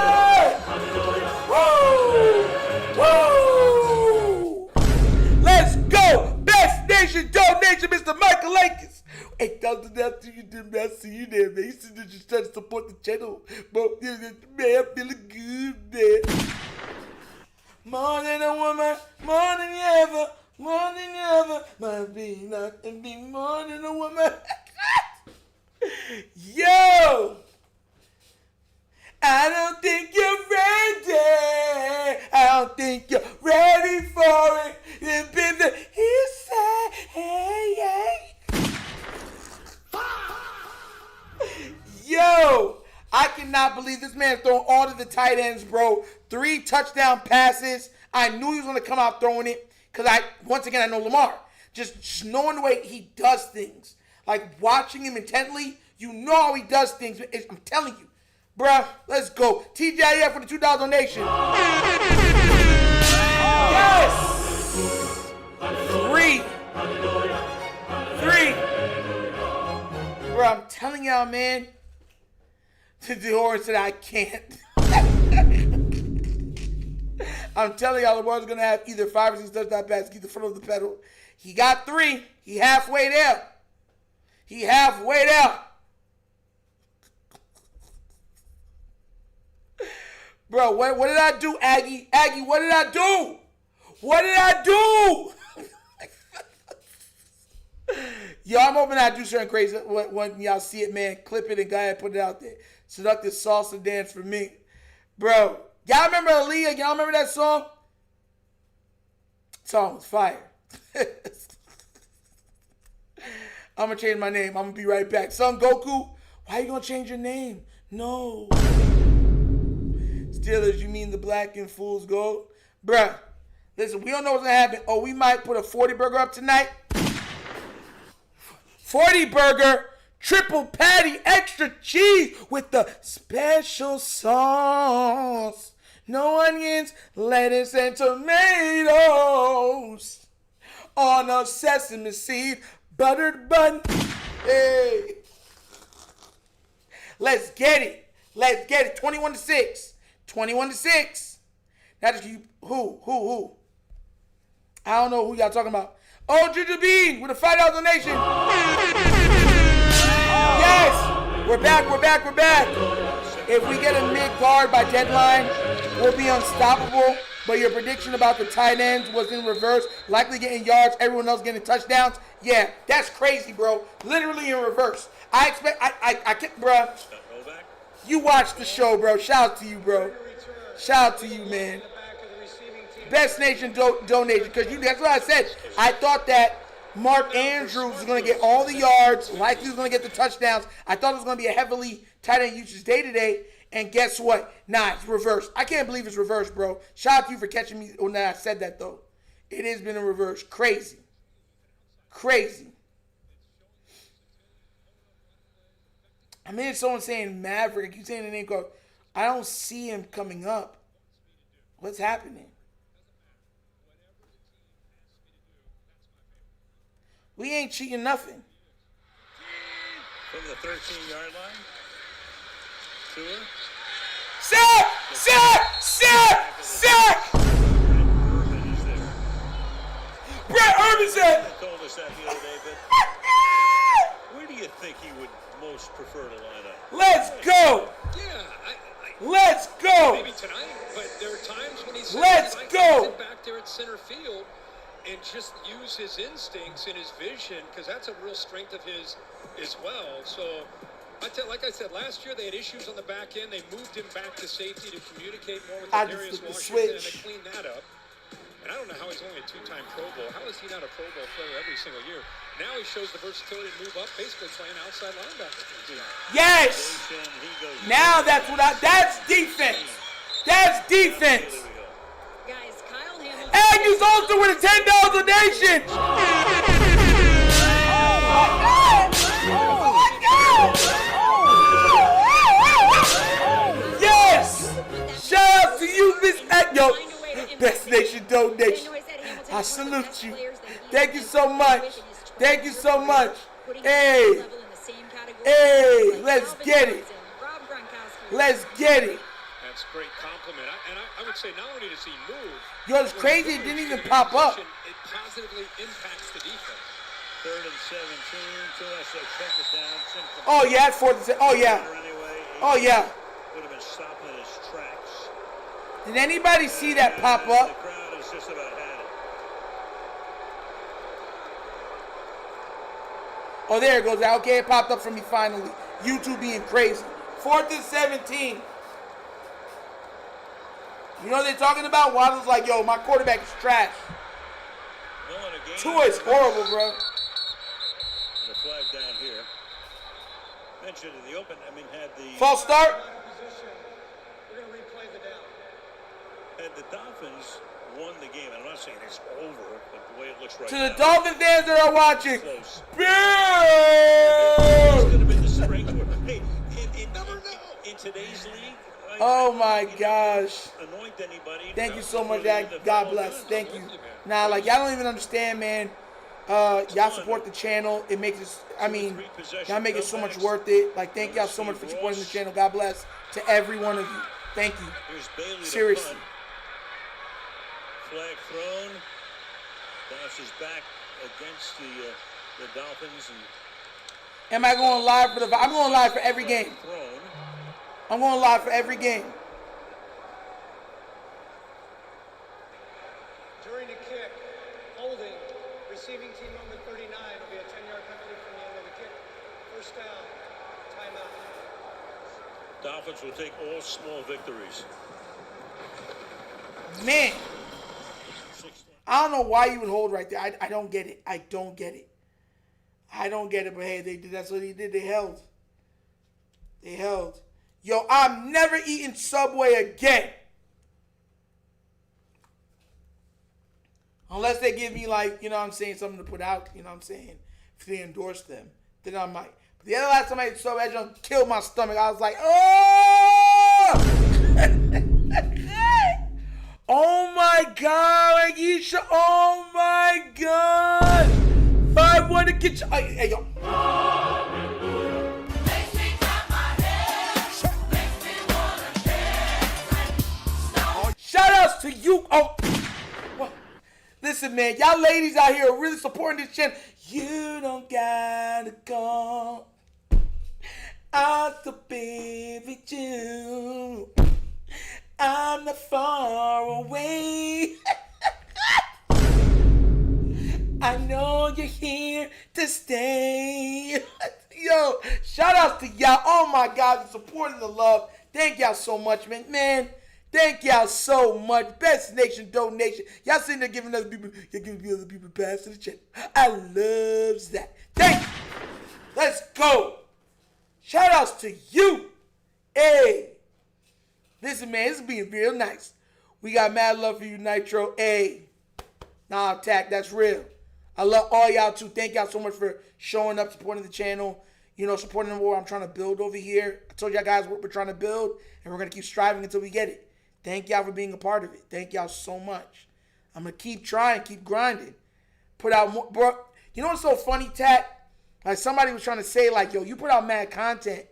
Woo! Woo! Let's go! Best Nation donation, Mr. Michael Akins. $8 after you did, man. I see you there, man. You should just try to support the channel. But, man, I'm feeling good, man. More than a woman, more than you ever, more than you ever. Might be not and be more than a woman. Yo! I don't think you're ready. I don't think you're ready for it. It's been the he said, hey, hey. Yo, I cannot believe this man throwing all of the tight ends, bro. 3 touchdown passes. I knew he was going to come out throwing it because once again, I know Lamar. Just knowing the way he does things. Like watching him intently, you know how he does things. I'm telling you. Bruh, let's go. TJF for the $2 donation. Yes! 3. Bro, I'm telling y'all, man. To the horse that I can't. I'm telling y'all, Lamar's going to have either 5 or 6 touchdown passes, keep the foot of the pedal. He got 3. He halfway there. Bro, what did I do, Aggie? Aggie, what did I do? What did I do? Yo, I'm hoping I do something crazy when y'all see it, man. Clip it and go ahead and put it out there. Seductive salsa dance for me. Bro, y'all remember Aaliyah? Y'all remember that song? Song was fire. I'm going to change my name. I'm going to be right back. Son Goku, why are you going to change your name? No. Steelers, you mean the black and fool's gold? Bruh, listen, we don't know what's going to happen. Oh, we might put a 40 burger up tonight. 40 burger, triple patty, extra cheese with the special sauce. No onions, lettuce, and tomatoes. On a sesame seed, buttered bun. Hey. Let's get it. Let's get it. 21-6. 21-6. Now just you. Who? I don't know who y'all talking about. Oh, Juju Bean with a $5 donation. Yes. We're back. If we get a mid guard by deadline, we'll be unstoppable. But your prediction about the tight ends was in reverse. Likely getting yards, everyone else getting touchdowns. Yeah, that's crazy, bro. Literally in reverse. I expect, I can't, bro. You watch the show, bro. Shout out to you, bro. Shout out to you, man. Best Nation donation. Because that's what I said. I thought that Mark Andrews was going to get all the yards. Likely was going to get the touchdowns. I thought it was going to be a heavily tight end usage day to day. And guess what? Nah, it's reversed. I can't believe it's reversed, bro. Shout out to you for catching me when I said that, though. It has been in reverse. Crazy. I mean, someone saying Maverick. I keep saying the name called. I don't see him coming up. What's happening? We ain't cheating nothing. From the 13-yard line. Tua. Sack! Brett Urban said. I told us that the other day, but where do you think he would most prefer to line up? Let's go. Yeah, Let's go. maybe tonight, but there are times when he says Let's he likes go. to sit back there at center field and just use his instincts and his vision, because that's a real strength of his as well. So, like I said, last year they had issues on the back end. They moved him back to safety to communicate more with Darius Washington, and they cleaned that up. And I don't know how he's only a two-time Pro Bowl. How is he not a Pro Bowl player every single year? Now he shows the versatility to move up, basically playing outside linebacker. Yes. Now that's defense. That's defense. Guys, Kyle Hamilton. Aggies also with a $10 donation. Yes. Shout out to you, Miss Yo. Best Nation donation. I salute you. Thank you so much. Hey, let's get it. That's a great compliment. I would say not only does he move, Yo, it's crazy. It didn't even pop up. it positively impacts the defense. 3rd and 17. Tua, so check it down. Oh yeah, it's 4th and 7. Oh yeah. Oh yeah. Would have been stopped in his tracks. Did anybody see that pop The up? crowd has just about had it. Oh, there it goes. Okay, it popped up for me finally. YouTube being crazy. 4th and 17. You know what they're talking about? Waddle's like, yo, my quarterback is trash. Tua is horrible, bro. And a flag down here. Mentioned in the open, had the False start. We're going to replay the down. had the Dolphins won the game. I'm not saying it's over, but the way it looks right To now. the Dolphin fans that are watching. Close. Boo! It's going to be the strength. Hey, in today's league, Oh my gosh. anoint anybody. Thank you so much, God bless. Thank you. Nah, like y'all don't even understand, man. Y'all support the channel. It makes us, y'all make it so much worth it. Like, thank y'all so much for supporting the channel. God bless to every one of you. Thank you. Here's Bailey to Seriously. punt. Flag thrown. Bounces back against the Dolphins. And Am I going live for I'm going live for every game. thrown. I'm going live for every game. receiving team number 39 will be a 10-yard penalty from the end of the kick. First down, timeout. Dolphins will take all small victories. Man, I don't know why you would hold right there. I don't get it. I don't get it. But hey, they did. That's what they did. They held. Yo, I'm never eating Subway again. Unless they give me, like, you know what I'm saying, something to put out, you know what I'm saying, if they endorse them, then I might. But the other last time I ate Subway, I just killed my stomach. I was like, oh! Oh my God, Aisha, oh my God. 5-1 to get you. Hey, yo. Shout outs to you. Oh. Listen, man, y'all ladies out here are really supporting this channel. You don't gotta go. I'll still be with you. I'm not far away. I know you're here to stay. Yo, shout outs to y'all. Oh my God, the support and the love. Thank y'all so much, man. Thank y'all so much. Best Nation donation. Y'all sitting there giving other people, you're giving other people pass to the channel. I loves that. Thank you. Let's go. Shout outs to you. Hey. Listen, man, this is being real nice. We got mad love for you, Nitro. Hey. Nah, Tack, that's real. I love all y'all too. Thank y'all so much for showing up, supporting the channel. You know, supporting what I'm trying to build over here. I told y'all guys what we're trying to build, and we're going to keep striving until we get it. Thank y'all for being a part of it. Thank y'all so much. I'm going to keep trying, keep grinding. Put out more. Bro, you know what's so funny, Tat? Like, somebody was trying to say, like, yo, you put out mad content.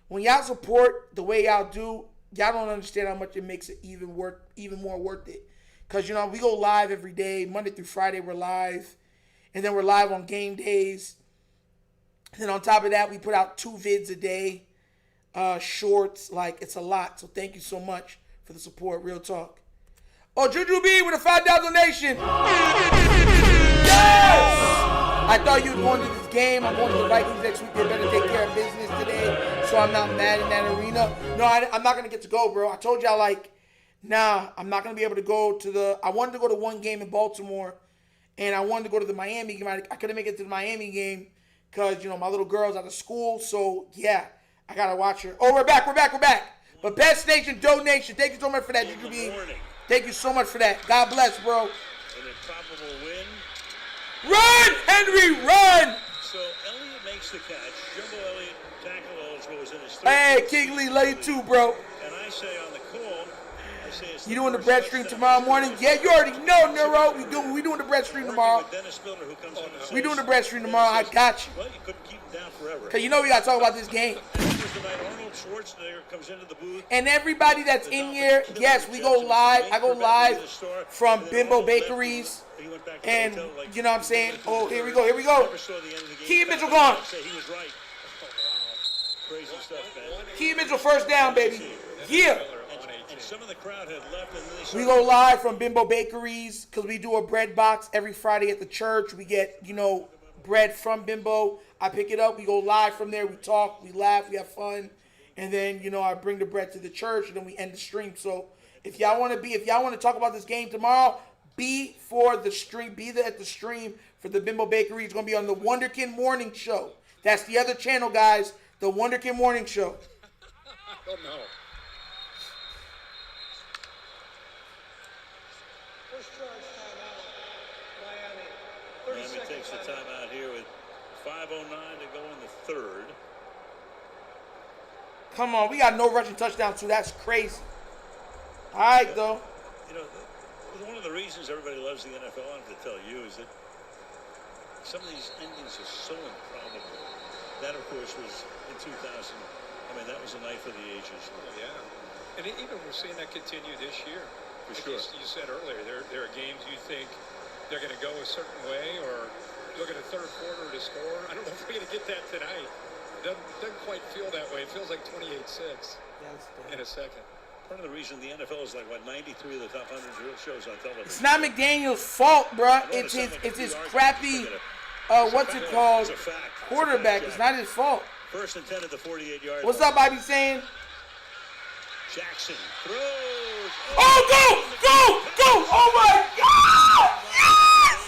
When y'all support the way y'all do, y'all don't understand how much it makes it even more worth it. Because, you know, we go live every day. Monday through Friday, we're live. And then we're live on game days. And then on top of that, we put out 2 vids a day. Shorts. Like, it's a lot. So thank you so much for the support. Real talk. Oh, Juju B with a $5 donation. Yes! I thought you were going to this game. I'm going to the Vikings next week. They better take care of business today, so I'm not mad in that arena. No, I'm not going to get to go, bro. I told y'all, like, nah, I'm not going to be able to go to the... I wanted to go to one game in Baltimore, and I wanted to go to the Miami game. I couldn't make it to the Miami game because, you know, my little girl's out of school, so, yeah, I got to watch her. Oh, we're back. But Best Nation donation. Thank you so much for that, Juju B. Thank you so much for that. God bless, bro. An improbable win. Run, Henry, run! So Elliott makes the catch. Jumbo Elliott tackle eligible was in his third. Hey, King Lee, love you too, bro. And I say on the call, you doing the bread stream tomorrow morning? Yeah, you already know, Neuro. We doing the bread stream tomorrow. We doing the bread stream tomorrow. I got you. Well, you couldn't keep him down forever. Cause you know we gotta talk about this game. And everybody that's in here, yes, we go live. I go live from Bimbo Bakeries. And you know what I'm saying? Oh, here we go. Katon Mitchell gone. Katon Mitchell first down, baby. Yeah. Some of the crowd had left. We go live from Bimbo Bakeries because we do a bread box every Friday at the church. We get, you know, bread from Bimbo. I pick it up. We go live from there. We talk. We laugh. We have fun. And then, you know, I bring the bread to the church, and then we end the stream. So if y'all want to talk about this game tomorrow, be for the stream. Be there at the stream for the Bimbo Bakery. It's going to be on the Wonderkin Morning Show. That's the other channel, guys. The Wonderkin Morning Show. Oh, no. First charge timeout, Miami. Miami takes the timeout here with 5:09 to go in the third. Come on, we got no rushing touchdown too. That's crazy. All right, though. You know, one of the reasons everybody loves the NFL, I have to tell you, is that some of these endings are so improbable. That, of course, was in 2000. I mean, that was a night for the ages. Oh, yeah. And even we're seeing that continue this year. For like sure. You said earlier, there are games you think they're going to go a certain way, or look at a third quarter to score. I don't know if we're going to get that tonight. It doesn't quite feel that way. It feels like 28-6 in a second. Part of the reason the NFL is like, what, 93 of the top 100 shows on television. It's not McDaniel's fault, bruh. It's his crappy, what's it called, quarterback. It's not his fault. First and 10 at the 48-yard line. What's up, Bobby saying? Jackson throws. Oh, go! Oh, my God! Yes!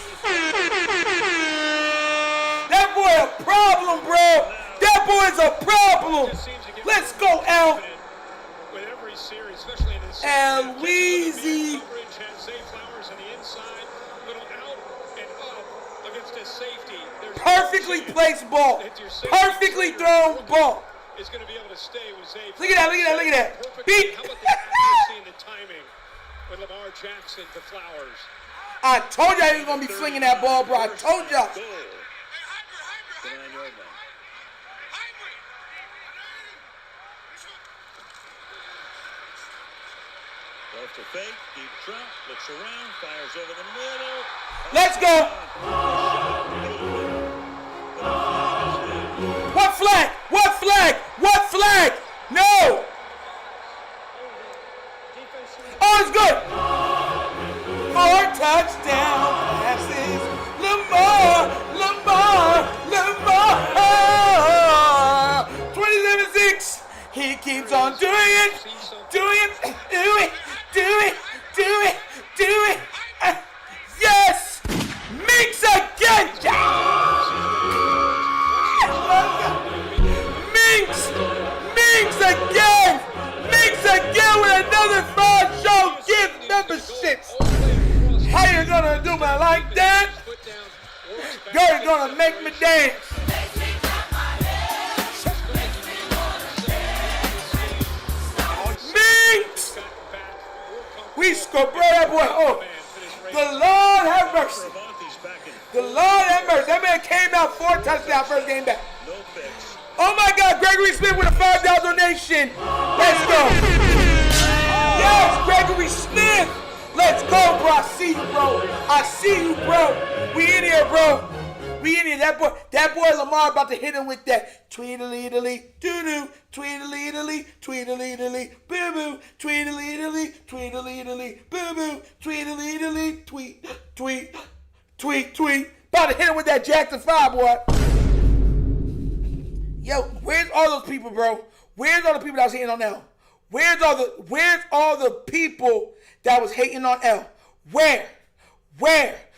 That boy a problem, bro. That boy's a problem. Let's go, L. With every series, especially in this L. Weezy. coverage has Zay Flowers on the inside, little out and up against a safety. There's Perfectly placed ball. Perfectly thrown ball. Is going to be able to stay with Zay. Look at that. Beat. How about the accuracy and the timing with Lamar Jackson to Flowers? I told y'all he was going to be flinging that ball, bro. I told y'all. Goal. The 9-yard line. Left to fake, deep drop, looks around, fires over the middle. Let's go. What flag? What flag? What flag? No. Oh, it's good. 4 touchdown passes. Lamar. 27-6. He keeps on doing it. Do it. Yes. Minks again. Minks again with another 5-show gift memberships. How you gonna do me like that? You're gonna make me dance. Minks! We score, bro, that boy. Oh, the Lord have mercy. The Lord have mercy. That man came out 4 touchdowns first game back. No fix. Oh my God, Gregory Smith with a $5 donation. Let's go. Yes, Gregory Smith. Let's go, bro. I see you, bro. We in here, bro. That boy Lamar about to hit him with that tweedledee doo-doo, tweedledee, boo-boo, tweedledee, boo-boo, tweedledee, tweet. About to hit him with that Jackson 5, boy. Yo, where's all those people, bro? Where's all the people that was hating on L? Where's all the people that was hating on L? Where?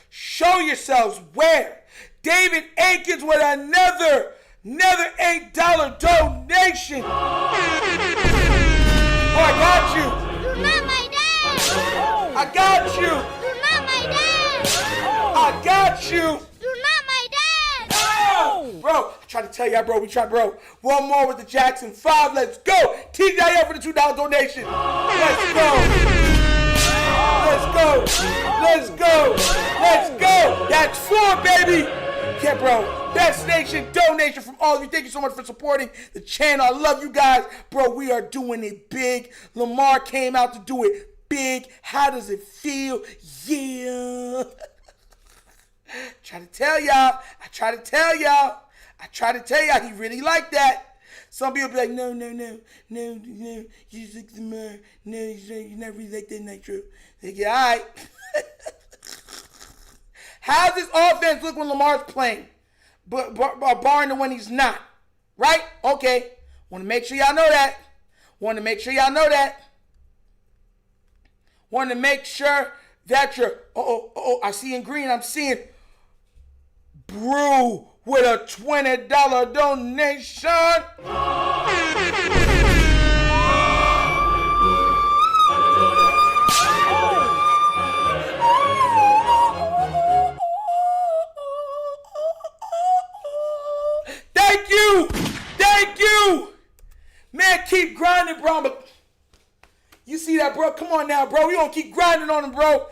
Show yourselves where. David Akins with another $8 donation. Oh, I got you. You're not my dad. I got you. You're not my dad. I got you. You're not my dad. Oh! Bro, I tried to tell y'all, bro. One more with the Jackson 5. Let's go. TJF for the $2 donation. Let's go. That's 4, baby. Yeah, bro. Best nation donation from all of you. Thank you so much for supporting the channel. I love you guys. Bro, we are doing it big. Lamar came out to do it big. How does it feel? Yeah. I try to tell y'all. He really liked that. Some people be like, no. You just like Lamar. No, you're not really like that, Nitro. They get, all right. How's this offense look when Lamar's playing? But barring the when he's not. Right? Okay. Want to make sure y'all know that. Want to make sure that you're... Oh, I see in green. I'm seeing Brew with a $20 donation. Thank you. Man, keep grinding, bro. But you see that, bro? Come on now, bro. We gonna keep grinding on him, bro.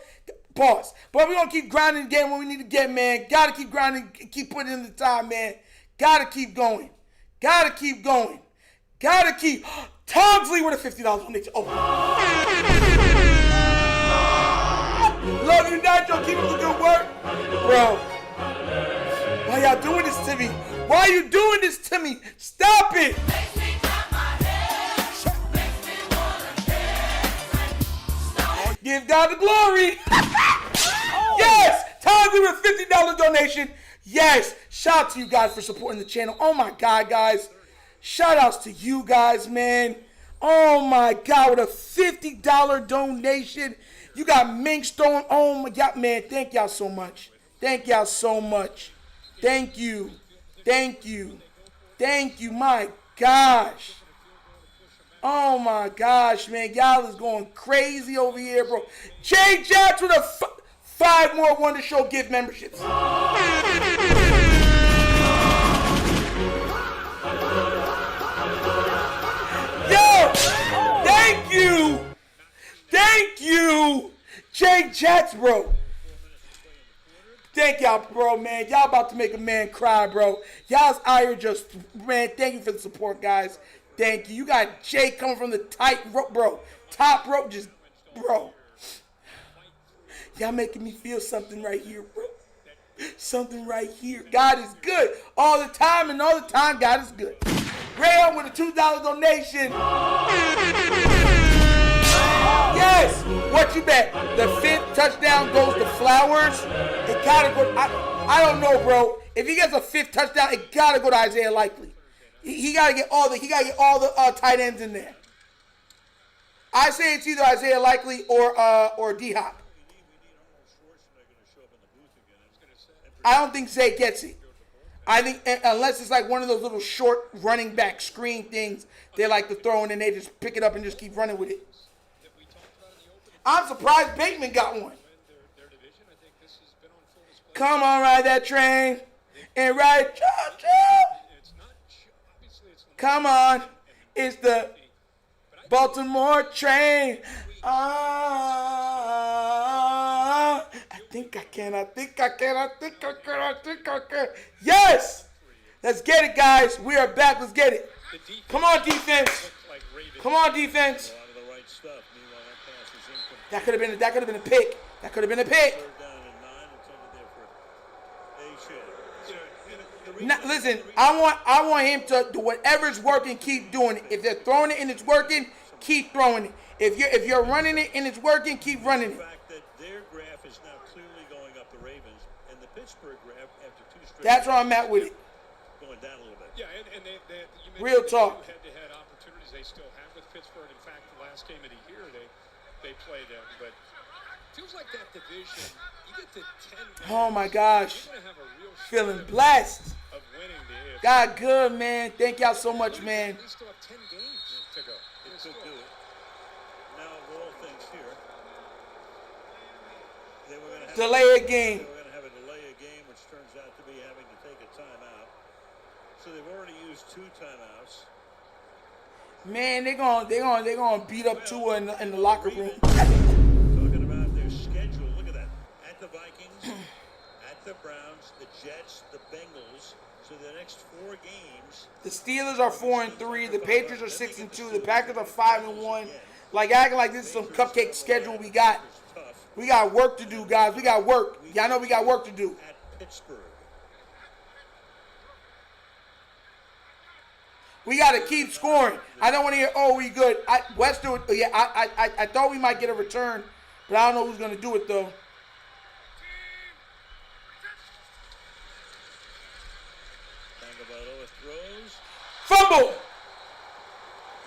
Pause. But we gonna keep grinding again when we need to get, man. Gotta keep grinding, keep putting in the time, man. Gotta keep going. Tomsley with a $50 donation. Oh. Love you, Nitro. Keep up the good work. Bro. Why y'all doing this to me? Why are you doing this to me? Stop it. Give God the glory. Yes. Tyler with a $50 donation. Yes. Shout out to you guys for supporting the channel. Oh, my God, guys. Shout outs to you guys, man. Oh, my God. With a $50 donation. You got Mink Stone. Oh, my God, man. Thank y'all so much. Thank y'all so much. Thank you. Thank you. Thank you. My gosh. Oh, my gosh, man. Y'all is going crazy over here, bro. Jay Jats with a 5 more Wonder Show gift memberships. Yo, thank you. Thank you. Jay Jats, bro. Thank y'all, bro, man. Y'all about to make a man cry, bro. Y'all's out here just, man, thank you for the support, guys. Thank you. You got Jay coming from the tight rope, bro. Top rope, just, bro. Y'all making me feel something right here, bro. Something right here. God is good all the time, and all the time, God is good. Rayon with a $2 donation. Yes. What you bet? The 5th touchdown goes to Flowers. It gotta go. I don't know, bro. If he gets a 5th touchdown, it gotta go to Isaiah Likely. He gotta get all the tight ends in there. I say it's either Isaiah Likely or D Hop. I don't think Zay gets it. I think unless it's like one of those little short running back screen things they like to throw in and they just pick it up and just keep running with it. I'm surprised Bateman got one. Come on, ride that train and ride choo-choo. Come on, it's the Baltimore train. I think I can. Yes! Let's get it, guys. We are back. Let's get it. Come on, defense. Come on, defense. That could have been a pick. That could have been a pick. Now, listen, I want him to do whatever's working, keep doing it. If they're throwing it and it's working, keep throwing it. If you're running it and it's working, keep running it. The fact that their graph is now clearly going up the Ravens, and the Pittsburgh graph after 2 straight. That's where I'm at with it. Going down a little bit. Yeah, and they you Real talk. Head-to-head opportunities they still have with Pittsburgh. In fact, the last game of the year they played them, but it feels like that division. You get to 10 games. Oh my gosh, You're gonna have a real feeling blessed. of winning the AFC. God good, man. Thank y'all so much, man. They still have 10 games to go. It could do it. Now, of all things here, they were going to Delay a game. They were going to have a delay a game, which turns out to be having to take a timeout. So they've already used 2 timeouts. Man, they're gonna beat up Tua in the locker room. Talking about their schedule, look at that. At the Vikings, at the Browns, the Jets, the Bengals. So the next 4 games. The Steelers are 4-3. The Patriots are 6-2. The Packers are 5-1. Like acting like this is some cupcake schedule we got. We got work to do, guys. We got work. Y'all know we got work to do. At Pittsburgh. We got to keep scoring. I don't want to hear, oh, we good. I thought we might get a return, but I don't know who's going to do it, though. Tagovailoa throws. Fumble!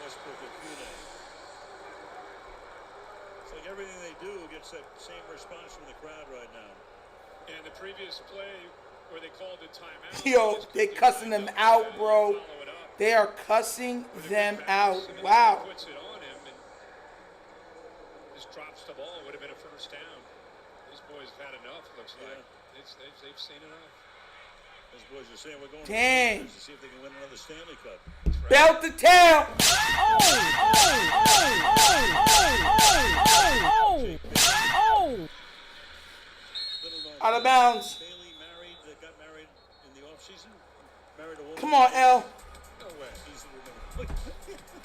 Westbrook at Punt. It's like everything they do gets that same response from the crowd right now. And the previous play where they called it timeout. Yo, they cussing them out, bro. They are cussing them out. Wow. Puts it on him and just drops the ball. It would have been a first down. These boys have had enough, looks like. They've seen enough. Those boys are saying we're going Dang. to see if they can win another Stanley Cup. Belt the tail. Out of bounds. Bailey got married in the offseason. Married a woman. Come on, L. No way.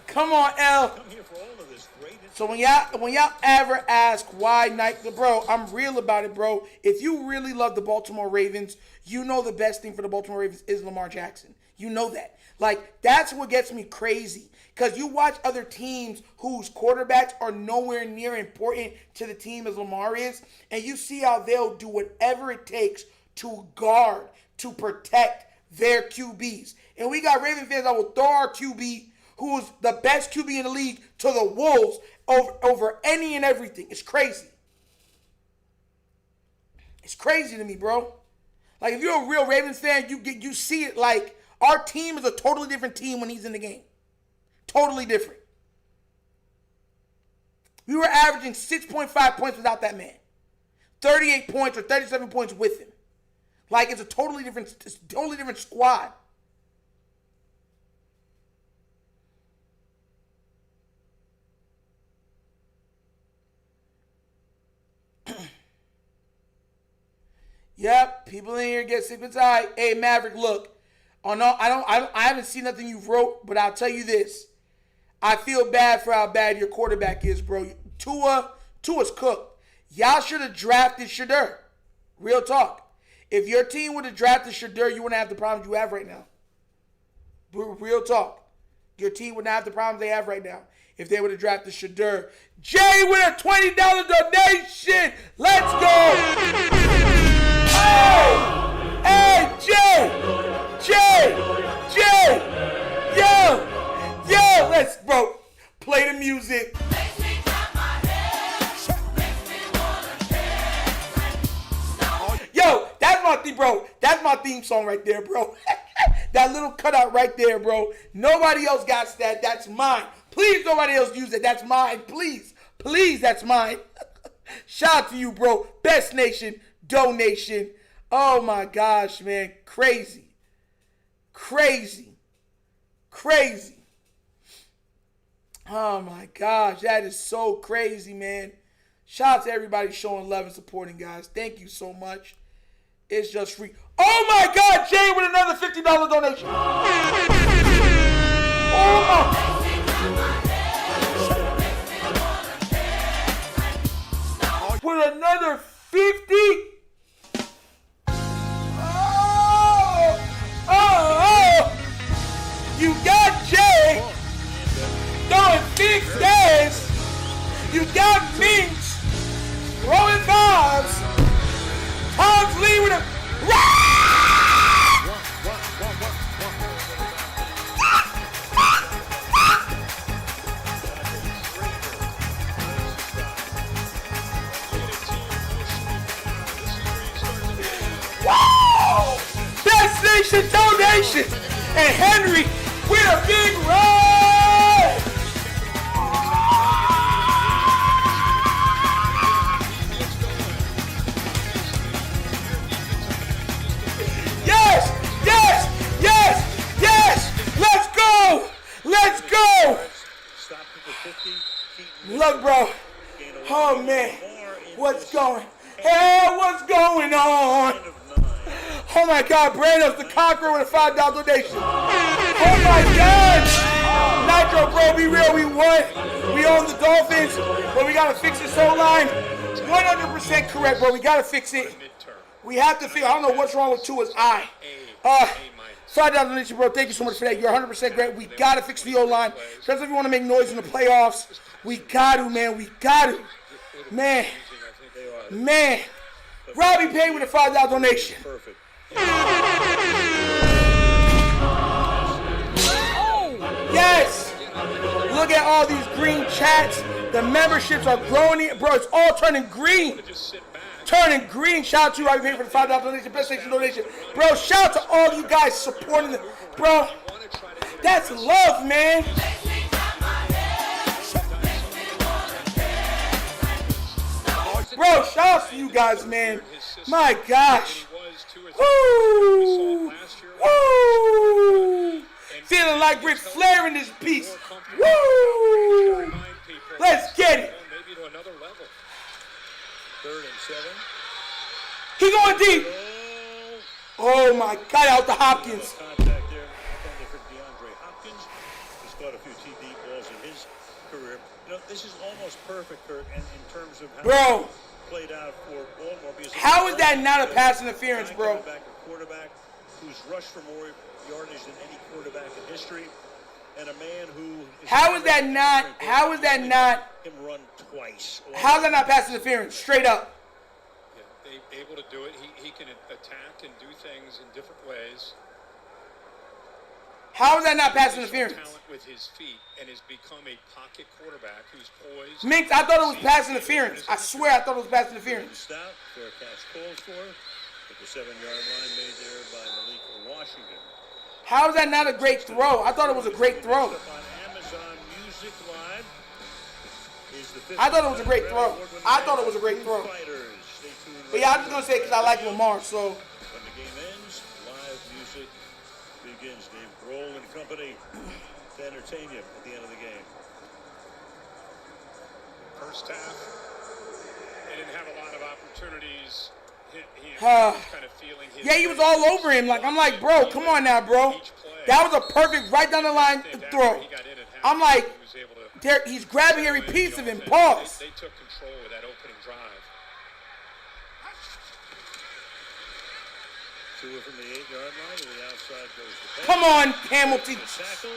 Come on, L. Come here for all of this great. So when y'all ever ask why Nike, bro, I'm real about it, bro. If you really love the Baltimore Ravens, you know the best thing for the Baltimore Ravens is Lamar Jackson. You know that. Like, that's what gets me crazy. Because you watch other teams whose quarterbacks are nowhere near important to the team as Lamar is, and you see how they'll do whatever it takes to guard, to protect their QBs. And we got Raven fans that will throw our QB, who's the best QB in the league, to the wolves over any and everything. It's crazy. It's crazy to me, bro. Like, if you're a real Ravens fan, you see it like our team is a totally different team when he's in the game. Totally different. We were averaging 6.5 points without that man. 38 points or 37 points with him. Like, it's a totally different squad. Yep, people in here get sick and tired. Hey, Maverick, look. Oh no, I haven't seen nothing you've wrote, but I'll tell you this. I feel bad for how bad your quarterback is, bro. Tua's cooked. Y'all should have drafted Shadur. Real talk. If your team would have drafted Shadur, you wouldn't have the problems you have right now. Real talk. Your team wouldn't have the problems they have right now if they would have drafted Shadur. Jay with a $20 donation. Let's go. Hey, Jay. Yo, let's, bro, play the music. Yo, that's my theme, bro. That's my theme song right there, bro. That little cutout right there, bro. Nobody else got that. That's mine. Please, nobody else use it. That's mine. Please, that's mine. Shout out to you, bro. Best nation donation. Oh my gosh, man. Crazy. Oh my gosh, that is so crazy, man. Shout out to everybody showing love and supporting, guys. Thank you so much. It's just free. Oh my God, Jay with another $50 donation. Oh my. With another 50. You got Jay throwing big stairs. You got Minx throwing bombs. Tom's Lee with a Woo! Best Nation donation. And Henry with a big run! Yes! Let's go! Look, bro. Oh, man. What's going on? Oh, my God. Brando's the Conqueror with a $5 donation. Oh, my God. Nitro, bro, be real. We won. We own the Dolphins, but we got to fix this whole line. 100% correct, bro. We got to fix it. We have to figure. I don't know what's wrong with Tua's eye. $5 donation, bro. Thank you so much for that. You're 100% great. We got to fix the O-line. Especially if you want to make noise in the playoffs. We got to, man. We got to. Man. Robbie Payne with a $5 donation. Perfect. Yes. Look at all these green chats. The memberships are growing. Bro, it's all turning green. Turning green. Shout out to you, Robbie Payne, for the $5 donation. Best Nation donation. Bro, shout out to all you guys supporting them. Bro, that's love, man. Bro, shout out to you guys, man. My gosh. Woo! Woo! Feeling like Ric Flair in this piece. Woo! Let's get it. He going deep. Oh my God, out to Hopkins. Contact there, only for DeAndre Hopkins. He's caught a few TD balls in his career. You know, this is almost perfect, Kurt, in terms of how it played out for Baltimore. How is that not a pass interference, bro? Quarterback, who's rushed for more yardage than any quarterback in history, and a man who How is that not him run twice. How is that not pass interference? Straight up. Yeah, able to do it. He can attack and do things in different ways. How is that not pass interference? Talent with his feet and has become a pocket quarterback who's poised. Minx, I thought it was pass interference. I swear I thought it was pass interference. Stout, fair catch called for. At the 7-yard line made there by Malik Washington. How is that not a great throw? I thought it was a great throw. On Amazon Music Live is the I thought it was a great throw. I thought it was a great throw. But yeah, I'm just going to say because I like Lamar, so. When the game ends, live music begins. Dave Grohl and company to entertain you at the end of the game. First half, they didn't have a lot of opportunities. He was kind of feeling his Yeah, he was all over him. I'm like, bro, come on now, bro. That was a perfect right down the line throw. I'm like, he's grabbing every piece of him. Pause. They took control of that opening drive. Tua from the 8-yard line to the outside goes the pass. Come on, Hamilton. Tackle.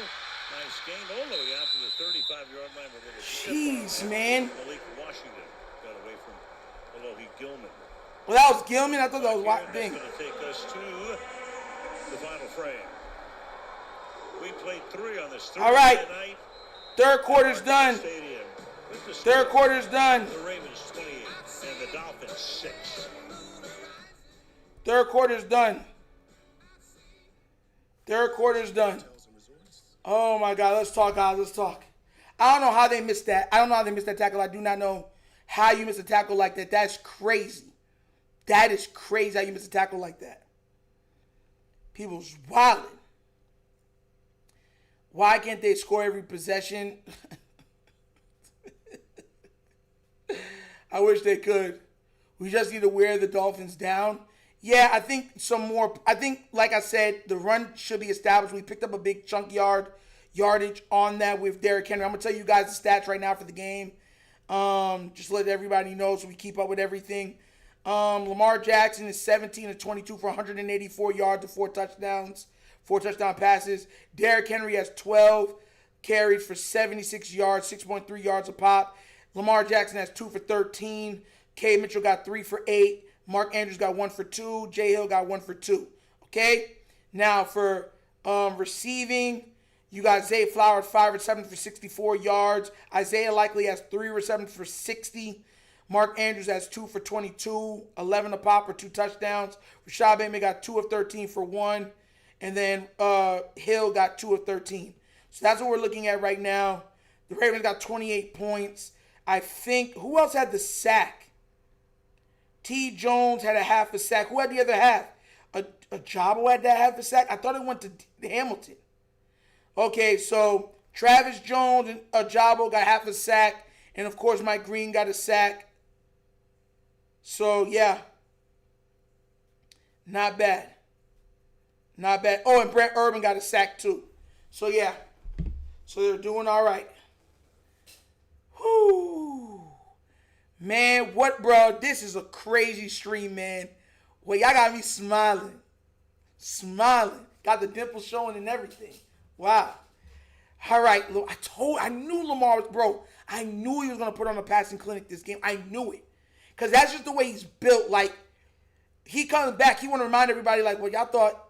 Nice gain all the way out to the 35-yard line. Jeez, man. Malik Washington got away from Alohi Gilman. Well, that was Gilman. I thought that was Thing. That's going to take us to the final frame. We played 3 on this Thursday All right. night. Third quarter's done. Stadium. Third quarter's done. The Ravens 28 and the Dolphins 6. Third quarter's done. Third quarter's done. Oh my God, let's talk, guys. Let's talk. I don't know how they missed that. I don't know how they missed that tackle. I do not know how you miss a tackle like that. That's crazy. That is crazy how you miss a tackle like that. People's wilding. Why can't they score every possession? I wish they could. We just need to wear the Dolphins down. Yeah, I think like I said, the run should be established. We picked up a big chunk yardage on that with Derrick Henry. I'm going to tell you guys the stats right now for the game. Just let everybody know so we keep up with everything. Lamar Jackson is 17 of 22 for 184 yards to 4 touchdowns, 4 touchdown passes. Derrick Henry has 12 carries for 76 yards, 6.3 yards a pop. Lamar Jackson has 2 for 13. Katon Mitchell got 3 for 8. Mark Andrews got 1 for 2. Jay Hill got 1 for 2. Okay? Now for receiving, you got Zay Flowers 5 receptions for 64 yards. Isaiah likely has 3 receptions for 60. Mark Andrews has 2 for 22, 11 a pop for 2 touchdowns. Rashad Bateman got 2 of 13 for 1. And then Hill got 2 of 13. So that's what we're looking at right now. The Ravens got 28 points. I think, who else had the sack? T. Jones had a half a sack. Who had the other half? Ajabo had that half a sack? I thought it went to Hamilton. Okay, so Travis Jones and Ajabo got half a sack. And, of course, Mike Green got a sack. So, yeah. Not bad. Not bad. Oh, and Brent Urban got a sack, too. So, yeah. So, they're doing all right. Whew. Man, what, bro? This is a crazy stream, man. Well, y'all got me smiling. Smiling. Got the dimples showing and everything. Wow. All right, look, I knew Lamar was, bro. I knew he was going to put on a passing clinic this game. I knew it. Because that's just the way he's built. Like, he comes back, he want to remind everybody, like, well, y'all thought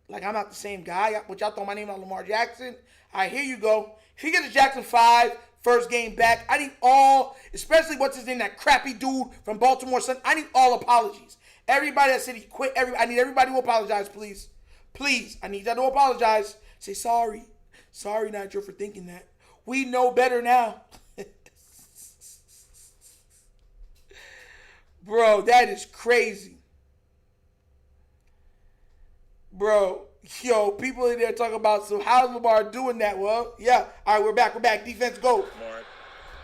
I'm not the same guy. But y'all thought my name was Lamar Jackson. All right, here you go. He gets Jackson 5, first game back. I need all, especially what's his name, that crappy dude from Baltimore. I need all apologies. Everybody that said he quit, I need everybody to apologize, please. Please, I need y'all to apologize. Say sorry. Sorry, Nigel, for thinking that. We know better now. Bro, that is crazy. Bro, yo, people in there talking about, so how's Lamar doing that? Well, yeah. All right, we're back. Defense, go. Mark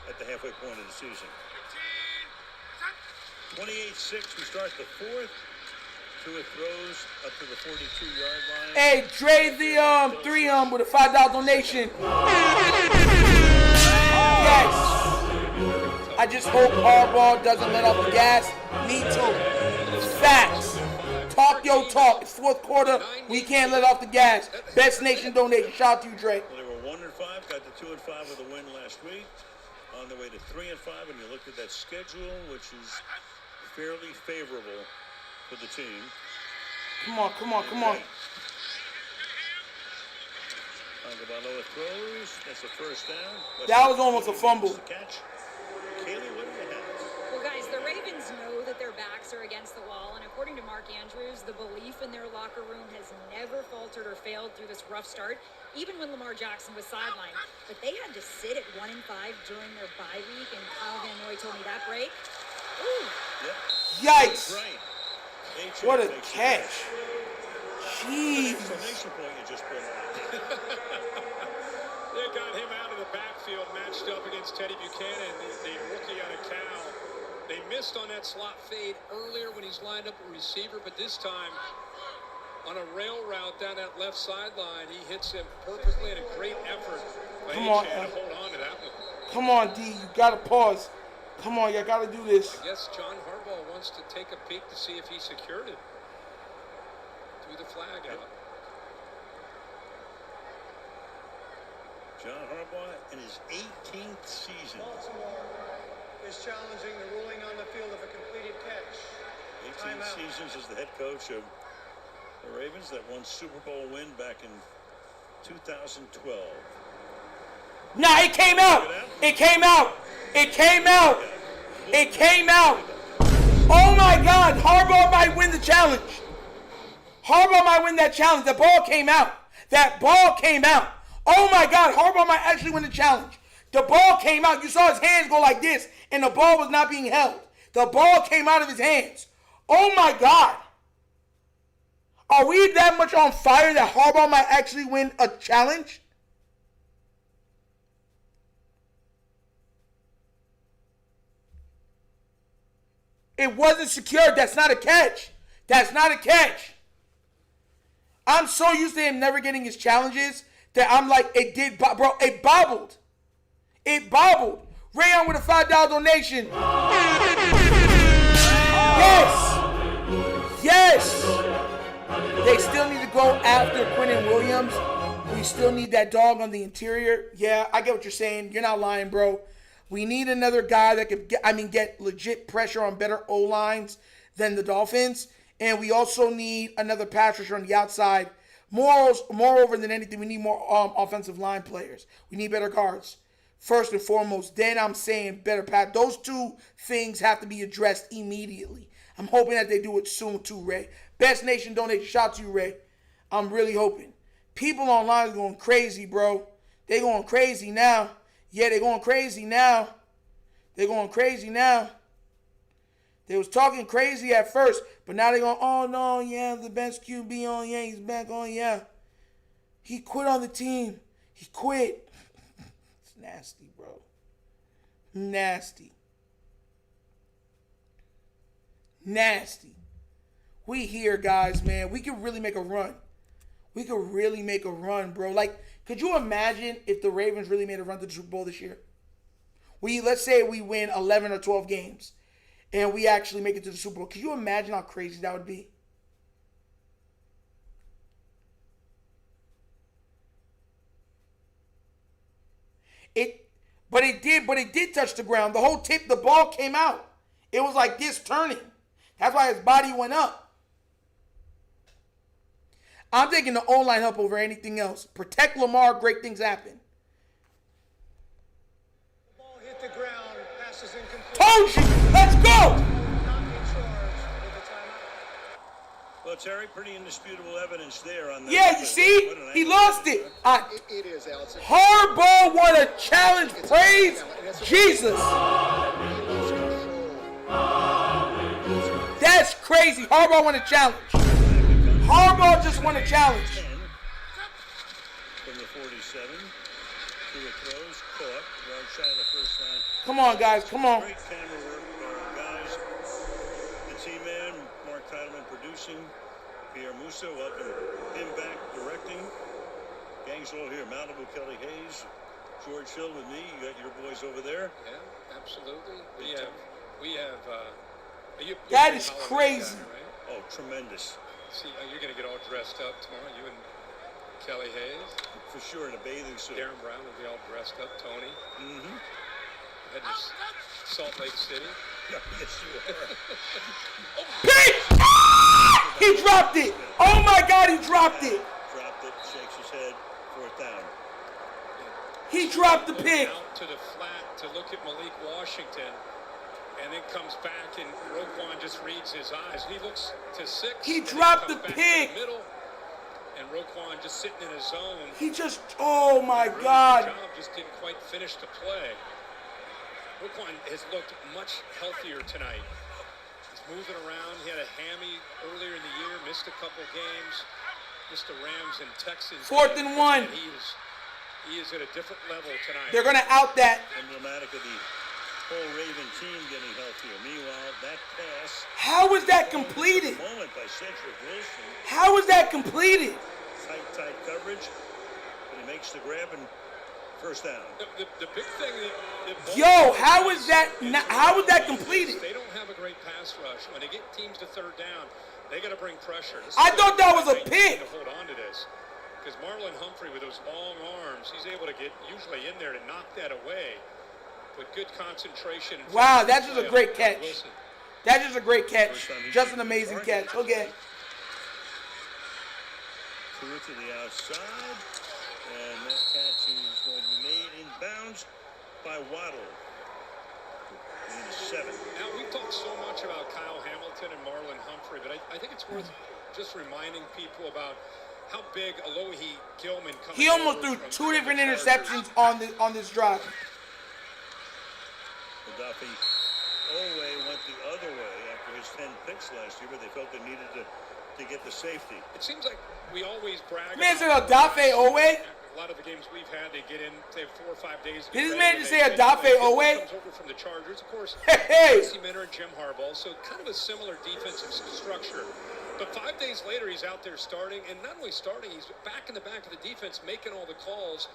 at the halfway point of the season. 28-6, we start the fourth. Tua throws up to the 42-yard line. Hey, Dre, the 3 with a $5 donation. Yes. I just hope Harbaugh doesn't let off the gas. Me too. Facts. Talk your talk. It's fourth quarter. We can't let off the gas. Best Nation donation. Shout out to you, Dre. Well, they were 1-5, got to 2-5 with a win last week. On the way to 3-5, and you look at that schedule, which is fairly favorable for the team. Come on, come on, come on. Tagovailoa throws. That's a first down. That was almost a fumble. Catch. Kaylee, what do you have? Well, guys, the Ravens know that their backs are against the wall, and according to Mark Andrews, the belief in their locker room has never faltered or failed through this rough start, even when Lamar Jackson was sidelined. But they had to sit at 1-5 during their bye week, and Kyle Van Noy told me that break. Ooh. Yep. Yikes. Right. What a catch. Jeez. Exclamation point you just put on. They got him out of the backfield, matched up against Teddy Buchanan, the rookie out of Cal. They missed on that slot fade earlier when he's lined up a receiver, but this time on a rail route down that left sideline, he hits him perfectly, and a great effort by Come on, to hold on to that one. Come on, D. You got to pause. Come on, you got to do this. I guess John Harbaugh wants to take a peek to see if he secured it. Threw the flag out. John Harbaugh in his 18th season. Baltimore is challenging the ruling on the field of a completed catch. 18 Timeout. seasons as the head coach of the Ravens. That won Super Bowl win back in 2012. Nah, it came out. It came out. It came out. It came out. Oh my God, Harbaugh might win the challenge. Harbaugh might win that challenge. The ball came out. That ball came out. Oh my God, Harbaugh might actually win the challenge. The ball came out. You saw his hands go like this, and the ball was not being held. The ball came out of his hands. Oh my God. Are we that much on fire that Harbaugh might actually win a challenge? It wasn't secured. That's not a catch. That's not a catch. I'm so used to him never getting his challenges that I'm like, it did, bro, it bobbled. It bobbled. Rayon with a $5 donation. Yes. Yes. They still need to go after Quinnen Williams. We still need that dog on the interior. Yeah, I get what you're saying. You're not lying, bro. We need another guy that could get legit pressure on better O-lines than the Dolphins. And we also need another pass rusher on the outside. Moreover than anything, we need more offensive line players. We need better guards. First and foremost, then I'm saying better pass. Those two things have to be addressed immediately. I'm hoping that they do it soon too, Ray. Best Nation donation. Shout out to you, Ray. I'm really hoping. People online are going crazy, bro. They're going crazy now. Yeah, they're going crazy now. They're going crazy now. They was talking crazy at first, but now they're going, oh, no, yeah, the best QB on, yeah, he's back on, yeah. He quit on the team. He quit. It's nasty, bro. Nasty. Nasty. We here, guys, man. We could really make a run. We could really make a run, bro. Like, could you imagine if the Ravens really made a run to the Super Bowl this year? Let's say we win 11 or 12 games. And we actually make it to the Super Bowl. Could you imagine how crazy that would be? But it did touch the ground. The ball came out. It was like this turning. That's why his body went up. I'm taking the O-line help over anything else. Protect Lamar, great things happen. The ball hit the ground, passes incomplete. Told you! Let's go! Not in charge with the timeout. Well, Terry, pretty indisputable evidence there on that. Yeah, you see? He lost it. It is, Alex. Harbaugh won a challenge. Praise Jesus. That's crazy. Harbaugh won a challenge. Harbaugh just won a challenge. From the 47. Two throws, caught, right side of the first line. Come on, guys. Come on. Great camera work, guys. The team man, Mark Titleman producing. Pierre Musso helping him back directing. Gang's all here. Malibu, Kelly Hayes, George Hill with me. You got your boys over there. Yeah, absolutely. We have. That is crazy. Oh, tremendous. See, you're going to get all dressed up tomorrow. You and Kelly Hayes. For sure, in a bathing suit. Darren Brown will be all dressed up. Tony. Mm-hmm. Heading to Salt Lake City. Yes, you are. Pick! Ah! He dropped it. Oh my God, he dropped it. Dropped it, shakes his head, 4th down. He dropped the pick. Out to the flat to look at Malik Washington, and then comes back, and Roquan just reads his eyes. He looks to 6. He dropped the pick. To the middle, and Roquan just sitting in his zone. He just, oh my Really God. good job, just didn't quite finish the play. Roquan has looked much healthier tonight. He's moving around. He had a hammy earlier in the year, missed a couple games, missed the Rams and Texans. 4th and 1. And he is at a different level tonight. They're going to out that. Emblematic of the whole Raven team getting healthier. Meanwhile, that pass. How was that completed? Moment by Cedric Wilson. How was that completed? Tight coverage. But he makes the grab and 1st down. The big thing that Yo, how was that completed? They don't have a great pass rush. When they get teams to 3rd down, they got to bring pressure. I thought that was a They pick. need to hold on to this. Because Marlon Humphrey, with those long arms, he's able to get usually in there to knock that away. But good concentration. Wow, that's just a great catch. Wilson. That's just a great catch. Just an amazing catch. Okay. Threw it to the outside. And that catch is going to be made in bounds by Waddle. Gain of 7. Now, we've talked so much about Kyle Hamilton and Marlon Humphrey, but I think it's worth just reminding people about how big Alohi Gilman comes. He almost threw 2 different interceptions on this drive. Duffy Owe went the other way after his 10 picks last year, but they felt they needed to get the safety. It seems like we always brag. Man said Odafe Owe? A lot of the games we've had, they get in, they have 4 or 5 days. Did this man just say Odafe Owe? Comes over from the Chargers, of course. Hey! Jesse Minter and Jim Harbaugh, so kind of a similar defensive structure. But 5 days later, he's out there starting, and not only starting, he's back in the back of the defense, making all the calls.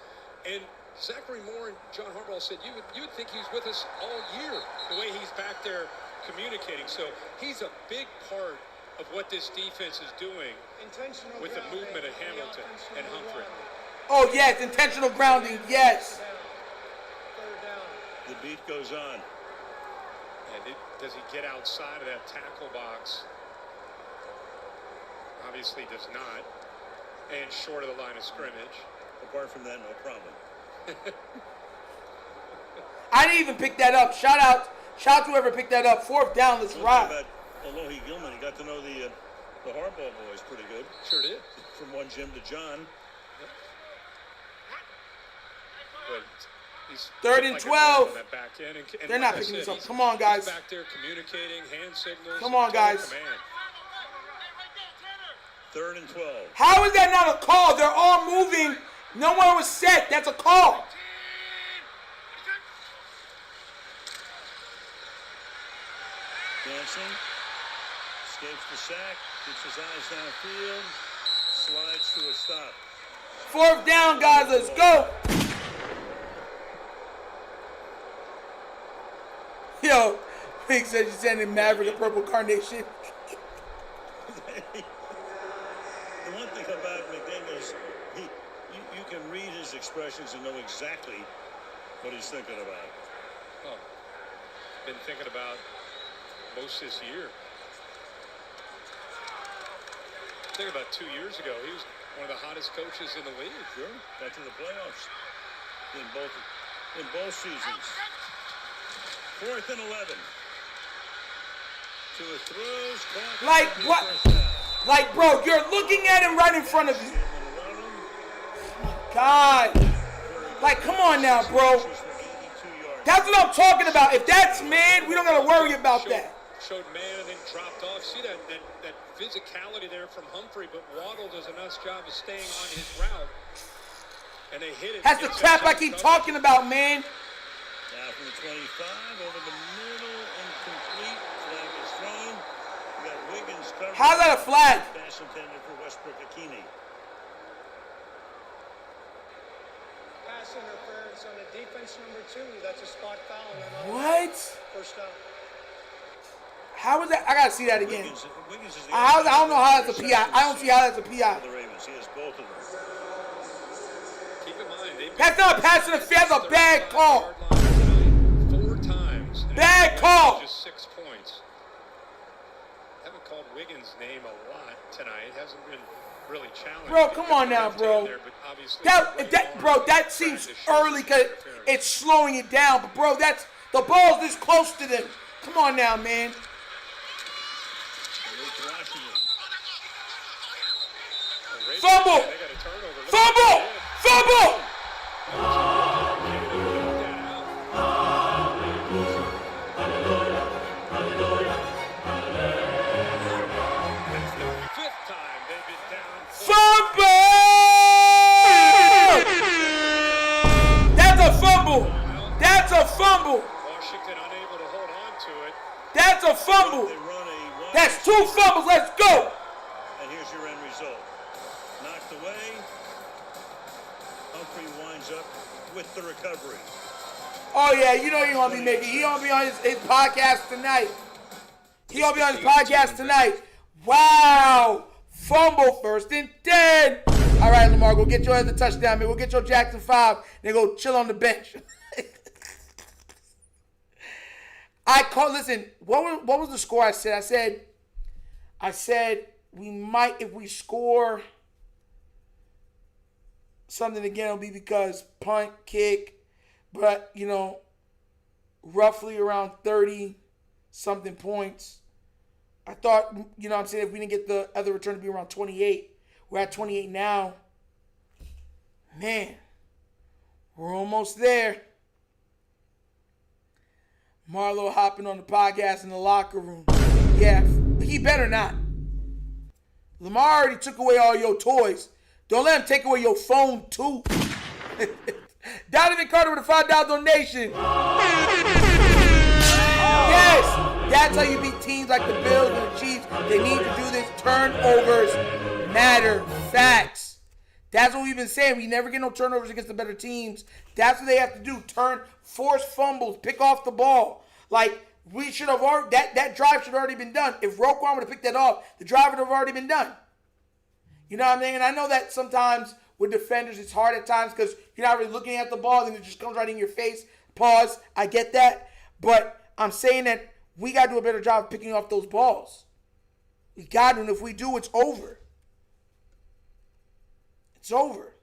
And Zachary Moore and John Harbaugh said you would think he's with us all year, the way he's back there communicating. So he's a big part of what this defense is doing with the movement of Hamilton and Humphrey. Oh, yes, intentional grounding, yes. 3rd down. The beat goes on. And does he get outside of that tackle box? Obviously does not. And short of the line of scrimmage. Apart from that, no problem. I didn't even pick that up. Shout out to whoever picked that up. 4th down, let's ride. About Alohi Gilman, he got to know the Harbaugh boys pretty good. Sure did. From one Jim to John. But he's 3rd and 12. on that back end. And They're like not I picking said, this up. he's- Come on, guys. He's back there communicating, hand signals. Come on, total guys. command. 3rd and 12. How is that not a call? They're all moving. No one was set. That's a call. Dancing. Escapes the sack. Keeps his eyes downfield. Slides to a stop. 4th down, guys. Let's go. Yo, Pink said you're sending Maverick a purple carnation. The one thing about McDaniels, you can read his expressions and know exactly what he's thinking about. Oh, been thinking about most this year. Think about 2 years ago, he was one of the hottest coaches in the league. Sure, got to the playoffs in both seasons. 4th and 11. To a throws. Like what? Like, bro, you're looking at him right in front of you. God. Like, come on now, bro. That's what I'm talking about. If that's man, we don't got to worry about that. Showed man and then dropped off. See that physicality there from Humphrey, but Waddle does a nice job of staying on his route. And they hit it. That's the trap I keep talking about, man. Now from the 25, over the middle, incomplete. Flag is thrown. We got Wiggins covered. How's that a flag? Pass intended for Westbrook Akini. Pass interference on the defense number 2. That's a spot foul. And What? 1st down. How is that? I gotta see that again. Wiggins is the I don't know how that's a PI. I don't see how that's a PI. the Ravens. He has both of them. Keep in mind, they've That's not passing the field. That's a bad call. 4 times. and Bad it's call. Just 6 points. Haven't called Wiggins' name a lot tonight. Hasn't been really challenged. Bro, come on now, bro. That seems early because it's slowing it down. But bro, that's the ball's this close to them. Come on now, man. Fumble! Fumble! Fumble! Fumble! That's a fumble. That's a fumble. Washington unable to hold on to it. That's a fumble. That's 2 fumbles. Let's go. And here's your end result. Knocked away. Humphrey winds up with the recovery. Oh yeah, you know he gonna be making. He gonna be on his podcast tonight. He gonna be on his podcast tonight. Wow. Fumble 1st and 10. All right, Lamar, go get your other touchdown, man. We'll get your Jackson 5, then go chill on the bench. Listen, what was the score I said? I said we might, if we score something again, it'll be because punt, kick, but, roughly around 30-something points. I thought, I'm saying if we didn't get the other return to be around 28, we're at 28 now. Man, we're almost there. Marlo hopping on the podcast in the locker room. Yeah, he better not. Lamar already took away all your toys. Don't let him take away your phone, too. Donovan Carter with a $5 donation. Yes, that's how you beat teams like the Bills and the Chiefs. They need to do this. Turnovers matter. Facts. That's what we've been saying. We never get no turnovers against the better teams. That's what they have to do. Force fumbles, pick off the ball. Like, we should have already, that drive should have already been done. If Roquan would have picked that off, the drive would have already been done. You know what I mean? And I know that sometimes with defenders, it's hard at times because you're not really looking at the ball and it just comes right in your face. Pause. I get that. But I'm saying that we got to do a better job of picking off those balls. We got to, and if we do, it's over. It's over.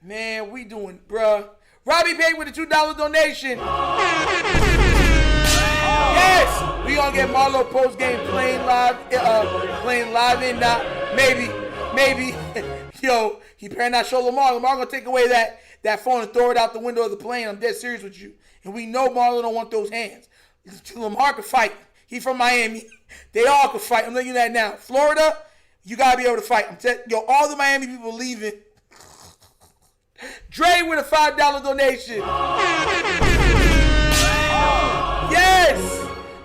Man, we doing, bruh. Robbie paid with a $2 donation. Yes, we gonna get Marlo Postgame playing live in maybe. Yo, he better not show Lamar. Lamar gonna take away that phone and throw it out the window of the plane. I'm dead serious with you. And we know Marlo don't want those hands. Lamar can fight. He from Miami. They all can fight. I'm letting you that now. Florida, you gotta be able to fight. All the Miami people leaving. Dre with a $5 donation. Yes!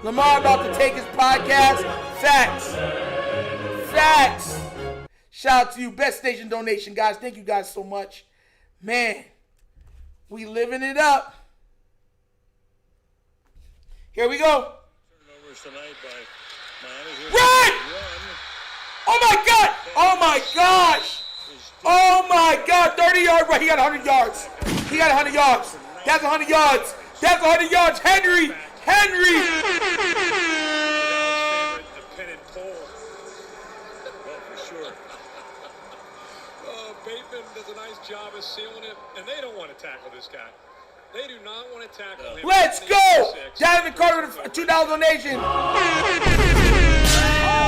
Lamar about to take his podcast. Facts. Shout out to you. Best station donation, guys. Thank you guys so much. Man, we living it up. Here we go. Run! Oh my God! Oh my gosh! Oh my God, 30-yard run. He got 100 yards. That's 100 yards. That's 100 yards. Henry. A pin and pull. Well, for sure. Bateman does a nice job of sealing it, and they don't want to tackle this guy. They do not want to tackle him. Let's go. Donovan Carter with a $2 donation.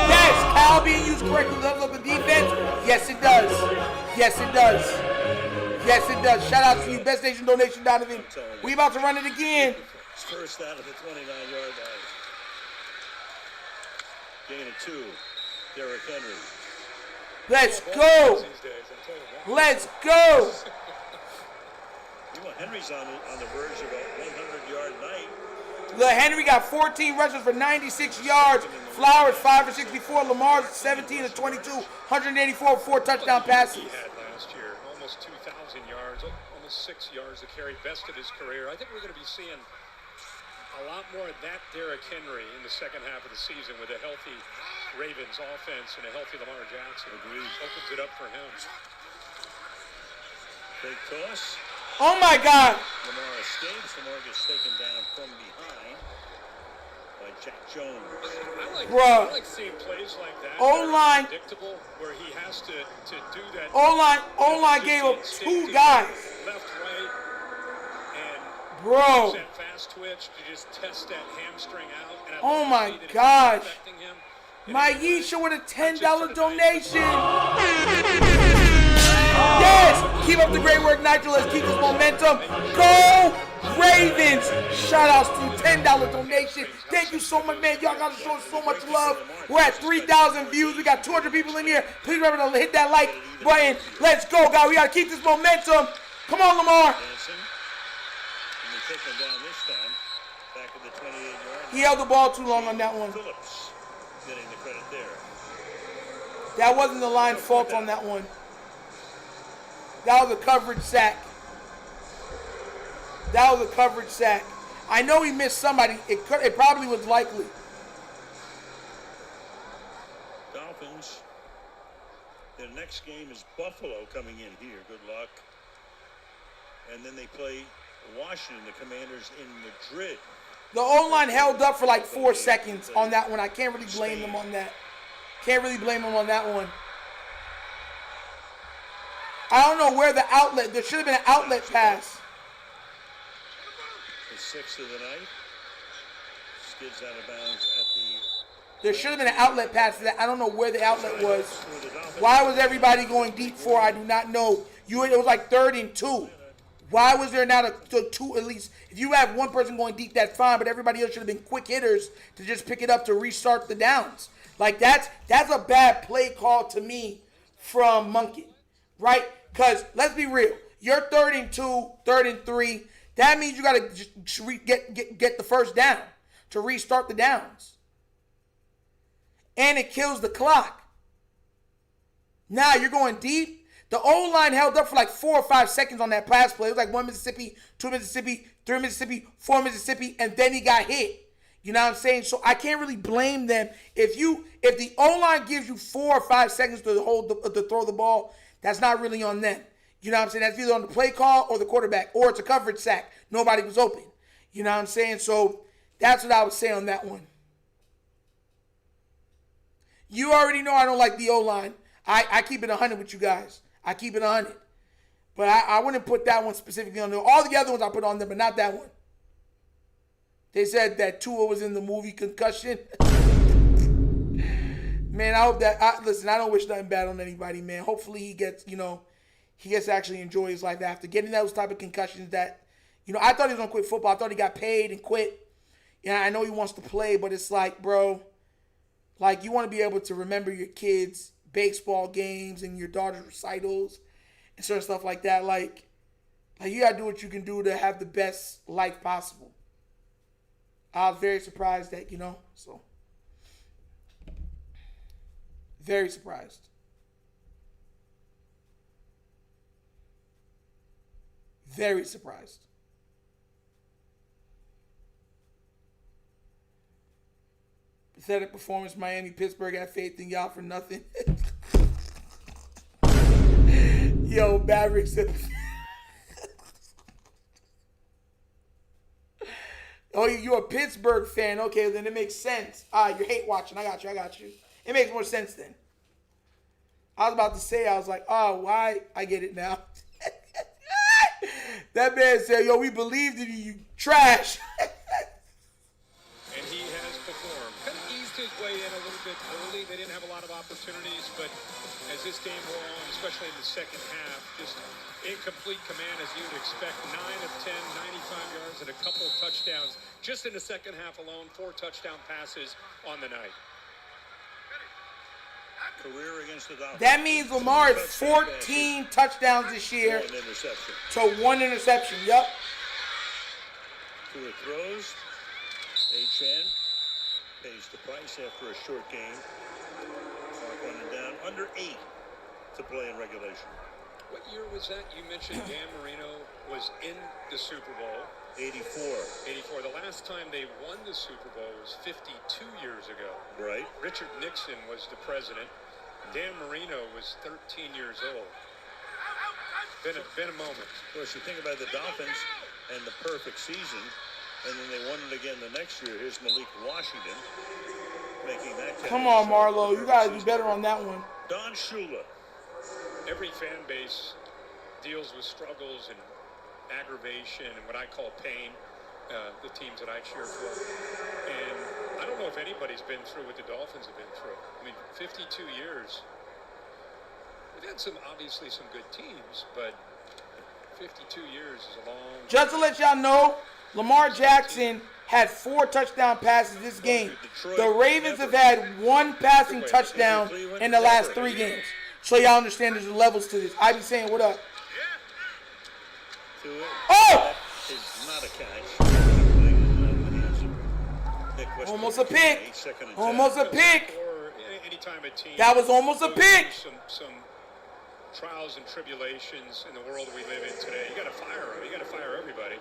Yes, Kyle being used correctly levels up the defense. Yes, it does. Shout out to you. Best nation donation, Donovan. We about to run it again. First out of the 29-yard line. Gain of 2. Derrick Henry. Let's go. Henry's on the verge of a 100-yard night. Look, Henry got 14 rushes for 96 yards. Flowers 5 for 64. Lamar 17 of 22, 184, 4 touchdown passes. He had last year almost 2,000 yards, almost 6 yards to carry, best of his career. I think we're going to be seeing a lot more of that Derrick Henry in the second half of the season with a healthy Ravens offense and a healthy Lamar Jackson. Opens it up for him. Big toss. Oh my God! Lamar escapes. Lamar gets taken down from behind by Jack Jones. I like seeing plays like that. O-line. Predictable, where he has to do that. O-line gave up 2 guys. Left, right, and Bro. that fast twitch to just test that hamstring out. And Oh my gosh. Maisha with a $10 donation. Yes! Keep up the great work, Nigel. Let's keep this momentum. Go Ravens! Shout outs to $10 donation. Thank you so much, man. Y'all guys are showing so much love. We're at 3,000 views. We got 200 people in here. Please remember to hit that like button. Let's go, guys. We got to keep this momentum. Come on, Lamar. He held the ball too long on that one. Phillips getting the credit there. That wasn't the line's fault on that one. That was a coverage sack. That was a coverage sack. I know he missed somebody. It probably was likely. Dolphins. Their next game is Buffalo coming in here. Good luck. And then they play Washington, the Commanders, in Madrid. The O-line held up for like 4 seconds on that one. I can't really blame them on that. Can't really blame them on that one. I don't know where the outlet. There should have been an outlet pass. The 6th of the night. Skids out of bounds at the... There should have been an outlet pass for that. I don't know where the outlet was. Why was everybody going deep for? I do not know. It was like 3rd and 2. Why was there not a 2 at least? If you have one person going deep, that's fine, but everybody else should have been quick hitters to just pick it up to restart the downs. Like that's a bad play call to me from Monken, right? Because let's be real, you're 3rd and 2, 3rd and 3. That means you got to just get the first down to restart the downs, and it kills the clock. Now you're going deep. The O-line held up for like 4 or 5 seconds on that pass play. It was like 1 Mississippi, 2 Mississippi, 3 Mississippi, 4 Mississippi, and then he got hit. You know what I'm saying? So I can't really blame them. If the O-line gives you 4 or 5 seconds to throw the ball, that's not really on them. You know what I'm saying? That's either on the play call or the quarterback, or it's a coverage sack. Nobody was open. You know what I'm saying? So that's what I would say on that one. You already know I don't like the O-line. I keep it 100 with you guys. I keep it 100. But I wouldn't put that one specifically on there. All the other ones I put on there, but not that one. They said that Tua was in the movie Concussion. Man, I hope that... listen, I don't wish nothing bad on anybody, man. Hopefully he gets to actually enjoy his life after getting those type of concussions that... I thought he was going to quit football. I thought he got paid and quit. Yeah, I know he wants to play, but it's like, bro... Like, you want to be able to remember your kids' baseball games and your daughter's recitals and certain stuff like that. Like you got to do what you can do to have the best life possible. I was very surprised that, so. Very surprised. Very surprised. Pathetic performance, Miami, Pittsburgh. Have faith in y'all for nothing. Yo, Maverick said. Oh, you're a Pittsburgh fan. Okay, then it makes sense. You're hate watching. I got you. It makes more sense then. I was about to say, I was like, oh, why? I get it now. That man said, yo, we believed in you, trash. And he has performed. Kind of eased his way in a little bit early. They didn't have a lot of opportunities, but as this game wore on, especially in the second half, just incomplete command as you would expect. 9 of 10, 95 yards and a couple of touchdowns. Just in the second half alone, 4 touchdown passes on the night. Career against the Dolphins. That means Lamar is 14 touchdowns this year to 1 interception. Yep. Tua throws. HN pays the price after a short game. Clock running down. Under 8 to play in regulation. What year was that? You mentioned Dan Marino was in the Super Bowl. 84. The last time they won the Super Bowl was 52 years ago. Right. Richard Nixon was the president. Dan Marino was 13 years old. Been a moment. Of course, you think about the Dolphins and the perfect season, and then they won it again the next year. Here's Malik Washington making that. Come on, Marlo. You got to be better on that one. Don Shula. Every fan base deals with struggles and aggravation and what I call pain, the teams that I cheer for. And I don't know if anybody's been through what the Dolphins have been through. I mean, 52 years. We've had obviously some good teams, but 52 years is a long time. Just to let y'all know, Lamar Jackson had 4 touchdown passes this game. The Ravens have had 1 passing touchdown in the last 3 games. So y'all understand there's levels to this. I be saying, what up? Oh! Is not a catch. Almost a pick. Almost a pick. Or anytime a team That was almost a pick. Some trials and tribulations in the world we live in today. You got to fire them. You got to fire everybody.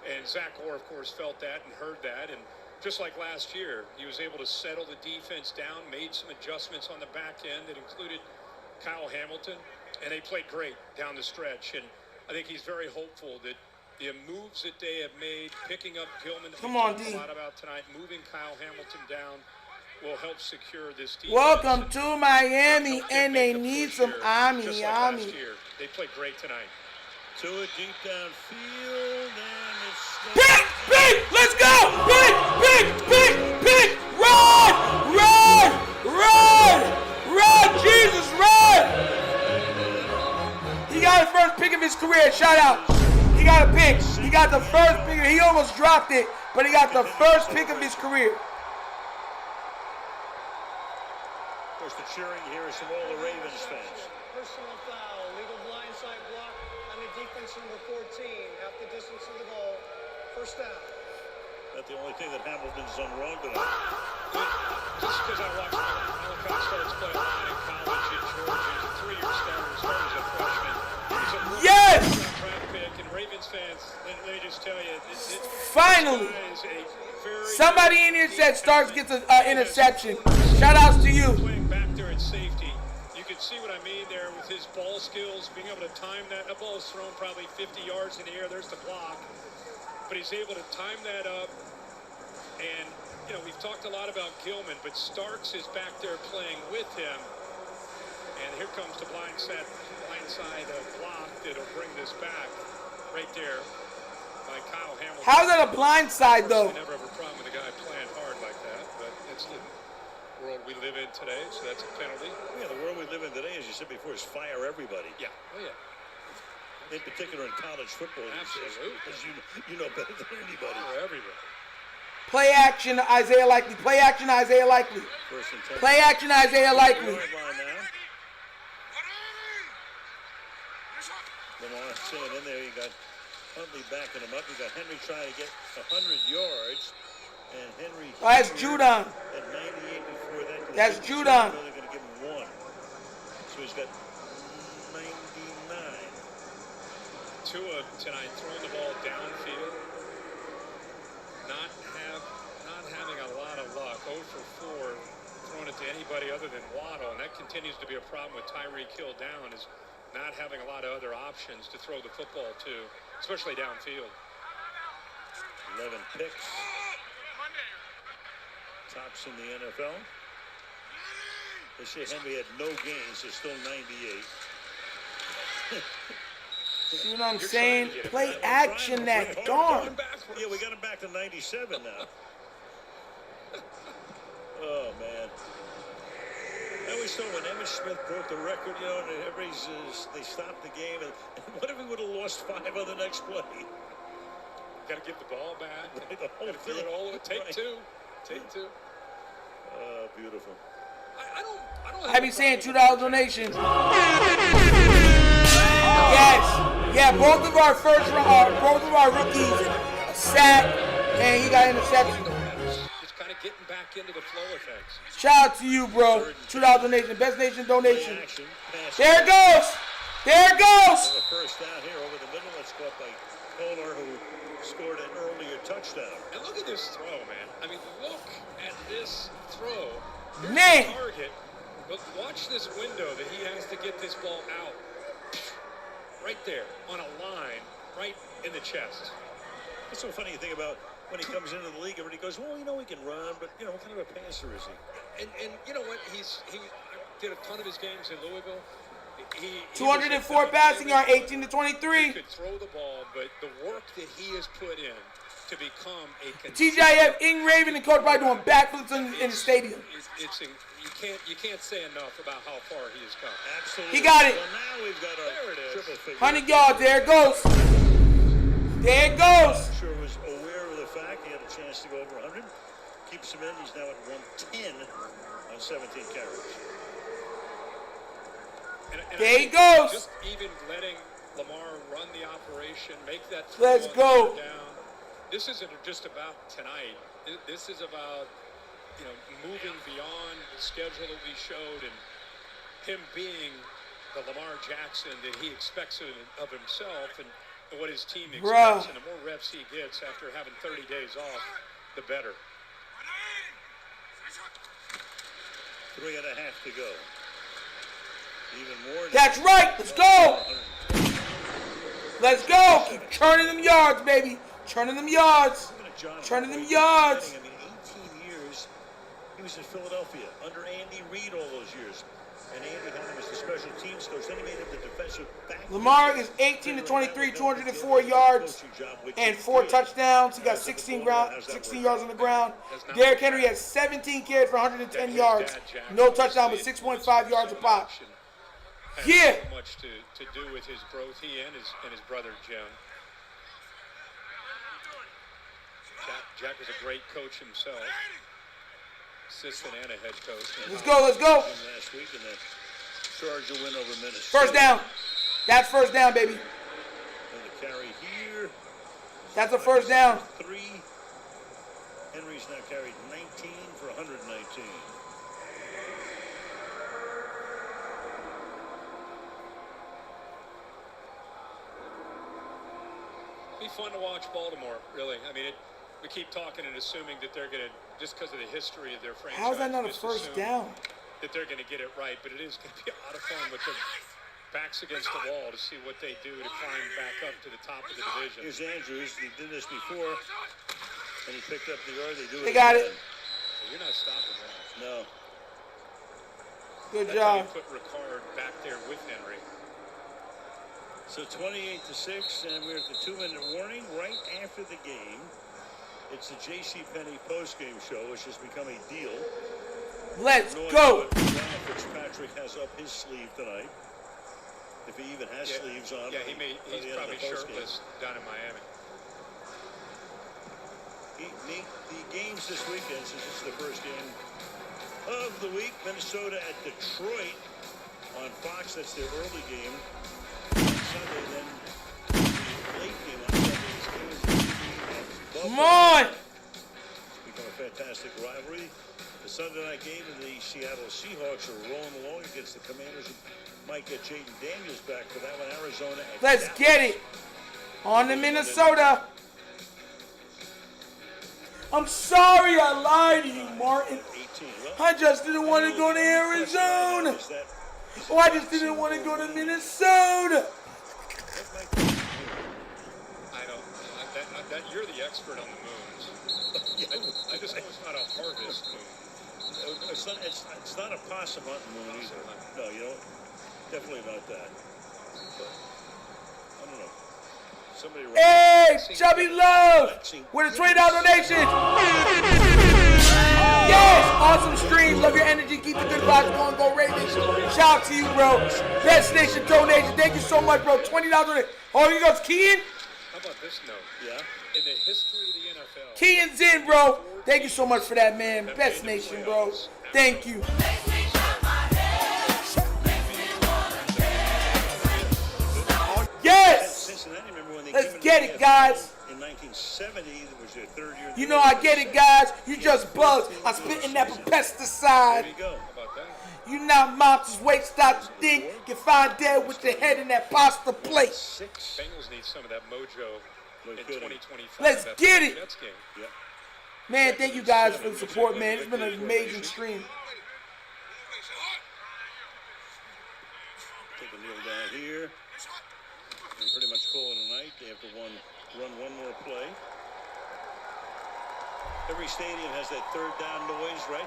And Zach Orr, of course, felt that and heard that. And just like last year, he was able to settle the defense down, made some adjustments on the back end that included Kyle Hamilton, and they played great down the stretch. And I think he's very hopeful that the moves that they have made, picking up Gilman, that we talked a lot about tonight, moving Kyle Hamilton down, will help secure this defense. Welcome to Miami, and they need some Ami. They played great tonight. To a deep downfield, and it's Pick! Let's go! Pick! Run! Jesus, run! He got his first pick of his career. Shout out. He got a pick. He got the first pick. He almost dropped it, but he got the first pick of his career. Of course, the cheering here is from all the Ravens fans. Personal foul, legal blindside block on the defense number 14, half the distance of the goal. First down. That's the only thing that Hamilton's done wrong tonight. Just because I watched Malachi Starks play a lot in college in Georgia, he's a 3-year starter, started as a freshman. He's a Yes! draft pick, and Ravens fans, let me just tell you, Finally! this guy is a very Somebody in here said Starks gets an interception. Shout outs to you. playing back there at safety. You can see what I mean there with his ball skills, being able to time that. That ball is thrown probably 50 yards in the air. There's the block. But he's able to time that up. And, you know, we've talked a lot about Gilman, but Starks is back there playing with him. And here comes the blindside block that'll bring this back right there by Kyle Hamilton. How's that a blindside, though? I never have a problem with a guy playing hard like that, but it's the world we live in today, so that's a penalty. Yeah, the world we live in today, as you said before, is fire everybody. Yeah. Oh, yeah. In particular in college football. Absolutely. As you know better than anybody. For everybody. Play action, Isaiah Likely. Play action, Isaiah Likely. First and 10. Play action, Isaiah Likely. Line now. Lamar sitting in there. You got Huntley backing him up. You got Henry trying to get 100 yards. And Henry. Oh, that's Judon. At 98 before that. That's Judon. They're going to give him 1. So he's got 99. Tua tonight throwing the ball downfield. Not having a lot of luck. 0 for 4 throwing it to anybody other than Waddle, and that continues to be a problem with Tyreek Hill down, is not having a lot of other options to throw the football to, especially downfield. 11 picks. Tops in the NFL. They say Henry had no gains, so still 98. See what I'm saying? Play action that darn. Yeah, we got him back to 97 now. Oh, man. I always thought when Emmitt Smith broke the record, you know, and everybody's, they stopped the game. And what if we would have lost 5 on the next play? Got to give the ball back. Right, the whole Got to do it all. Take right. 2. Take 2. Oh, beautiful. I don't I be saying $2 donation. Yes. Yeah, both of our rookies, a sack, and he got interception. Just kind of getting back into the flow of things. Shout out to you, bro. $2 donation, best nation donation. Action, pass. There it goes. There it goes. The first down here over the middle. Let's go up by Kohler, who scored an earlier touchdown. And look at this throw, man. I mean, look at this throw. Here's Man. the target, but watch this window that he has to get this ball out. Right there, on a line, right in the chest. It's so funny to think about when he comes into the league, everybody goes, well, you know, he can run, but, you know, what kind of a passer is he? And you know what? He did a ton of his games in Louisville. He 204 passing yard, 18 to He 23. could throw the ball, but the work that he has put in to become a TGIF, Ing Raven, and Coach by doing backflips in the stadium. You can't say enough about how far he has come. Absolutely. He got it. Well, now we've got our There it is. triple figure. 100 yards, there it goes. There it goes. I'm sure was aware of the fact he had a chance to go over 100. Keeps him in. He's now at 110 on 17 carries. And There he goes. Just even letting Lamar run the operation, make that Let's throw go. down. This isn't just about tonight. This is about, you know, moving beyond the schedule that we showed and him being the Lamar Jackson that he expects of himself and what his team expects. Bruh. And the more reps he gets after having 30 days off, the better. 3.5 to go. Even more. That's right. Let's go. Let's go. Keep churning them yards, baby. Churning them yards. Churning them yards. I mean, 18 years. He was in Philadelphia under Andy Reid all those years. And Andy had him as the special teams coach. Then he made him the defensive back. Lamar is 18 to 23, 204 yards and 4 touchdowns. He got 16 yards on the ground. Derrick Henry has 17 carries for 110 yards. No touchdown, but 6.5 yards a pop. Yeah. So much to do with his growth, he and his brother Jim. Jack was a great coach himself, assistant and a head coach. Let's go, let's go. Last week in the Charger win over Minnesota. First down. That's first down, baby. And the carry here. That's a first down. 3. Henry's now carried 19 for 119. Be fun to watch Baltimore, really. I mean, we keep talking and assuming that they're going to, just because of the history of their franchise. How's that not a just first assume down? That they're going to get it right, but it is going to be a lot of fun with their backs against the wall to see what they do to climb back up to the top of the division. Here's Andrews. He did this before, and he picked up the yard. They got it. So you're not stopping that. No. Good That's how job. you put Ricard back there with Henry. So 28 to 6, and we're at the 2-minute warning right after the game. It's the JCPenney postgame show, which has become a deal. Let's No go. idea what Fitzpatrick has up his sleeve tonight. If he even has sleeves on. Yeah, by he's the end of probably the postgame. shirtless down in Miami. The games this weekend, since it's the first game of the week, Minnesota at Detroit on Fox. That's their early game. Sunday, then the late game on Sunday is Kansas City at Buffalo. Come on. It's become a fantastic rivalry. The Sunday night game in the Seattle Seahawks are rolling along against the Commanders. Might get Jaden Daniels back for that one. Arizona at Let's Dallas. get it. On to Minnesota. I'm sorry I lied to you, Martin. 18. Well, I just didn't want to go to Arizona. Oh, I just didn't want to go to Minnesota. I don't. You're the expert on the moons. I just know it's not a harvest moon. It's not a possum hunting moon either. No, you don't. Definitely not that. But, I don't know. Somebody Hey, Chubby Love with a $20 donation. Yes, awesome stream. Love your energy. Keep the good vibes going. Go Ravens. Shout out to you, bro. Best Nation donation. Thank you so much, bro. $20 donation. Oh, here goes Kean. How about this note? Yeah. In the history of the NFL, Kean's in, bro. Thank you so much for that, man. Best Nation, bro. Thank you. Yes. Cincinnati, remember when they Let's came get into it, the guys. In 1970, that was their third year. You know I get it, guys. You just bugs. I'm spitting that pesticide. There you go. how about that? You not monsters. Wait, stop to think. Get found dead with your head in that pasta plate. 6. Bengals need some of that mojo in 2025. Let's after get the it. Jets game. Yep. Man, thank you guys for the support, man. It's been an amazing stream. Take a kneel down here. And pretty much call it a night. They have to run one more play. Every stadium has that third down noise, right?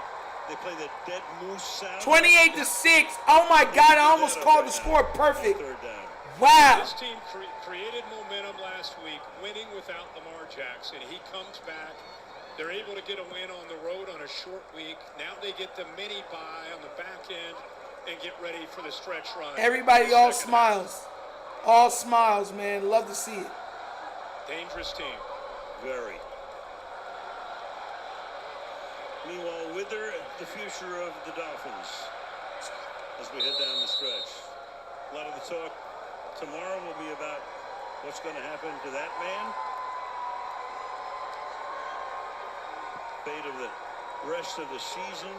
They play that dead moose sound. 28-6. Oh my God! I almost called the score perfect. Third down. Wow. This team created momentum last week, winning without Lamar Jackson. He comes back. They're able to get a win on the road on a short week. Now they get the mini bye on the back end and get ready for the stretch run. Everybody all smiles. All smiles, man. Love to see it. Dangerous team. Very. Meanwhile, wither the future of the Dolphins as we head down the stretch. A lot of the talk tomorrow will be about what's going to happen to that man. Fate of the rest of the season.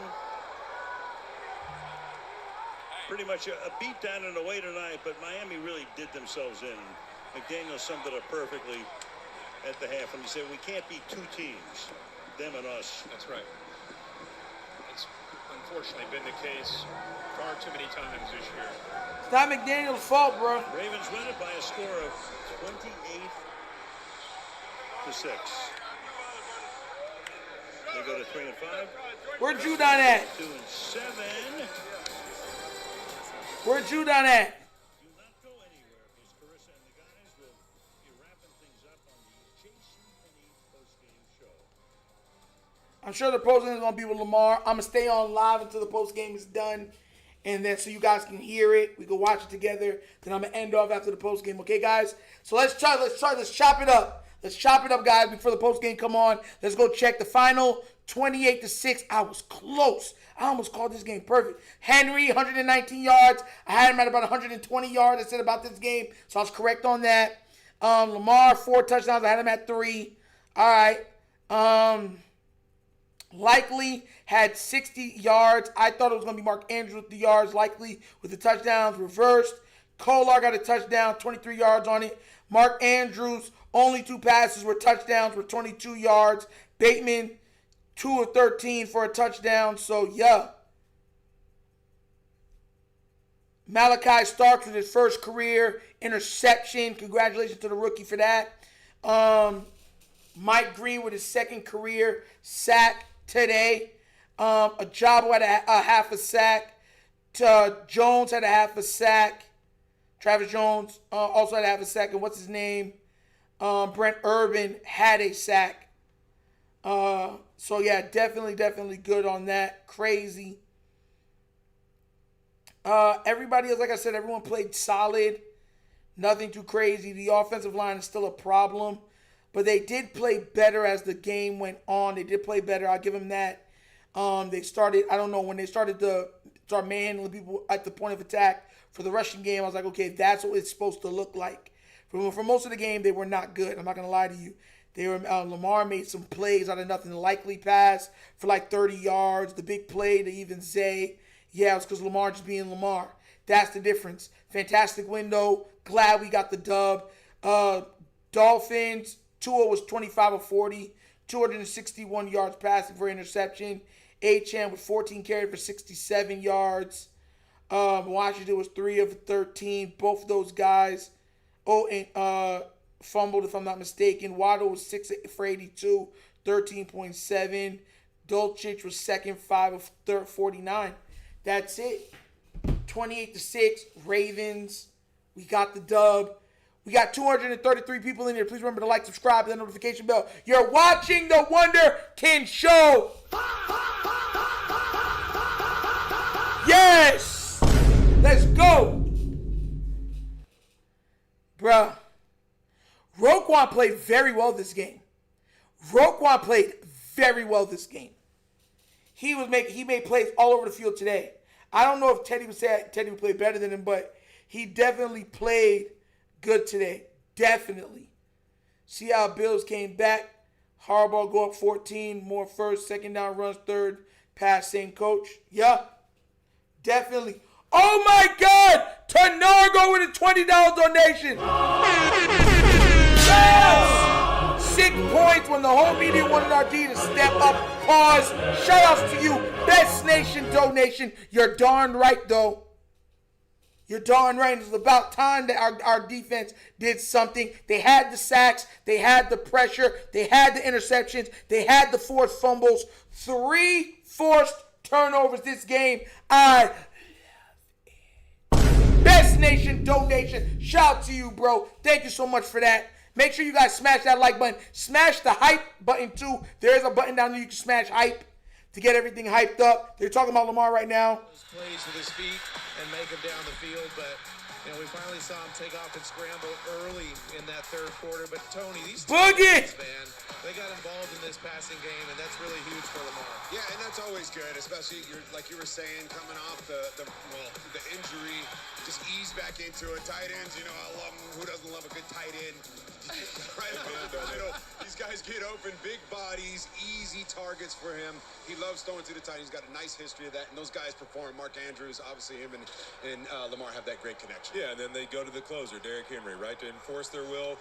Pretty much a beat down and away tonight, but Miami really did themselves in. McDaniel summed it up perfectly at the half when he said, we can't be two teams, them and us. That's right. It's unfortunately been the case far too many times this year. It's not McDaniel's fault, bro. Ravens win it by a score of 28-6. They go to 3-5. Where Judon at? 2-7. Where Judon at? Do not go anywhere because Carissa and the guys will be wrapping things up on the Jason Penny postgame show. I'm sure the postgame is gonna be with Lamar. I'm gonna stay on live until the postgame is done, and then so you guys can hear it. We can watch it together. Then I'm gonna end off after the postgame. Okay, guys. So let's chop it up. Let's chop it up, guys, before the postgame come on. Let's go check the final. 28-6. I was close. I almost called this game perfect. Henry, 119 yards. I had him at about 120 yards. I said about this game, so I was correct on that. Lamar, 4 touchdowns. I had him at 3. All right. Likely had 60 yards. I thought it was going to be Mark Andrews with the yards. Likely with the touchdowns reversed. Kolar got a touchdown, 23 yards on it. Mark Andrews, only 2 passes were touchdowns, were 22 yards. Bateman, 2 of 13 for a touchdown. So, yeah. Malachi Starks with his first career interception. Congratulations to the rookie for that. Mike Green with his second career sack today. Ajabo had a half a sack. Jones had a half a sack. Travis Jones also had a half a sack. And what's his name? Brent Urban had a sack. So, yeah, definitely good on that. Crazy. Everybody else, like I said, everyone played solid. Nothing too crazy. The offensive line is still a problem. But they did play better as the game went on. They did play better. I'll give them that. They started, I don't know, when they started to start manhandling people at the point of attack for the rushing game, I was like, okay, that's what it's supposed to look like. For most of the game, they were not good. I'm not going to lie to you. They were Lamar made some plays out of nothing. The likely pass for like 30 yards. The big play to even say, yeah, it was because Lamar just being Lamar. That's the difference. Fantastic window. Glad we got the dub. Dolphins, Tua was 25 of 40. 261 yards passing for interception. Achane with 14 carries for 67 yards. Washington was 3 of 13. Both of those guys. And fumbled, if I'm not mistaken. Waddle was 6 for 82, 13.7. Dulcich was second, 5 of 49. That's it. 28-6. Ravens. We got the dub. We got 233 people in here. Please remember to like, subscribe, and the notification bell. You're watching the Wonderkin Show. Yes. Let's go. Bruh. Roquan played very well this game. He made plays all over the field today. I don't know if Teddy would say Teddy would play better than him, but he definitely played good today. Definitely. See how Bills came back. Harbaugh go up 14. More first, second down runs, third pass, same coach. Yeah. Definitely. Oh my God! Tenargo with a $20 donation. Yes! Big points when the whole media wanted our D to step up. Pause. Shoutouts to you. Best Nation donation. You're darn right, though. You're darn right. It was about time that our defense did something. They had the sacks. They had the pressure. They had the interceptions. They had the forced fumbles. 3 forced turnovers this game. I love it. Best Nation donation. Shout out to you, bro. Thank you so much for that. Make sure you guys smash that like button. Smash the hype button, too. There is a button down there you can smash hype to get everything hyped up. They're talking about Lamar right now. Plays with his feet and make him down the field, but we finally saw him take off and scramble early in that third quarter. But Tony, these Boogie, man, they got involved in this passing game, and that's really huge for Lamar. Yeah, and that's always good, especially like you were saying, coming off the injury, just ease back into it. Tight ends, I love them. Who doesn't love a good tight end? Right in the middle. These guys get open, big bodies, easy targets for him. He loves throwing to the tight end. He's got a nice history of that, and those guys perform. Mark Andrews, obviously him and Lamar have that great connection. Yeah, and then they go to the closer, Derrick Henry, right, to enforce their will.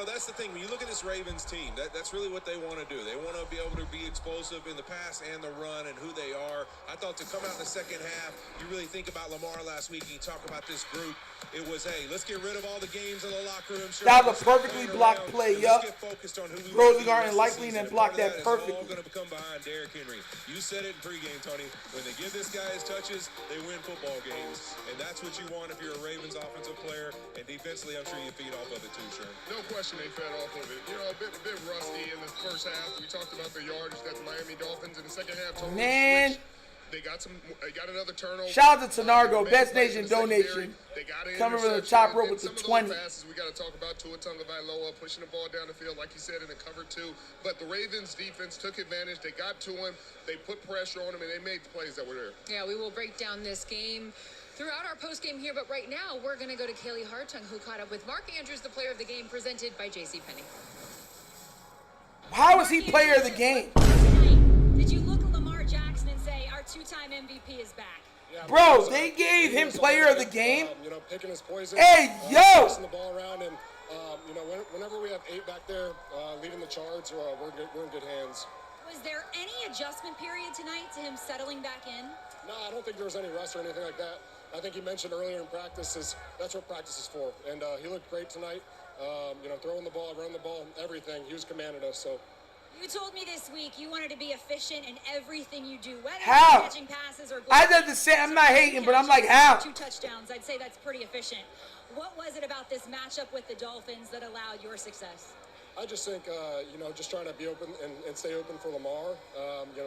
That's the thing. When you look at this Ravens team, that's really what they want to do. They want to be able to be explosive in the pass and the run and who they are. I thought to come out in the second half, you really think about Lamar last week, and you talk about this group. It was, hey, let's get rid of all the games in the locker room. That was a perfectly blocked play, yup. Rosengarten likely and blocked that perfectly. All going to come behind Derrick Henry. You said it in pregame, Tony. When they give this guy his touches, they win football games. And that's what you want if you're a Ravens offensive player. And defensively, I'm sure you feed off of it too, Sherm. No question they fed off of it. A bit rusty in the first half. We talked about the yardage that the Miami Dolphins in the second half. Man. They got another turnover. Shout out to Tanargo, Best Nation donation. Coming from the top rope with the 20. Passes we got to talk about Tagovailoa pushing the ball down the field, like you said, in the cover 2. But the Ravens defense took advantage. They got to him. They put pressure on him, and they made the plays that were there. Yeah, we will break down this game throughout our postgame here, but right now we're going to go to Kaylee Hartung, who caught up with Mark Andrews, the player of the game, presented by JCPenney. How is he player of the game? Did you look at Lamar Jackson and say, our 2-time MVP is back? Yeah, bro, they gave him player of the game? Picking his poison. Hey, yo! Passing the ball around, and, whenever we have 8 back there leading the charge, we're in good hands. Was there any adjustment period tonight to him settling back in? No, I don't think there was any rust or anything like that. I think you mentioned earlier in practice, that's what practice is for. And he looked great tonight. Throwing the ball, running the ball, everything. He was commanding us, so. You told me this week you wanted to be efficient in everything you do. Whether how? Catching passes or I did the same. I'm not hating, but I'm like, how? 2 touchdowns. I'd say that's pretty efficient. What was it about this matchup with the Dolphins that allowed your success? I just think, just trying to be open and stay open for Lamar,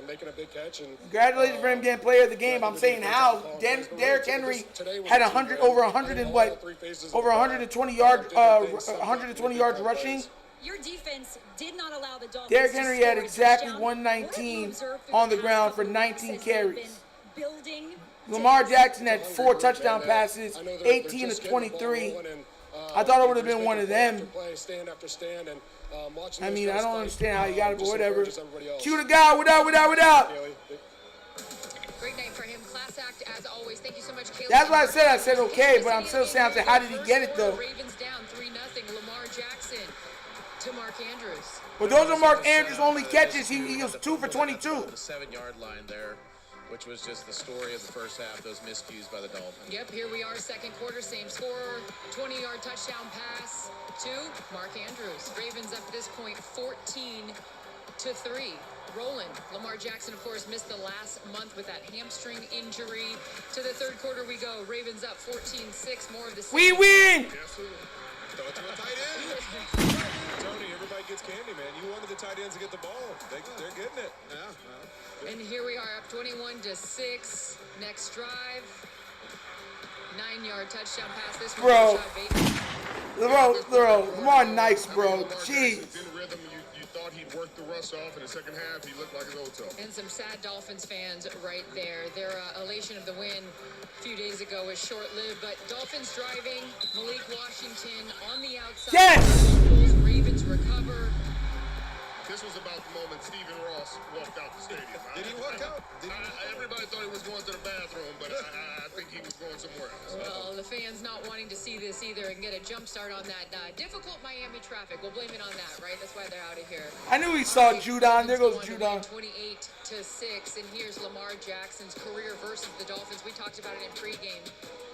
making a big catch. And congratulations for him getting player of the game. I'm saying how. Derrick Henry had over 120 yards rushing. Your defense did not allow the Dolphins. Derrick Henry had exactly 119 on the ground for 19 carries. Lamar Jackson had 4 touchdown passes, 18 to 23. I thought it would have been one of them. I mean, I don't understand how you got it, but whatever. Cue the guy. What up? Great night for him. Class act as always. Thank you so much, Caleb. That's what I said. I said okay, but I'm still saying, how did he get it though? Ravens down 3-0. Lamar Jackson to Mark Andrews. Well, those are Mark Andrews' only catches. He was 2 for 22. The 7-yard line there, which was just the story of the first half, those miscues by the Dolphins. Yep, here we are, second quarter, same score, 20-yard touchdown pass to Mark Andrews. Ravens up at this point 14-3. Rolling. Lamar Jackson, of course, missed the last month with that hamstring injury. To the third quarter we go. Ravens up 14-6. More of the same. We win! Throw it to a tight end. Tony, everybody gets candy, man. You wanted the tight ends to get the ball. They're getting it. Yeah. And here we are up 21-6. Next drive. 9-yard touchdown pass. This one. Bro, Lamar nice, bro. Jeez. You thought he'd work the rust off in the second half. He looked like his old self. And some sad Dolphins fans right there. Their elation of the win a few days ago was short-lived, but Dolphins driving, Malik Washington on the outside. Yes! Ravens recover. this was about the moment Stephen Ross walked out the stadium. Did he walk out? Everybody thought he was going to the bathroom, but I think he was going somewhere else. Well, the fans not wanting to see this either and get a jump start on that difficult Miami traffic. We'll blame it on that, right? That's why they're out of here. I knew we saw Showdown. There goes Showdown. 28-6, and here's Lamar Jackson's career versus the Dolphins. We talked about it in pregame.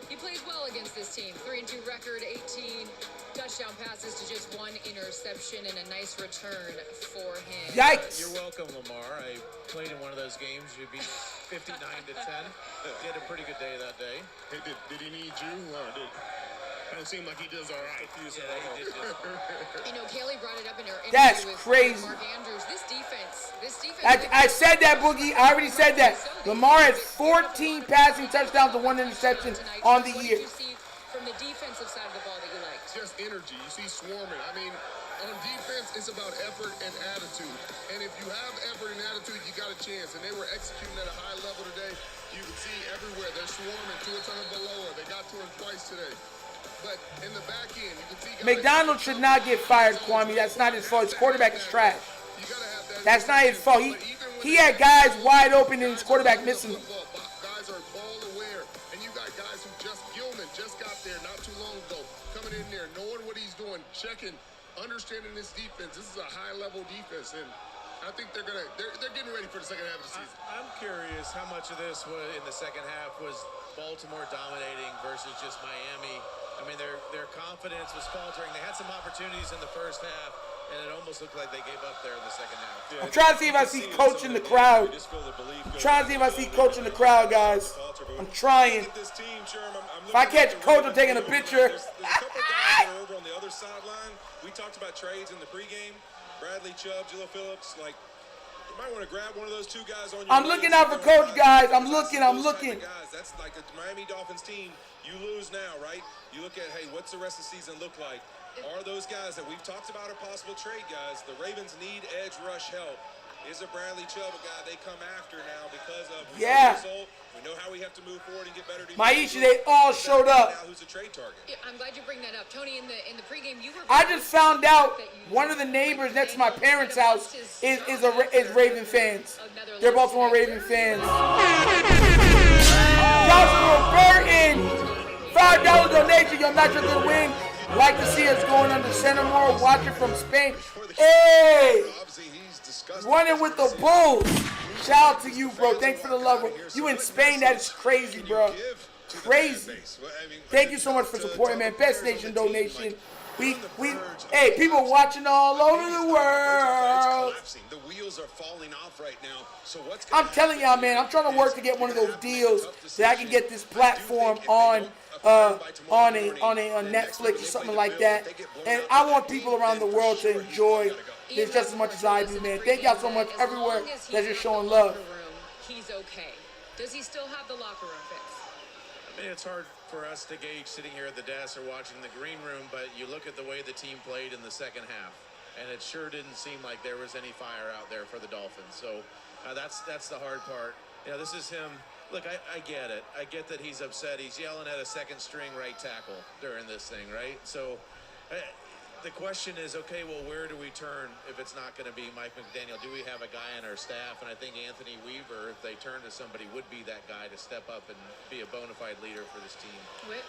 He plays well against this team. 3-2 record, 18 touchdown passes to just 1 interception, and a nice return for him. Yikes! You're welcome, Lamar. I played in one of those games. You beat 59-10. He had a pretty good day that day. Hey, did he need you? Or don't seem like he does all right. Yeah, he did just You know, Kaylee brought it up in her interview That's with crazy. Mark Andrews. This defense. I said that, Boogie. I already said that. Lamar has 14 passing touchdowns and 1 interception on the year. What did you see from the defensive side of the ball that you liked? Just energy. You see swarming. I mean, on defense, it's about effort and attitude. And if you have effort and attitude, you got a chance. And they were executing at a high level today. You can see everywhere. They're swarming. Tua Tagovailoa. They got to him twice today. But in the back end, you can see McDonald should not get fired, Kwame. That's not his fault. His quarterback is trash. That's not his fault. He had guys wide open and his quarterback missing them. Guys are ball aware. And you got guys who Gilman just got there not too long ago, coming in there, knowing what he's doing, checking, understanding this defense. This is a high-level defense, and I think they're getting ready for the second half of the season. I'm curious how much of this was in the second half was Baltimore dominating versus just Miami. I mean, their confidence was faltering. They had some opportunities in the first half, and it almost looked like they gave up there in the second half. I'm trying to see if I see Coach in the crowd. I'm trying to see if I see Coach in the crowd, guys. I'm trying. If I catch Coach, I'm taking a picture. There's a couple guys that are over on the other sideline. We talked about trades in the pregame. Bradley Chubb, Jalil Phillips, like, you might want to grab one of those two guys on your I'm looking out for Coach, guys. I'm looking. Guys, that's like a Miami Dolphins team. You lose now, right? You look at, hey, what's the rest of the season look like? Are those guys that we've talked about are possible trade guys? The Ravens need edge rush help. Is a Bradley Chubb a guy they come after now because of the result? We know how we have to move forward and get better. Maisha, they all showed up. Now who's a trade target? Yeah, I'm glad you bring that up, Tony. In the pregame, you were. I just found out one of the neighbors next to my parents' house is Raven fans. They're Baltimore Raven fans. Joshua Burton, $5 donation. Your match with the win. Like to see us going under center more. Watching from Spain. Hey, running with the Bulls. Shout out to you, bro. Thanks for the love. You in Spain? That is crazy, bro. Crazy. Thank you so much for supporting, man. Best Nation donation. Hey, people watching all over the world. The wheels are falling off right now. So what's I'm telling y'all, man, I'm trying to work to get one of those deals that I can get this platform on Netflix or something like that. And I want people around the world to enjoy this just as much as I do, man. Thank y'all so much everywhere that you're showing love. He's okay. Does he still have the locker room fix? I mean, it's hard for us to gauge sitting here at the desk or watching the green room, but you look at the way the team played in the second half, and it sure didn't seem like there was any fire out there for the Dolphins. So that's the hard part. You know, this is him. Look, I get it. I get that he's upset. He's yelling at a second-string right tackle during this thing, right? So the question is, okay, well, where do we turn if it's not going to be Mike McDaniel? Do we have a guy on our staff? And I think Anthony Weaver, if they turn to somebody, would be that guy to step up and be a bona fide leader for this team. Whit?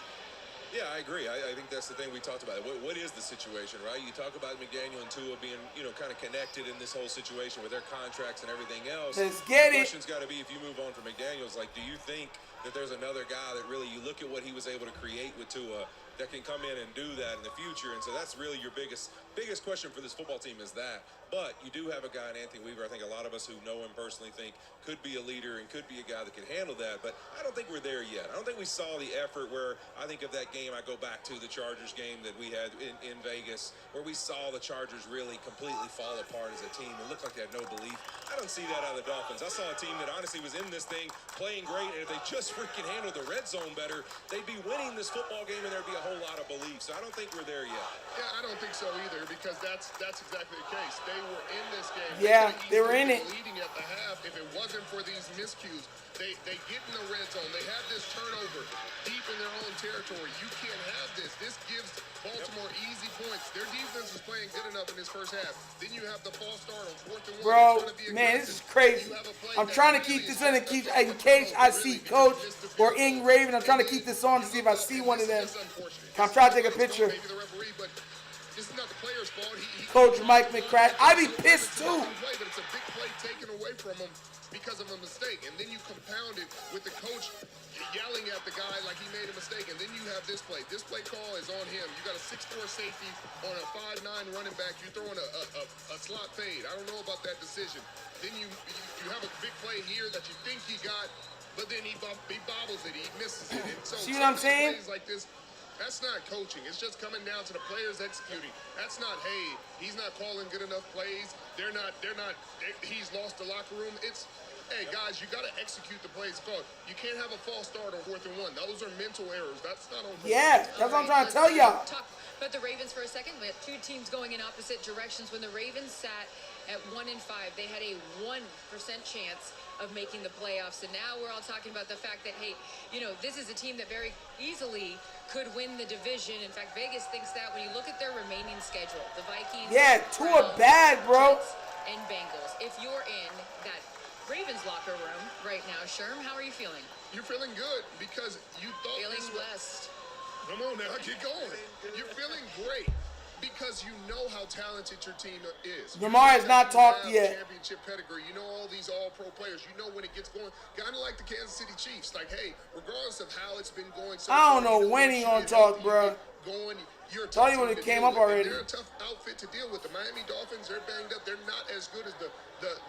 Yeah, I agree. I think that's the thing we talked about. What is the situation, right? You talk about McDaniel and Tua being, kind of connected in this whole situation with their contracts and everything else. Let's get it. The question's got to be, if you move on from McDaniels, like, do you think that there's another guy that really, you look at what he was able to create with Tua, that can come in and do that in the future? And so that's really your biggest question for this football team is that. But you do have a guy in Anthony Weaver, I think a lot of us who know him personally think could be a leader and could be a guy that can handle that. But I don't think we're there yet. I don't think we saw the effort where I think of that game, I go back to the Chargers game that we had in Vegas, where we saw the Chargers really completely fall apart as a team. It looked like they had no belief. I don't see that out of the Dolphins. I saw a team that honestly was in this thing playing great, and if they just freaking handled the red zone better, they'd be winning this football game and there'd be a whole lot of belief. So I don't think we're there yet. Yeah, I don't think so either. because that's exactly the case. They were in this game. Yeah, they were in it. Leading at the half if it wasn't for these miscues. They get in the red zone. They have this turnover deep in their own territory. You can't have this. This gives Baltimore easy points. Their defense is playing good enough in this first half. Then you have the false start on 4th and 1. Bro, man, this is crazy. I'm trying to keep this in case I see Coach or Ing Raven. I'm trying to keep this on to see if I see one of them. I'm trying to take a picture. Maybe the referee, but it's not the player's fault. Coach Mike McCracken. I'd be pissed too. But it's a big play taken away from him because of a mistake. And then you compound it with the coach yelling at the guy like he made a mistake. And then you have this play. This play call is on him. You got a 6'4" safety on a 5'9" running back. You're throwing a slot fade. I don't know about that decision. Then you have a big play here that you think he got, but then he bobbles it. He misses it. And so see what I'm saying? Plays like this, that's not coaching. It's just coming down to the players executing. That's not, hey, he's not calling good enough plays. He's lost the locker room. It's, hey, guys, you got to execute the plays called. You can't have a false start on 4th and 1. Those are mental errors. That's not on. Yeah, that's what I'm trying to tell y'all. Talk about the Ravens for a second. We had two teams going in opposite directions. When the Ravens sat at 1-5, they had a 1% chance of making the playoffs. And now we're all talking about the fact that, hey, this is a team that very easily could win the division. In fact, Vegas thinks that when you look at their remaining schedule, the Vikings, yeah, Tua bad, bro. Jets, and Bengals. If you're in that Ravens locker room right now, Sherm, how are you feeling? You're feeling good because you thought feeling this blessed. Come on now, get going. You're feeling great because you know how talented your team is. Lamar has not talked yet. Championship pedigree. You know all these all-pro players. You know when it gets going. Kind of like the Kansas City Chiefs. Like, hey, regardless of how it's been going, so I don't know when he gonna talk, bro. Thought he would have came up already. They're a tough outfit to deal with. The Miami Dolphins, they're banged up. They're not as good as the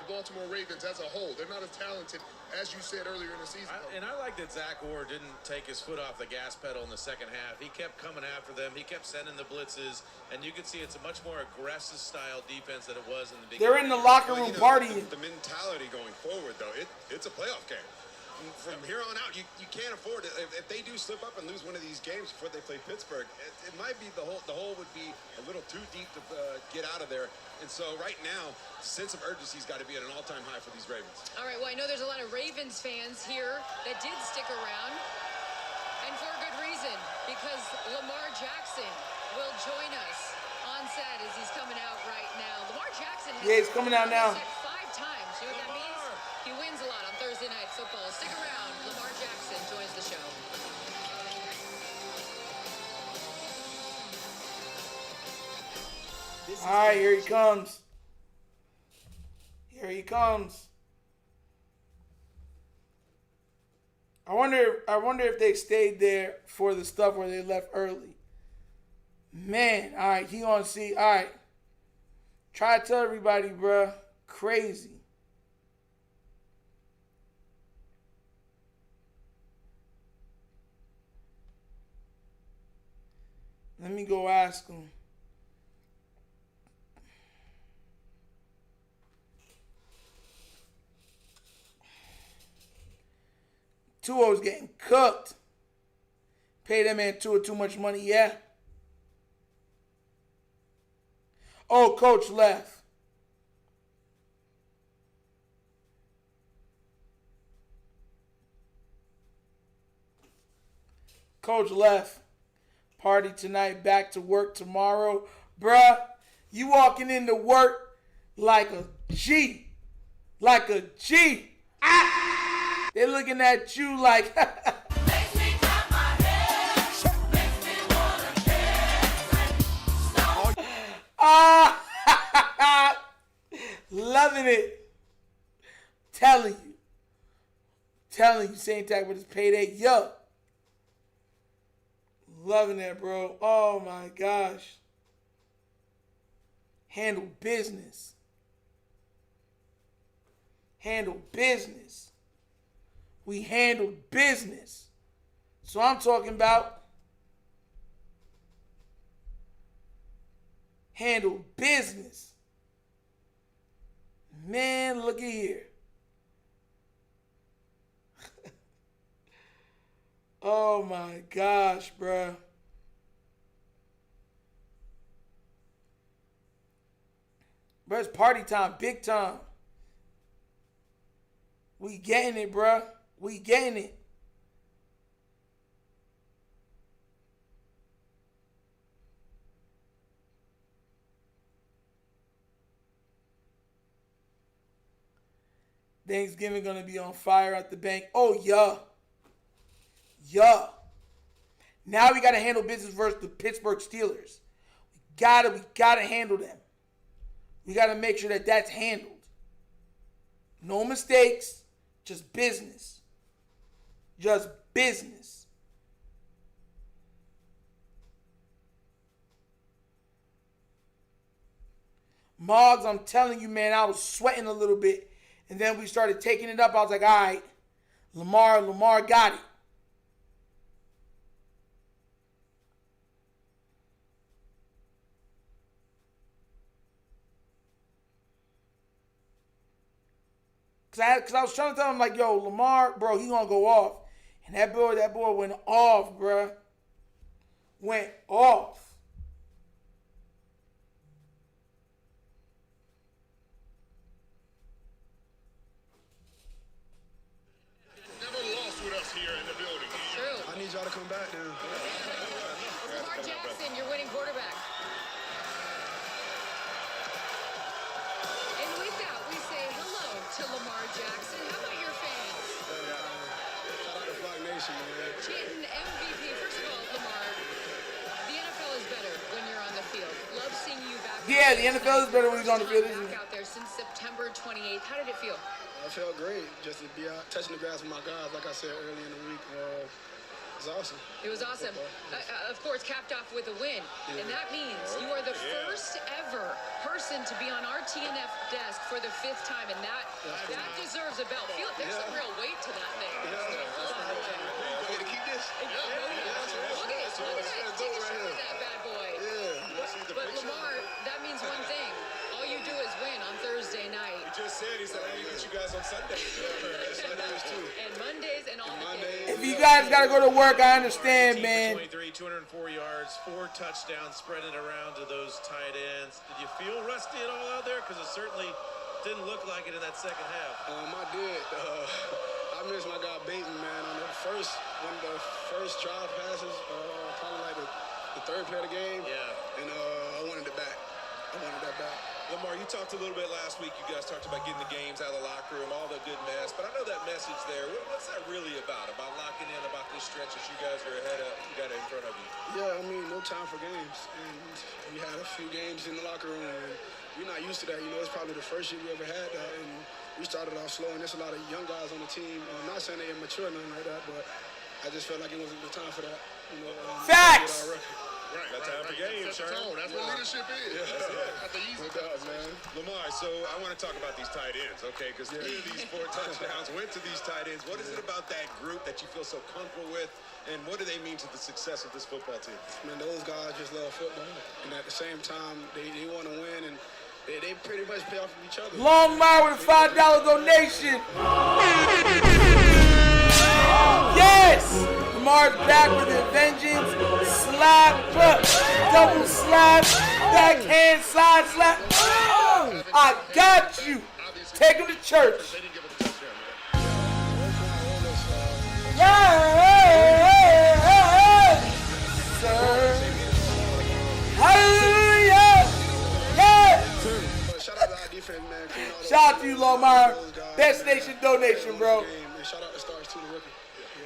Baltimore Ravens as a whole. They're not as talented as you said earlier in the season. And I like that Zach Orr didn't take his foot off the gas pedal in the second half. He kept coming after them. He kept sending the blitzes, and you can see it's a much more aggressive style defense than it was in the beginning. They're in the locker room partying. The mentality going forward, though, it's a playoff game. From here on out, you can't afford it. If they do slip up and lose one of these games before they play Pittsburgh, it might be the hole would be a little too deep to get out of there. And so right now, sense of urgency's got to be at an all-time high for these Ravens. All right, well, I know there's a lot of Ravens fans here that did stick around, and for a good reason, because Lamar Jackson will join us on set as he's coming out right now. Lamar Jackson has he's coming out now. 5 times. You know what that means? He wins a lot on Thursday Night Football. Stick around. Lamar Jackson joins the show. All right, here he comes. Here he comes. I wonder if they stayed there for the stuff where they left early. Man, all right, he gonna see. All right, try to tell everybody, bruh. Crazy. Let me go ask him. Tua's getting cooked. Pay that man Tua too much money, yeah. Oh, coach left. Coach left. Party tonight, back to work tomorrow. Bruh, you walking into work like a G. Like a G. Ah! They're looking at you like... Makes me clap my hands. Makes me wanna dance. Ah! Loving it. Telling you, same tag with his payday. Yo. Loving that, bro. Oh my gosh. Handle business. Handle business. We handle business. So I'm talking about handle business. Man, look at here. Oh my gosh, bruh. Bro, it's party time, big time. We getting it, bro. We getting it. Thanksgiving gonna be on fire at the bank. Oh yeah. Yeah. Now we gotta handle business versus the Pittsburgh Steelers. We gotta handle them. We gotta make sure that that's handled. No mistakes, just business. Just business. Moggs, I'm telling you, man, I was sweating a little bit. And then we started taking it up. I was like, all right, Lamar got it. Because I was trying to tell him, like, yo, Lamar, bro, he going to go off. And that boy went off, bro. Went off. I need y'all to come back, dude. Lamar Jackson, your winning quarterback. And with that, we say hello to Lamar Jackson. How about your fans? Shout out to Flock Nation, man. Chanting MVP. First of all, Lamar, the NFL is better when you're on the field. Love seeing you back. Yeah, the NFL is better when he's on the field, isn't it? Back out there since September 28th. How did it feel? I felt great just to be out touching the grass with my guys, like I said earlier in the week. It was awesome. It was awesome. Of course, capped off with a win. Yeah. And that means you are the first ever person to be on our TNF desk for the 5th time. And that deserves a belt. There's some real weight to that thing. You want me to keep this? Look at it. Take a shot at that bad boy. But Lamar, that means one thing. All you do is win on Thursday night. He just said, he said, I need to get you guys on Sunday. Sundays too. And Mondays and all the days. If you guys got to go to work, I understand, man. 23, 204 yards, 4 touchdowns, spreading around to those tight ends. Did you feel rusty at all out there? Because it certainly didn't look like it in that second half. I did. I missed my guy Bateman, man, on one of the first drive passes, probably like the third play of the game. Yeah. And I wanted it back. I wanted that back. Lamar, you talked a little bit last week. You guys talked about getting the games out of the locker room, all the good mess. But I know that message there. What's that really about? About locking in, about this stretch that you guys are ahead of, you got it in front of you? Yeah, I mean, no time for games. And we had a few games in the locker room, and we're not used to that. You know, it's probably the first year we ever had that, and we started off slow, and there's a lot of young guys on the team. I'm not saying they're immature or nothing like that, but I just felt like it wasn't the time for that. You know, Facts! Right, got time for games, Set the tone. That's what leadership is. At the easy times, man. Lamar, so I want to talk about these tight ends, okay? Because 3 of these 4 touchdowns went to these tight ends. What is it about that group that you feel so comfortable with, and what do they mean to the success of this football team? Man, those guys just love football, and at the same time, they want to win, and they pretty much play off of each other. Longmire with a $5 donation. Yes! Lamar's back with a vengeance. Slap, double slap, backhand side slap. Oh, I got you. Take him to church. Yeah, sir. Hallelujah. Yeah. Shout out to our defense, man. Shout out to you, Lamar. Best Nation donation, bro. Shout out to Stars too, the rookie.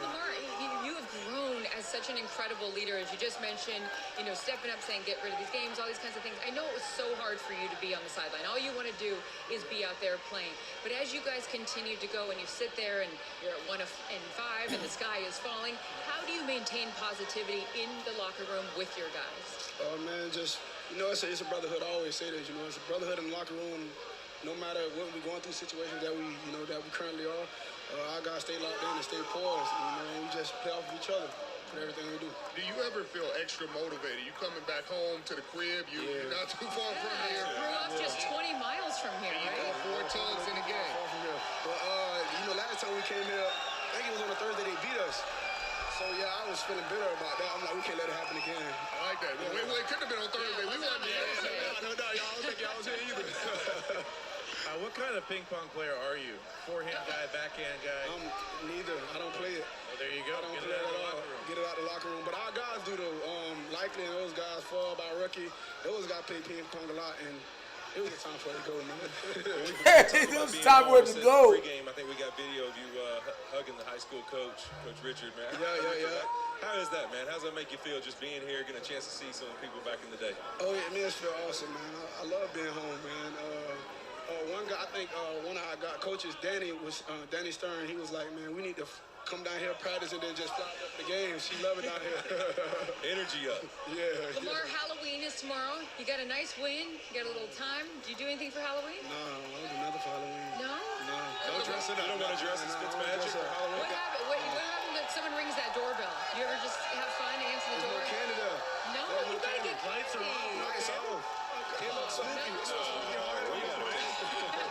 Lamar, you have grown as such an incredible leader, as you just mentioned, stepping up, saying get rid of these games, all these kinds of things. I know it was so hard for you to be on the sideline. All you want to do is be out there playing. But as you guys continue to go and you sit there and you're at 1 in 5 and the sky is falling, how do you maintain positivity in the locker room with your guys? Oh, man, just, it's a brotherhood. I always say this, it's a brotherhood in the locker room. No matter what we're going through, situations that we currently are, our guys stay locked in and stay poised. We just play off of each other for everything we do. Do you ever feel extra motivated? You coming back home to the crib, you're not too far from here. Grew up just 20 miles from here, and you right? got 4 tugs in the game. But, last time we came here, I think it was on a Thursday, they beat us. So, yeah, I was was feeling bitter about that. I'm like, we can't let it happen again. I like that. Well, it couldn't have been on Thursday. We won the No, y'all don't think y'all was here either. What kind of ping pong player are you? Forehand guy, backhand guy? Neither. I don't play it. Well, there you go. I don't Get play it it out of the at all. locker room. Get it out the locker room. But our guys do though. Likely and those guys fall by rookie. Those guys play ping pong a lot, and it was a time for it to go, man. It was time for it to go. Pre-game, I think we got video of you hugging the high school coach, Coach Richard, man. Yeah. How is that, man? How does that make you feel just being here, getting a chance to see some people back in the day? Oh, yeah, man, it feels awesome, man. I love being home, man. One guy, I think one of our coaches, Danny Stern, he was like, man, we need to come down here, practice, and then just fly up the game. She love it down here. Energy up. Yeah. Lamar, Halloween is tomorrow. You got a nice win. You got a little time. Do you do anything for Halloween? No, I don't do nothing for Halloween. No? No. Don't dress it up. You don't want to dress as Fitzmagic for Halloween? What happened if someone rings that doorbell? Do you ever just have fun, answer the door? Canada. No, you gotta get lights are on. Lights off. Can't look spooky.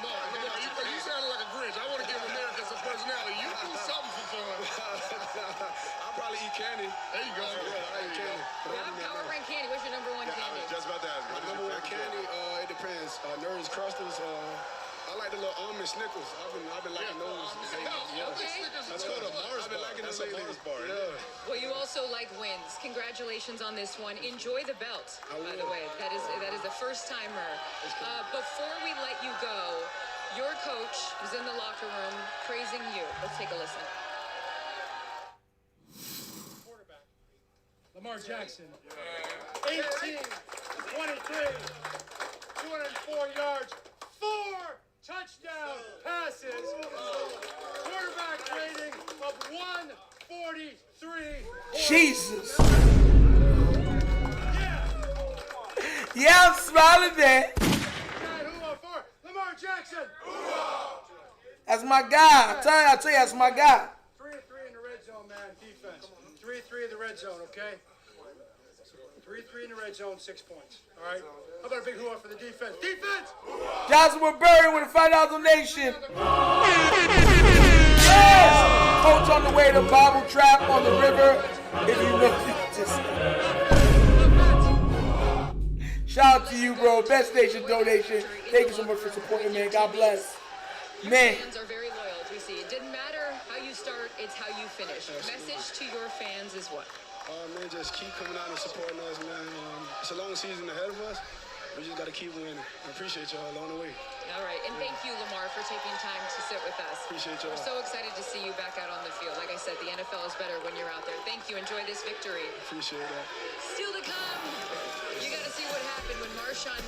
Lamar, you sounded like a Grinch. I want to give America some personality. You do something for fun. I'll probably eat candy. There you go. Yeah, I eat candy. Power brand candy. What's your number one I candy? was just about to ask. My number one candy, it depends. Nerds, Crustals. I like the little almond Snickers. I've been liking those. Okay. That's called a Mars I've been bar. liking That's those a lately. Mars bar. Yeah. Well, you also like wins. Congratulations on this one. Enjoy the belt, by the way. That is a first timer. Before we let you go, your coach was in the locker room praising you. Let's take a listen. Quarterback, Lamar Jackson. 18, 23, 204 yards, 4 touchdown passes. Quarterback rating of 143. Jesus. Yeah, I'm smiling there. Lamar Jackson. That's my guy. I tell you, that's my guy. 3 of 3 in the red zone, man. Defense. 3 of 3 in the red zone, okay? 3 of 3 in the red zone, 6 points. All right? How about a big hoo-up for the defense? Defense! Johnson Woodbury with a $5 donation. Yes! Coach on the way to Bible Trap on the river. If you know, just shout out to you, bro. Best Nation donation. Thank you so much for supporting, man. God bless. Man. Fans are very loyal, as we see. It didn't matter how you start, it's how you finish. Message to your fans is what? Man, just keep coming out and supporting us, man. It's a long season ahead of us. We just got to keep winning. I appreciate y'all along the way. All right, and thank you, Lamar, for taking time to sit with us. Appreciate y'all. We're so excited to see you back out on the field. Like I said, the NFL is better when you're out there. Thank you. Enjoy this victory. Appreciate that. Still to come, you got to see what happened when Marshawn...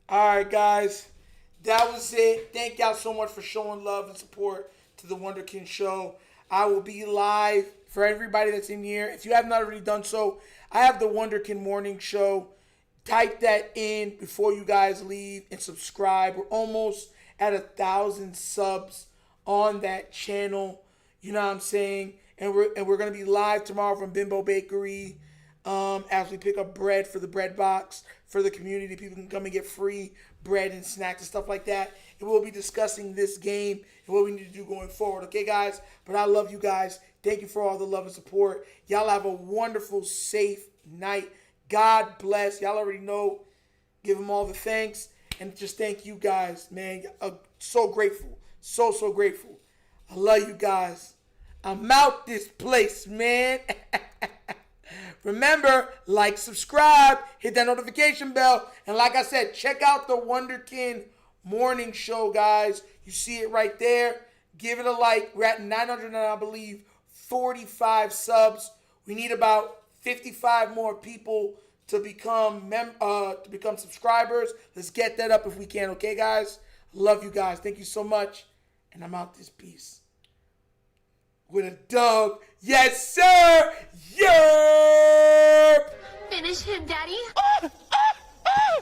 All right, guys. That was it. Thank y'all so much for showing love and support to the Wonder King Show. I will be live for everybody that's in here. If you have not already done so, I have the Wonder King Morning Show. Type that in before you guys leave and subscribe. We're almost at 1,000 subs on that channel. You know what I'm saying? And we're gonna be live tomorrow from Bimbo Bakery as we pick up bread for the bread box for the community. People can come and get free bread and snacks and stuff like that. And we'll be discussing this game and what we need to do going forward. Okay, guys? But I love you guys. Thank you for all the love and support. Y'all have a wonderful, safe night. God bless. Y'all already know. Give them all the thanks. And just thank you guys, man. So grateful. So grateful. I love you guys. I'm out this place, man. Remember, like, subscribe, hit that notification bell. And like I said, check out the Wonder King Morning Show, guys. You see it right there. Give it a like. We're at 900 and I believe 45 subs. We need about 55 more people to become subscribers. Let's get that up if we can, okay, guys? Love you guys. Thank you so much. And I'm out this piece with a dub. Yes, sir. Yerp. Finish him, Daddy.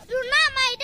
You're not my